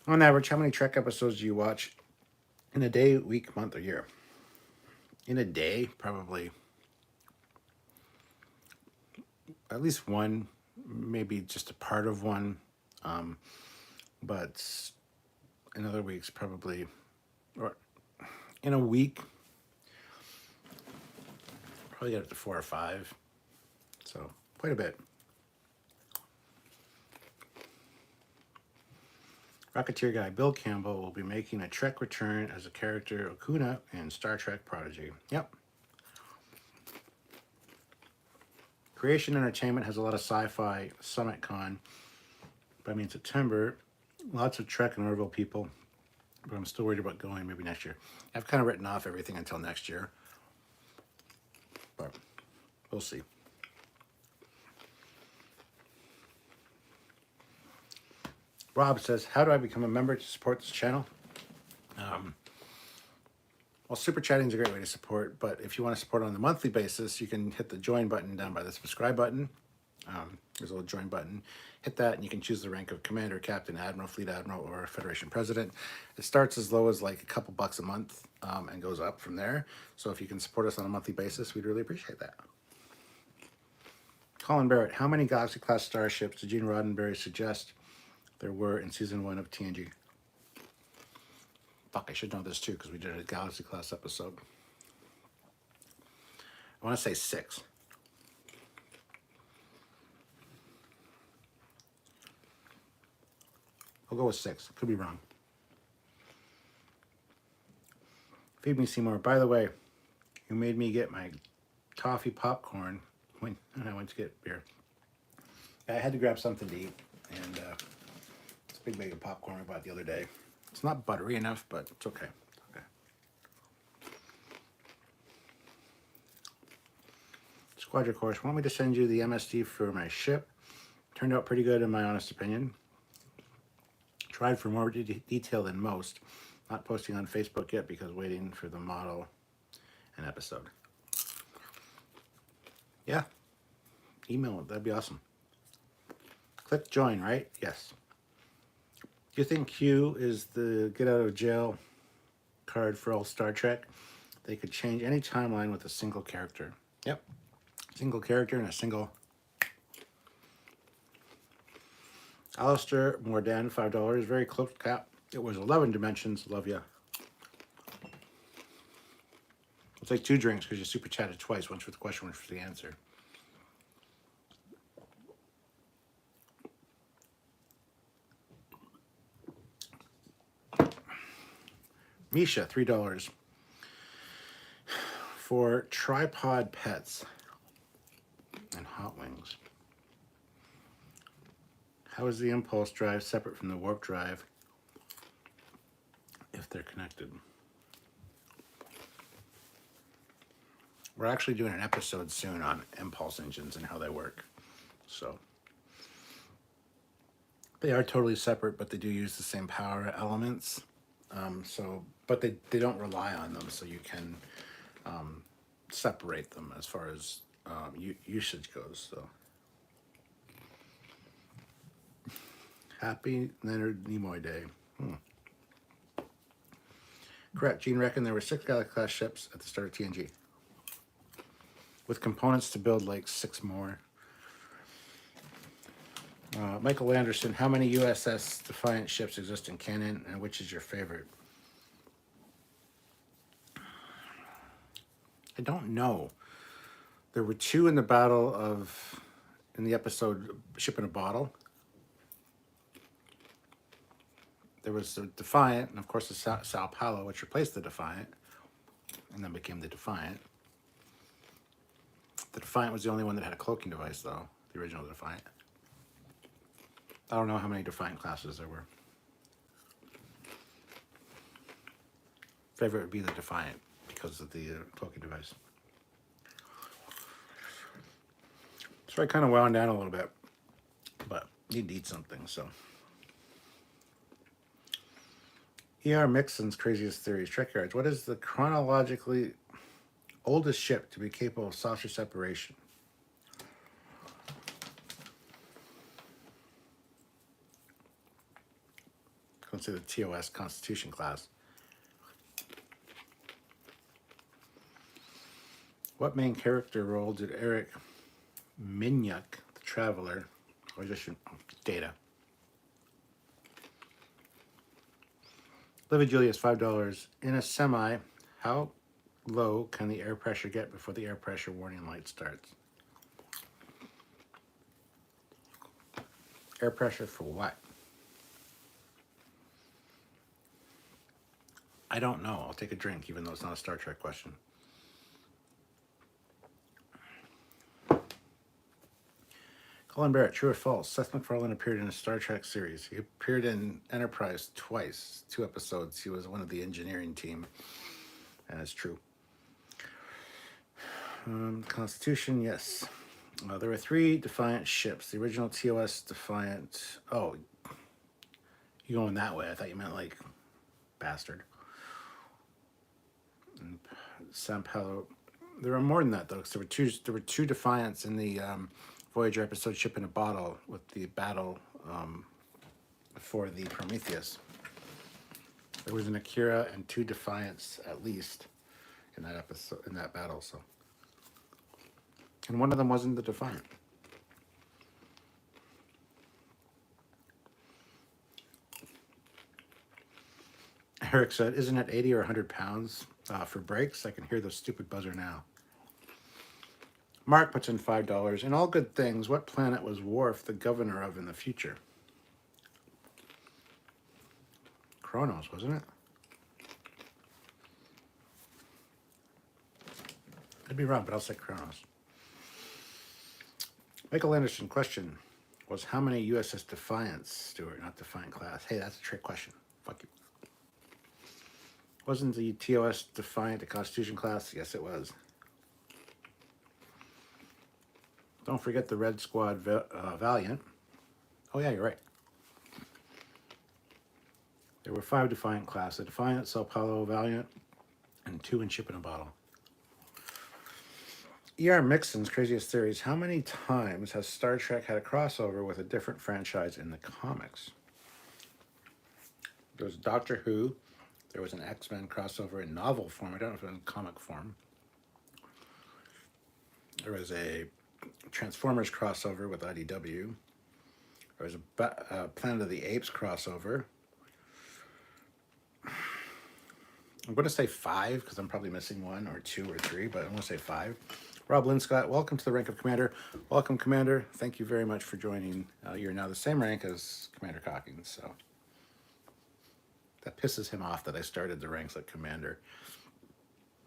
On average, how many Trek episodes do you watch in a day, week, month, or year? In a day, probably at least one, maybe just a part of one. But in other weeks, probably, or in a week, probably get up to 4 or 5. So quite a bit. Rocketeer guy Bill Campbell will be making a Trek return as a character Okuna in Star Trek Prodigy. Yep. Creation Entertainment has a lot of sci-fi Summit Con, but I mean September. Lots of Trek and Orville people, but I'm still worried about going maybe next year. I've kind of written off everything until next year, but we'll see. Rob says, how do I become a member to support this channel? Well, super chatting is a great way to support, but if you want to support on a monthly basis, you can hit the join button down by the subscribe button. There's a little join button. Hit that and you can choose the rank of Commander, Captain, Admiral, Fleet Admiral, or Federation President. It starts as low as like a couple bucks a month and goes up from there. So if you can support us on a monthly basis, we'd really appreciate that. Colin Barrett, how many Galaxy-class starships did Gene Roddenberry suggest there were in season 1 of TNG? Fuck, I should know this too because we did a Galaxy class episode. I want to say 6. I'll go with 6. Could be wrong. Feed me, Seymour. By the way, you made me get my toffee popcorn when I went to get beer. I had to grab something to eat, and it's a big bag of popcorn I bought the other day. It's not buttery enough, but it's okay. Okay. Squadron Course, want me to send you the MSD for my ship? Turned out pretty good in my honest opinion. Tried for more detail than most. Not posting on Facebook yet because waiting for the model and episode. Yeah. Email it, that'd be awesome. Click join, right? Yes. Do you think Q is the get out of jail card for all Star Trek? They could change any timeline with a single character. Yep. Single character and a single. Alistair Mordan, $5. Very close, Cap. It was 11 dimensions. Love ya. It's like 2 drinks because you super chatted twice. Once for the question, once for the answer. Misha, $3. For tripod pets and hot wings. How is the impulse drive separate from the warp drive if they're connected? We're actually doing an episode soon on impulse engines and how they work. So they are totally separate, but they do use the same power elements. But they don't rely on them, so you can separate them as far as usage goes. So happy Leonard Nimoy Day. Correct. Gene reckoned there were 6 Galaxy-class ships at the start of TNG, with components to build like 6 more. Michael Anderson, how many USS Defiant ships exist in canon, and which is your favorite? I don't know. There were 2 in the episode Ship in a Bottle. There was the Defiant, and of course the Sao Paulo, which replaced the Defiant, and then became the Defiant. The Defiant was the only one that had a cloaking device, though, the original Defiant. I don't know how many Defiant classes there were. Favorite would be the Defiant because of the cloaking device. So I kind of wound down a little bit, but need to eat something, so. E.R. Mixon's craziest theories. Trekyards. What is the chronologically oldest ship to be capable of saucer separation? Consider the TOS Constitution class. What main character role did Eric Minyuk, the Traveler, or just Data? Livy Julius, $5. In a semi, how low can the air pressure get before the air pressure warning light starts? Air pressure for what? I don't know. I'll take a drink, even though it's not a Star Trek question. Colin Barrett, true or false? Seth MacFarlane appeared in a Star Trek series. He appeared in Enterprise twice, 2 episodes. He was one of the engineering team, and it's true. Constitution, yes. There were 3 Defiant ships. The original TOS Defiant. Oh, you going that way? I thought you meant like bastard. And San Paulo. There were more than that though, because there were two Defiants in the Voyager episode Ship in a Bottle with the battle for the Prometheus. There was an Akira and 2 Defiants at least in that episode, in that battle. So, and one of them wasn't the Defiant. Eric said, "Isn't it 80 or 100 pounds for brakes? I can hear the stupid buzzer now." Mark puts in $5. In all good things, what planet was Worf the governor of in the future? Kronos, wasn't it? Could be wrong, but I'll say Kronos. Michael Anderson, question was how many USS Defiance, Stuart, not Defiant class? Hey, that's a trick question. Fuck you. Wasn't the TOS Defiant a Constitution class? Yes, it was. Don't forget the Red Squad Valiant. Oh, yeah, you're right. There were 5 Defiant class. The Defiant, Sao Paulo Valiant, and 2 in Ship in a Bottle. E.R. Mixon's craziest theories. How many times has Star Trek had a crossover with a different franchise in the comics? There was Doctor Who. There was an X-Men crossover in novel form. I don't know if it was in comic form. There was a Transformers crossover with IDW. There was a Planet of the Apes crossover. I'm going to say 5 because I'm probably missing 1 or 2 or 3, but I'm going to say 5. Rob Linscott, welcome to the rank of Commander. Welcome, Commander. Thank you very much for joining. You're now the same rank as Commander Cockings, so that pisses him off that I started the ranks like Commander,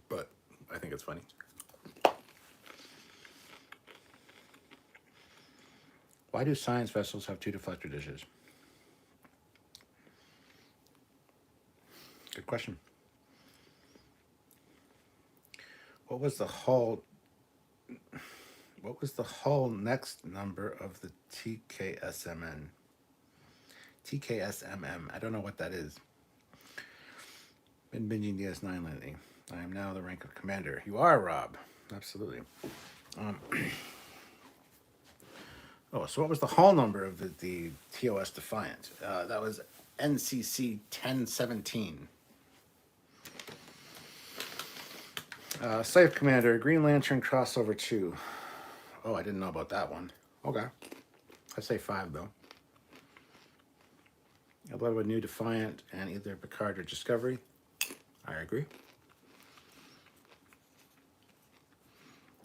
but I think it's funny. Why do science vessels have 2 deflector dishes? Good question. What was the hull next number of the TKSMN? TKSMM. I don't know what that is. Been binging DS9 lately. I am now the rank of Commander. You are, Rob. Absolutely. So what was the hull number of the TOS Defiant? That was NCC 1017. Safe Commander, Green Lantern crossover 2. Oh, I didn't know about that one. Okay. I say 5, though. I love a new Defiant and either Picard or Discovery. I agree.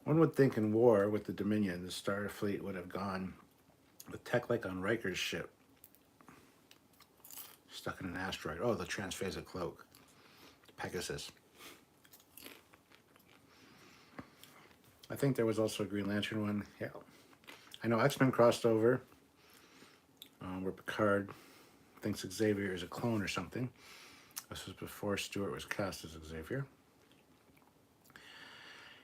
One would think in war with the Dominion, the Starfleet would have gone with tech like on Riker's ship. Stuck in an asteroid. Oh, the transphasic cloak. Pegasus. I think there was also a Green Lantern one. Yeah. I know X-Men crossed over where Picard thinks Xavier is a clone or something. This was before Stewart was cast as Xavier.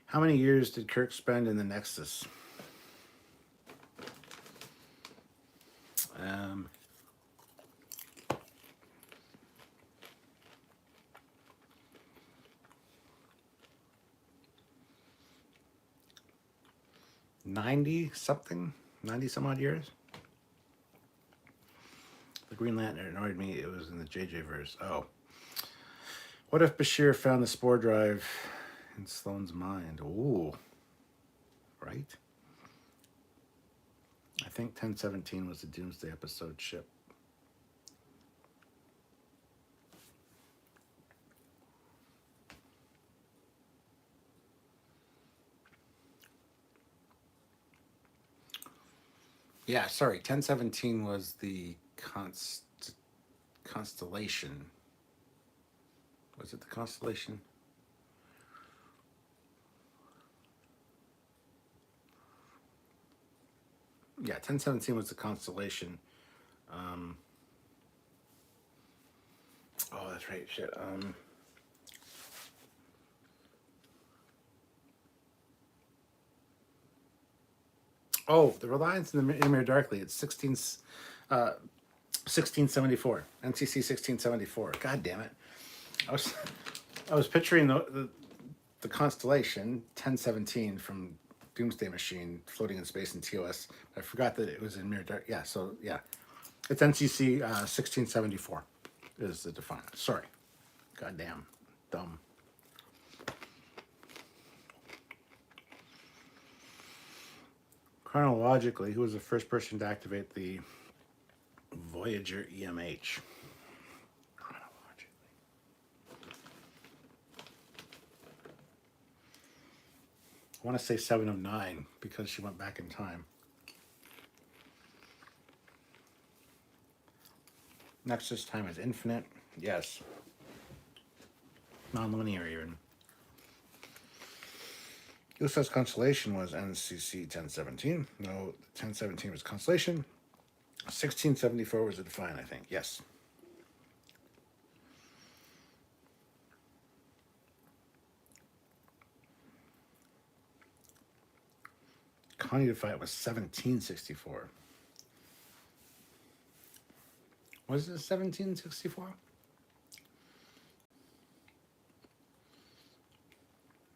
How many years did Kirk spend in the Nexus? $90 some odd years. The Green Lantern annoyed me. It was in the JJ verse. Oh. What if Bashir found the spore drive in Sloane's mind? Ooh. Right? I think 1017 was the Doomsday episode ship. Yeah, sorry. 1017 was the Constellation. Was it the Constellation? Yeah, 1017 was the Constellation. Oh, that's right. Shit. Oh, the Reliance in the Mirror Darkly. It's 1674. NCC 1674. God damn it. I was picturing the Constellation 1017 from Doomsday Machine floating in space in TOS. I forgot that it was in Mirror Dark. Yeah, so yeah. It's NCC 1674 is the Defiant. Sorry. Goddamn. Dumb. Chronologically, who was the first person to activate the Voyager EMH? Chronologically. I want to say 7 of 9 because she went back in time. Nexus time is infinite. Yes. Non-linear even. Who says Constellation was NCC 1017? No, 1017 was Constellation. 1674 was the Defiant, I think. Yes. Connie Defiant was 1764. Was it 1764?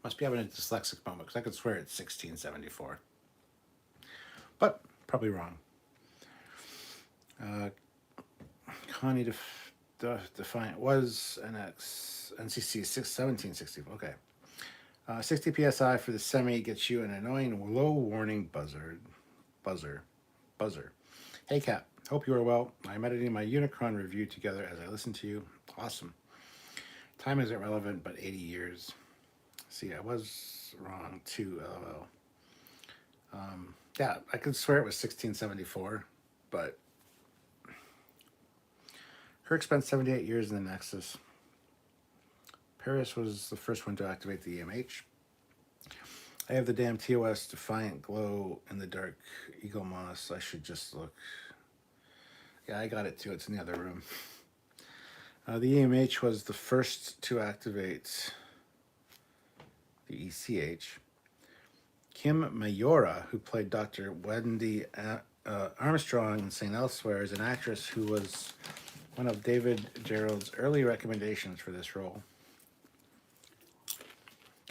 Must be having a dyslexic moment because I could swear it's 1674. But probably wrong. Connie Defiant was NCC 1764. Okay. 60 psi for the semi gets you an annoying low warning buzzer. Hey Cap, hope you are well. I'm editing my Unicron review together as I listen to you. Awesome. Time isn't relevant, but 80 years. See, I was wrong too. LOL. Yeah, I could swear it was 1674, but Kirk spent 78 years in the Nexus. Paris was the first one to activate the EMH. I have the damn TOS Defiant glow in the dark Eagle Moss. I should just look. Yeah, I got it too. It's in the other room. The EMH was the first to activate the ECH. Kim Mayora, who played Dr. Wendy Armstrong in St. Elsewhere, is an actress who was one of David Gerald's early recommendations for this role.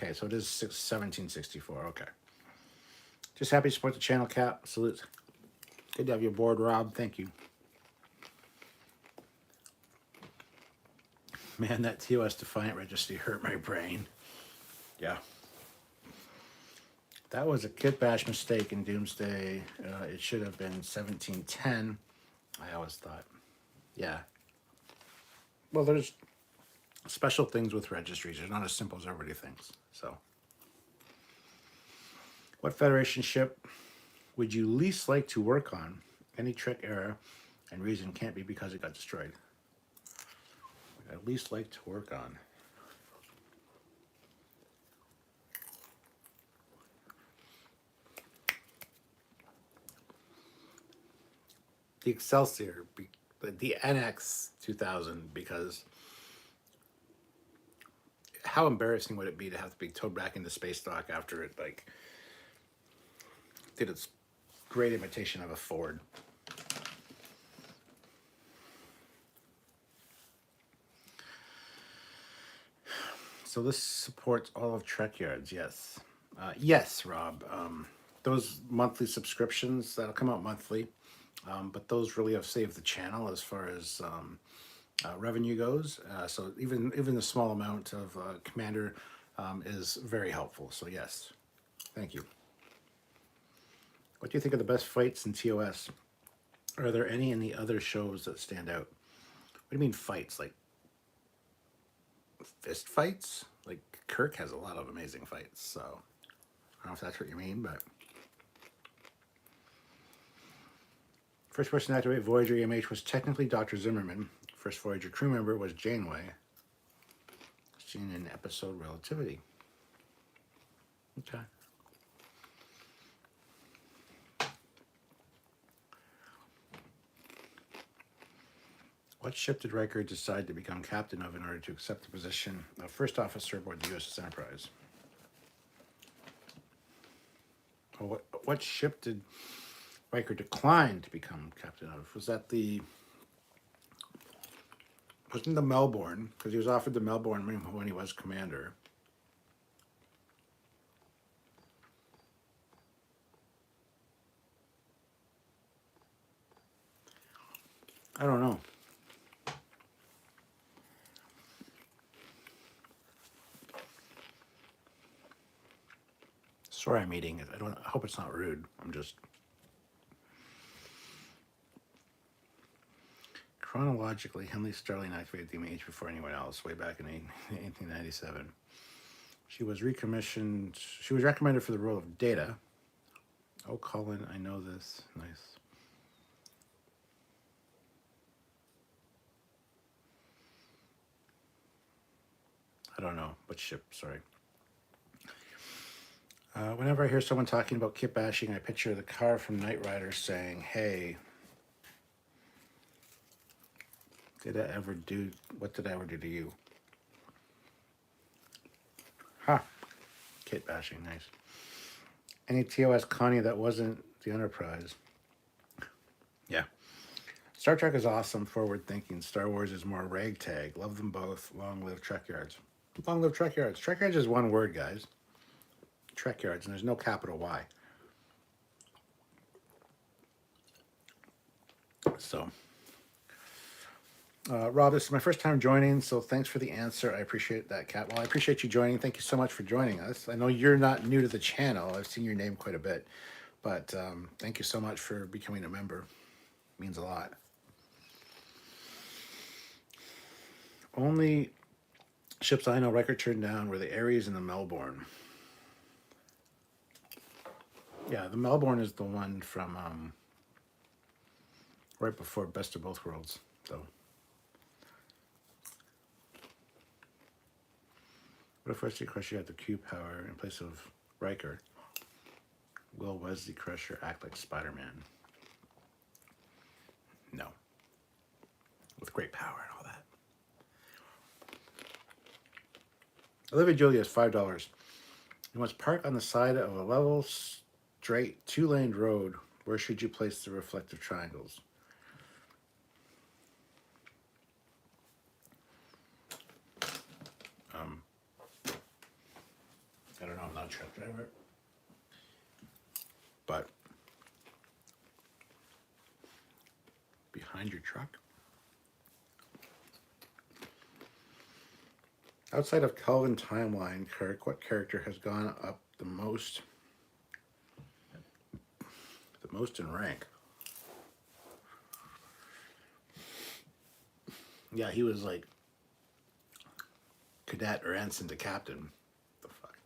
Okay, so it is 1764. Okay. Just happy to support the channel, Cap. Salute. Good to have you aboard, Rob. Thank you. Man, that TOS Defiant registry hurt my brain. Yeah. That was a kit bash mistake in Doomsday. It should have been 1710. I always thought. Yeah. Well, there's special things with registries. They're not as simple as everybody thinks. So, what Federation ship would you least like to work on? Any Trek era and reason can't be because it got destroyed. I'd least like to work on. The Excelsior, the NX 2000, because how embarrassing would it be to have to be towed back into space dock after it did its great imitation of a Ford. So this supports all of Trekyards, yes. Yes, Rob. Those monthly subscriptions, that'll come out monthly. But those really have saved the channel as far as revenue goes. So even the small amount of Commander is very helpful. So yes, thank you. What do you think of the best fights in TOS? Are there any in the other shows that stand out? What do you mean fights? Like fist fights? Like Kirk has a lot of amazing fights. So I don't know if that's what you mean, but first person to activate Voyager EMH was technically Dr. Zimmerman. First Voyager crew member was Janeway, seen in episode Relativity. Okay. What ship did Riker decide to become captain of in order to accept the position of first officer aboard the USS Enterprise? Well, what ship did Riker decline to become captain of? Was that wasn't the Melbourne, because he was offered the Melbourne when he was commander. I don't know. Sorry I'm eating it. I hope it's not rude. I'm just... Chronologically, Henley Starling activated the EMH before anyone else, way back in 1897. She was recommissioned. She was recommended for the role of Data. Oh, Colin, I know this. Nice. I don't know. What ship? Sorry. Whenever I hear someone talking about kit bashing, I picture the car from Knight Rider saying, hey, what did I ever do to you? Ha! Kit bashing, nice. Any TOS Connie that wasn't the Enterprise? Yeah. Star Trek is awesome, forward thinking. Star Wars is more ragtag. Love them both. Long live Trekyards. Long live Trekyards. Trekyards is one word, guys. Trekyards, and there's no capital Y. So, Rob, this is my first time joining, so thanks for the answer. I appreciate that, Kat. Well, I appreciate you joining. Thank you so much for joining us. I know you're not new to the channel. I've seen your name quite a bit, but thank you so much for becoming a member. It means a lot. Only ships I know record turned down were the Aries and the Melbourne. Yeah, the Melbourne is the one from right before Best of Both Worlds, though. What if Wesley Crusher had the Q power in place of Riker? Will Wesley Crusher act like Spider-Man? No. With great power and all that. Olivia Julia is $5. You must park on the side of a level, straight, two-lane road. Where should you place the reflective triangles? I don't know, I'm not a truck driver. But behind your truck? Outside of Kelvin timeline, Kirk, what character has gone up the most in rank? Yeah, he was like cadet or ensign to captain. The fuck?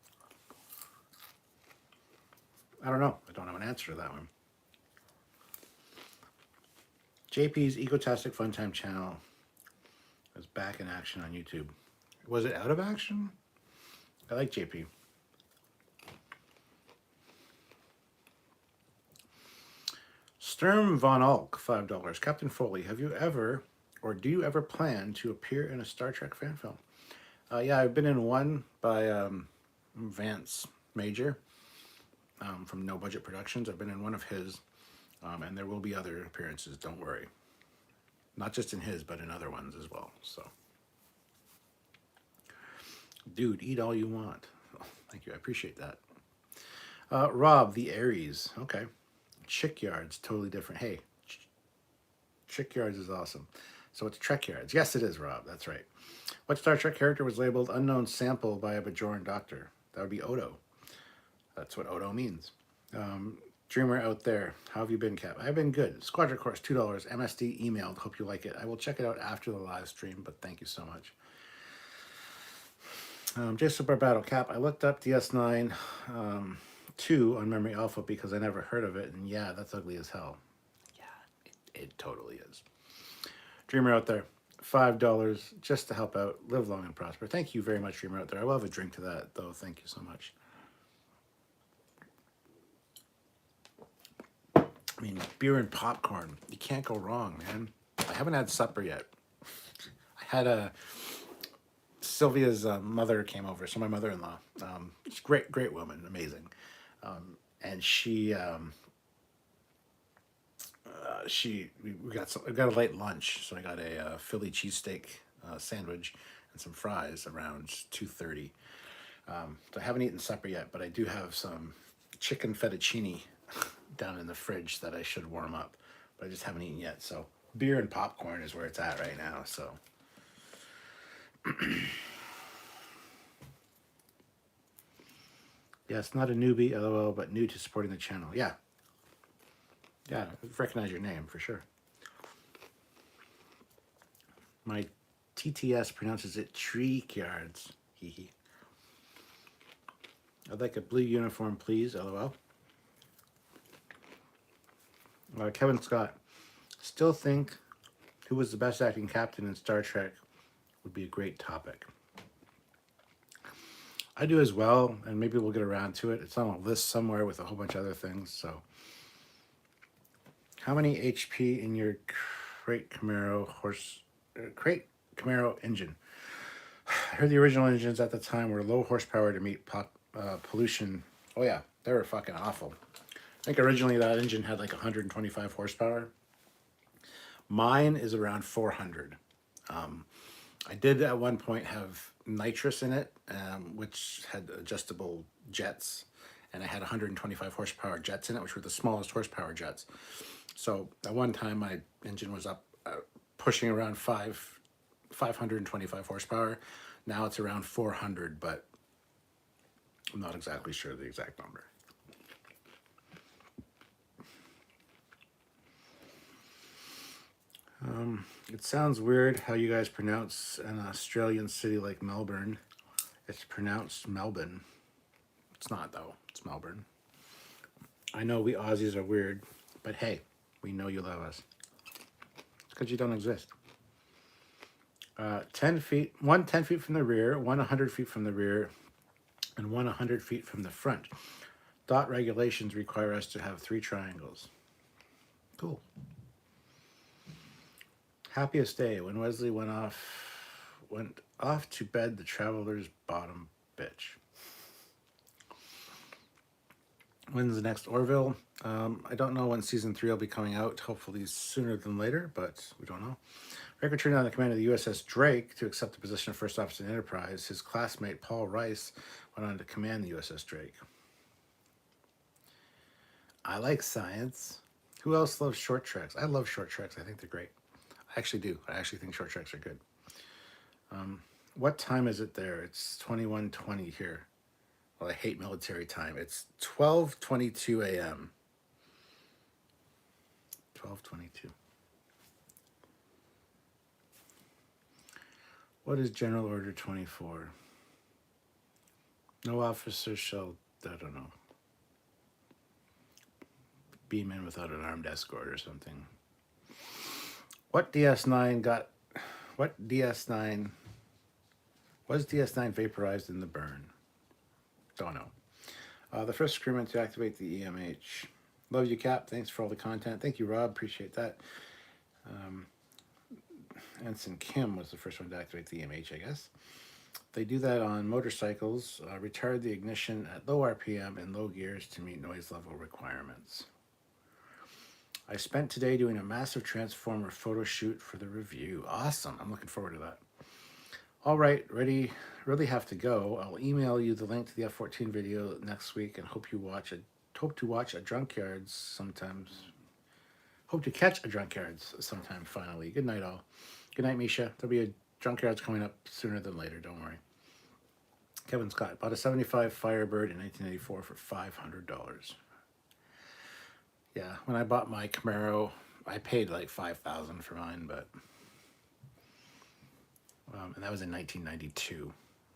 I don't know. I don't have an answer to that one. JP's Ecotastic Funtime channel is back in action on YouTube. Was it out of action? I like JP. Sturm von Ulk, $5. Captain Foley, have you ever, or do you ever plan to appear in a Star Trek fan film? Yeah, I've been in one by Vance Major from No Budget Productions. I've been in one of his, and there will be other appearances, don't worry. Not just in his, but in other ones as well, so. Dude, eat all you want. Oh, thank you, I appreciate that. Rob, the Aries, okay. Trekyards, totally different. Hey, Trekyards is awesome. So it's Trekyards. Yes, it is, Rob, that's right. What Star Trek character was labeled unknown sample by a Bajoran doctor? That would be Odo. That's what Odo means. Dreamer out there, how have you been, Cap? I've been good. Squadron Course, $2. MSD emailed. Hope you like it. I will check it out after the live stream, but thank you so much. Jason Barbato, Cap, I looked up DS9 2 on Memory Alpha because I never heard of it, and yeah, that's ugly as hell. Yeah, it totally is. Dreamer out there, $5 just to help out. Live long and prosper. Thank you very much, Dreamer out there. I will have a drink to that, though. Thank you so much. I mean, beer and popcorn. You can't go wrong, man. I haven't had supper yet. I had Sylvia's mother came over, so my mother-in-law. She's a great woman, amazing. And we got a late lunch, so I got a Philly cheesesteak sandwich and some fries around 2:30. So I haven't eaten supper yet, but I do have some chicken fettuccine down in the fridge that I should warm up, but I just haven't eaten yet. So beer and popcorn is where it's at right now. So yes, not a newbie, LOL, but new to supporting the channel. Yeah, I recognize your name for sure. My TTS pronounces it Trekyards. Hee. I'd like a blue uniform, please. LOL. Kevin Scott, still think who was the best acting captain in Star Trek would be a great topic. I do as well, and maybe we'll get around to it. It's on a list somewhere with a whole bunch of other things. So, how many HP in your Crate Camaro engine? I heard the original engines at the time were low horsepower to meet pollution. Oh yeah, they were fucking awful. I think originally that engine had like 125 horsepower. Mine is around 400. I did at one point have nitrous in it, which had adjustable jets, and I had 125 horsepower jets in it, which were the smallest horsepower jets. So at one time my engine was up pushing around 525 horsepower. Now it's around 400, but I'm not exactly sure the exact number. It sounds weird how you guys pronounce an Australian city like Melbourne. It's pronounced Melbourne. It's not, though. It's Melbourne. I know we Aussies are weird, but hey, we know you love us. It's because you don't exist. 10 feet, 10 feet from the rear, 100 feet from the rear, and 100 feet from the front. Dot regulations require us to have 3 triangles. Cool. Happiest day when Wesley went off to bed. The traveler's bottom bitch. When's the next Orville? I don't know when season 3 will be coming out. Hopefully sooner than later, but we don't know. Rick returned on the command of the USS Drake to accept the position of first officer in Enterprise. His classmate Paul Rice went on to command the USS Drake. I like science. Who else loves short treks? I love short treks. I think they're great. I actually do. I actually think short treks are good. What time is it there? It's 21:20 here. Well, I hate military time. It's 12:22 a.m. 12:22. What is General Order 24? No officer shall, I don't know, beam in without an armed escort or something. Was DS9 vaporized in the burn? Don't know. The first crewman to activate the EMH. Love you, Cap. Thanks for all the content. Thank you, Rob. Appreciate that. Ensign Kim was the first one to activate the EMH, I guess. They do that on motorcycles. Retard the ignition at low RPM and low gears to meet noise level requirements. I spent today doing a massive transformer photo shoot for the review. Awesome. I'm looking forward to that. All right, really have to go. I'll email you the link to the F-14 video next week and hope to watch a Trekyards sometimes. Hope to catch a Trekyards sometime finally. Good night, all. Good night, Misha. There'll be a Trekyards coming up sooner than later. Don't worry. Kevin Scott bought a 75 Firebird in 1984 for $500. Yeah, when I bought my Camaro, I paid like $5,000 for mine, but and that was in 1992.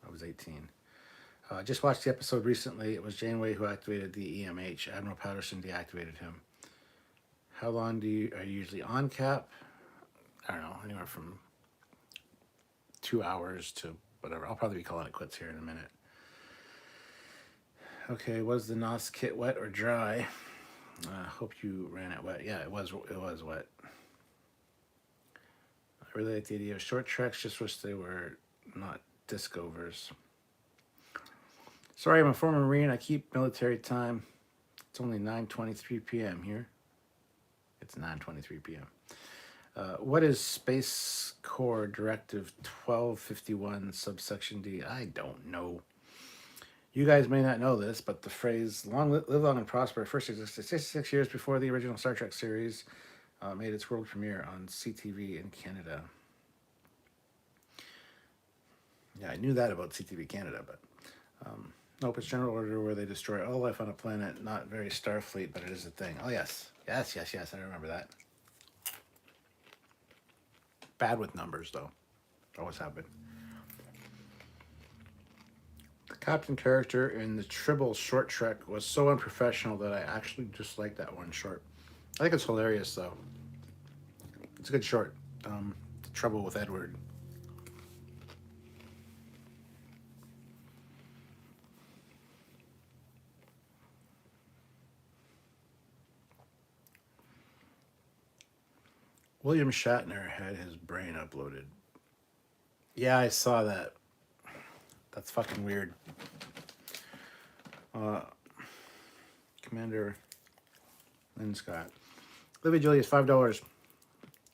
I was 18. Just watched the episode recently. It was Janeway who activated the EMH. Admiral Patterson deactivated him. How long are you usually on, Cap? I don't know, anywhere from 2 hours to whatever. I'll probably be calling it quits here in a minute. Okay, was the NOS kit wet or dry? Hope you ran it wet. Yeah, it was wet. I really like the idea of short treks. Just wish they were not disc overs. Sorry, I'm a former Marine. I keep military time. It's only 9:23 p.m. here. It's 9:23 p.m. What is Space Corps Directive 1251 subsection D? I don't know. You guys may not know this, but the phrase live long and prosper first existed 66 years before the original Star Trek series made its world premiere on CTV in Canada. Yeah, I knew that about CTV Canada, but nope, it's General Order where they destroy all life on a planet, not very Starfleet, but it is a thing. Oh, yes, I remember that. Bad with numbers, though. Always have been. The captain character in the Tribble short trek was so unprofessional that I actually disliked that one short. I think it's hilarious, though. It's a good short. The Trouble with Edward. William Shatner had his brain uploaded. Yeah, I saw that. That's fucking weird. Commander Lynn Scott. Livy Julius, $5.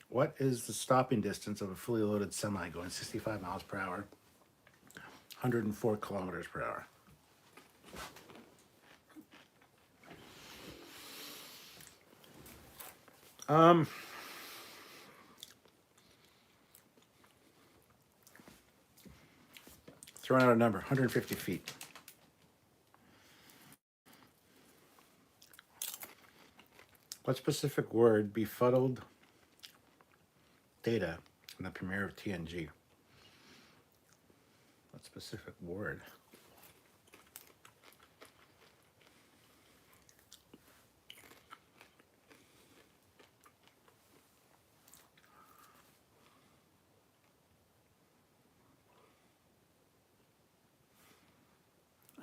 What is the stopping distance of a fully loaded semi going 65 miles per hour, 104 kilometers per hour? Throwing out a number, 150 feet. What specific word befuddled Data in the premiere of TNG? What specific word?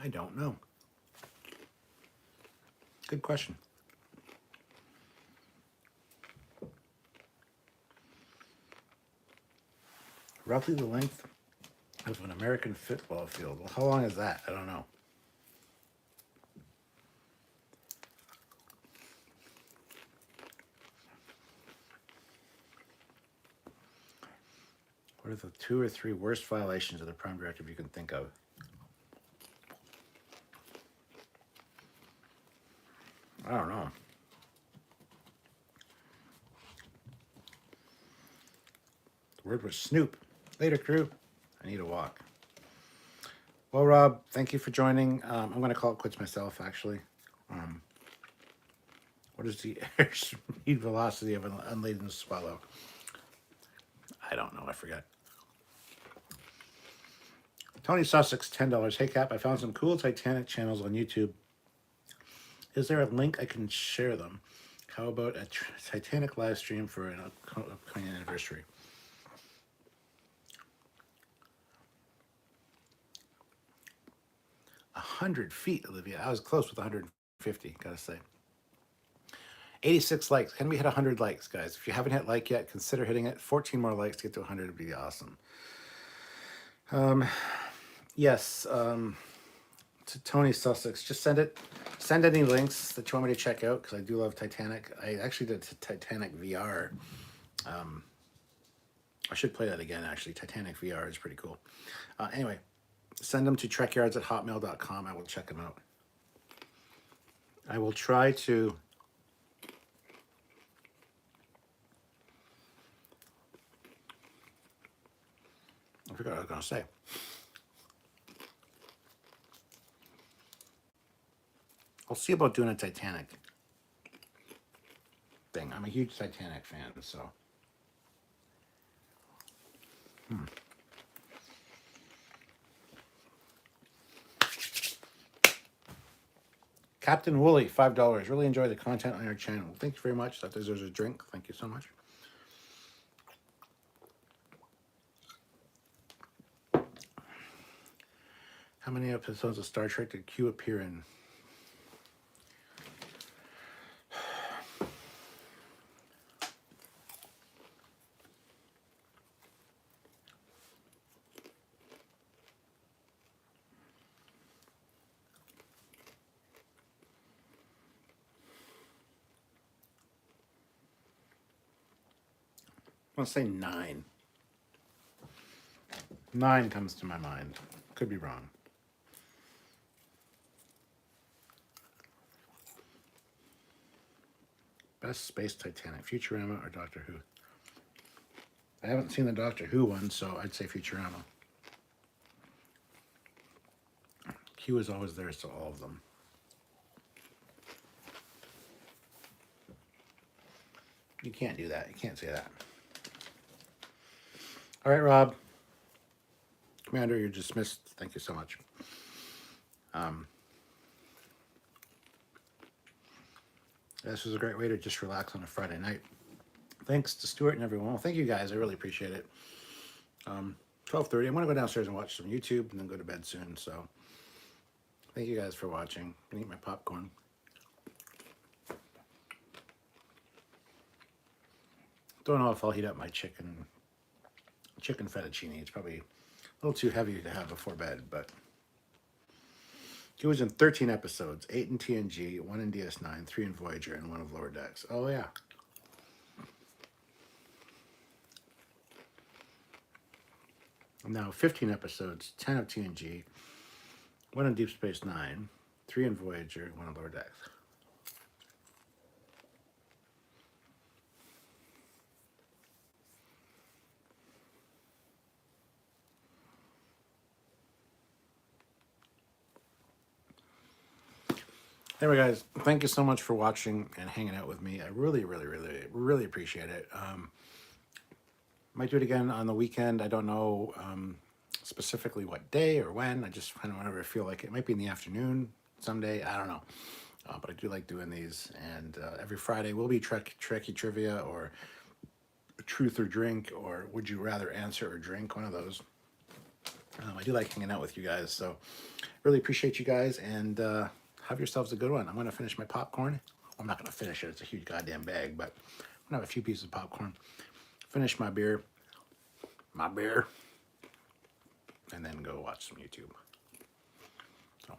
I don't know. Good question. Roughly the length of an American football field. Well, how long is that? I don't know. What are the 2 or 3 worst violations of the Prime Directive you can think of? I don't know. The word was snoop. Later, crew. I need a walk. Well, Rob, thank you for joining. I'm going to call it quits myself, actually. What is the airspeed velocity of an unladen swallow? I don't know. I forgot. Tony Sussex, $10. Hey, Cap, I found some cool Titanic channels on YouTube. Is there a link I can share them? How about a Titanic live stream for an upcoming anniversary? A 100 feet, Olivia. I was close with 150, gotta say. 86 likes. Can we hit 100 likes, guys? If you haven't hit like yet, consider hitting it. 14 more likes to get to 100 would be awesome. Yes, to Tony Sussex, just send any links that you want me to check out, because I do love Titanic. I actually did Titanic VR. I should play that again, actually. Titanic VR is pretty cool. Anyway, send them to trekyards@hotmail.com. I will check them out. I will try to I forgot what I was going to say. I'll see about doing a Titanic thing. I'm a huge Titanic fan, so. Captain Wooly, $5. Really enjoy the content on your channel. Thank you very much. That deserves a drink. Thank you so much. How many episodes of Star Trek did Q appear in? I want to say 9. 9 comes to my mind. Could be wrong. Best space Titanic, Futurama or Doctor Who? I haven't seen the Doctor Who one, so I'd say Futurama. Q is always there, so all of them. You can't do that. You can't say that. All right, Rob. Commander, you're dismissed. Thank you so much. This was a great way to just relax on a Friday night. Thanks to Stuart and everyone. Well, thank you guys. I really appreciate it. 12:30. I'm going to go downstairs and watch some YouTube and then go to bed soon. So thank you guys for watching. I eat my popcorn. Don't know if I'll heat up my chicken fettuccine. It's probably a little too heavy to have before bed, but he was in 13 episodes, 8 in TNG, 1 in DS9, 3 in Voyager, and 1 of Lower Decks. Oh, yeah. Now 15 episodes, 10 of TNG, 1 in Deep Space Nine, 3 in Voyager, 1 in Lower Decks. Anyway, guys, thank you so much for watching and hanging out with me. I really, really, really, really appreciate it. Might do it again on the weekend. I don't know specifically what day or when. I just kind of whenever I feel like it. Might be in the afternoon someday. I don't know. But I do like doing these. And every Friday will be Trekkie trivia or truth or drink or would you rather answer or drink, one of those. I do like hanging out with you guys. So really appreciate you guys and have yourselves a good one. I'm going to finish my popcorn. I'm not going to finish it. It's a huge goddamn bag, but I'm going to have a few pieces of popcorn. Finish my beer, and then go watch some YouTube. So,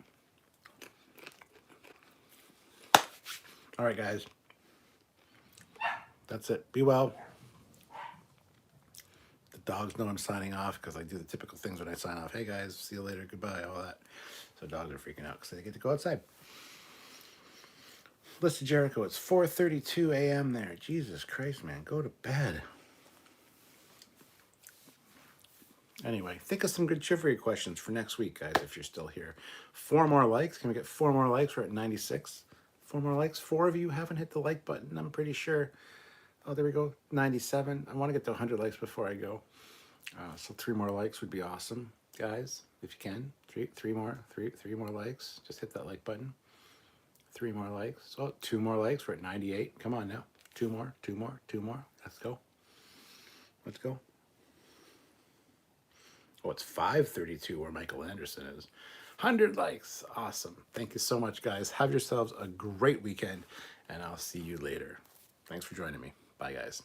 all right, guys. That's it. Be well. The dogs know I'm signing off because I do the typical things when I sign off. Hey, guys, see you later. Goodbye, all that. So dogs are freaking out because they get to go outside. Listen, Jericho, it's 4:32 a.m. there. Jesus Christ, man. Go to bed. Anyway, think of some good trivia questions for next week, guys, if you're still here. 4 more likes. Can we get 4 more likes? We're at 96. 4 more likes. 4 of you haven't hit the like button, I'm pretty sure. Oh, there we go. 97. I want to get to 100 likes before I go. So 3 more likes would be awesome, guys, if you can. Three more likes. Just hit that like button. 3 more likes. So 2 more likes. We're at 98. Come on now. 2 more. Let's go. Let's go. Oh, it's 5:32 where Michael Anderson is. 100 likes. Awesome. Thank you so much, guys. Have yourselves a great weekend, and I'll see you later. Thanks for joining me. Bye, guys.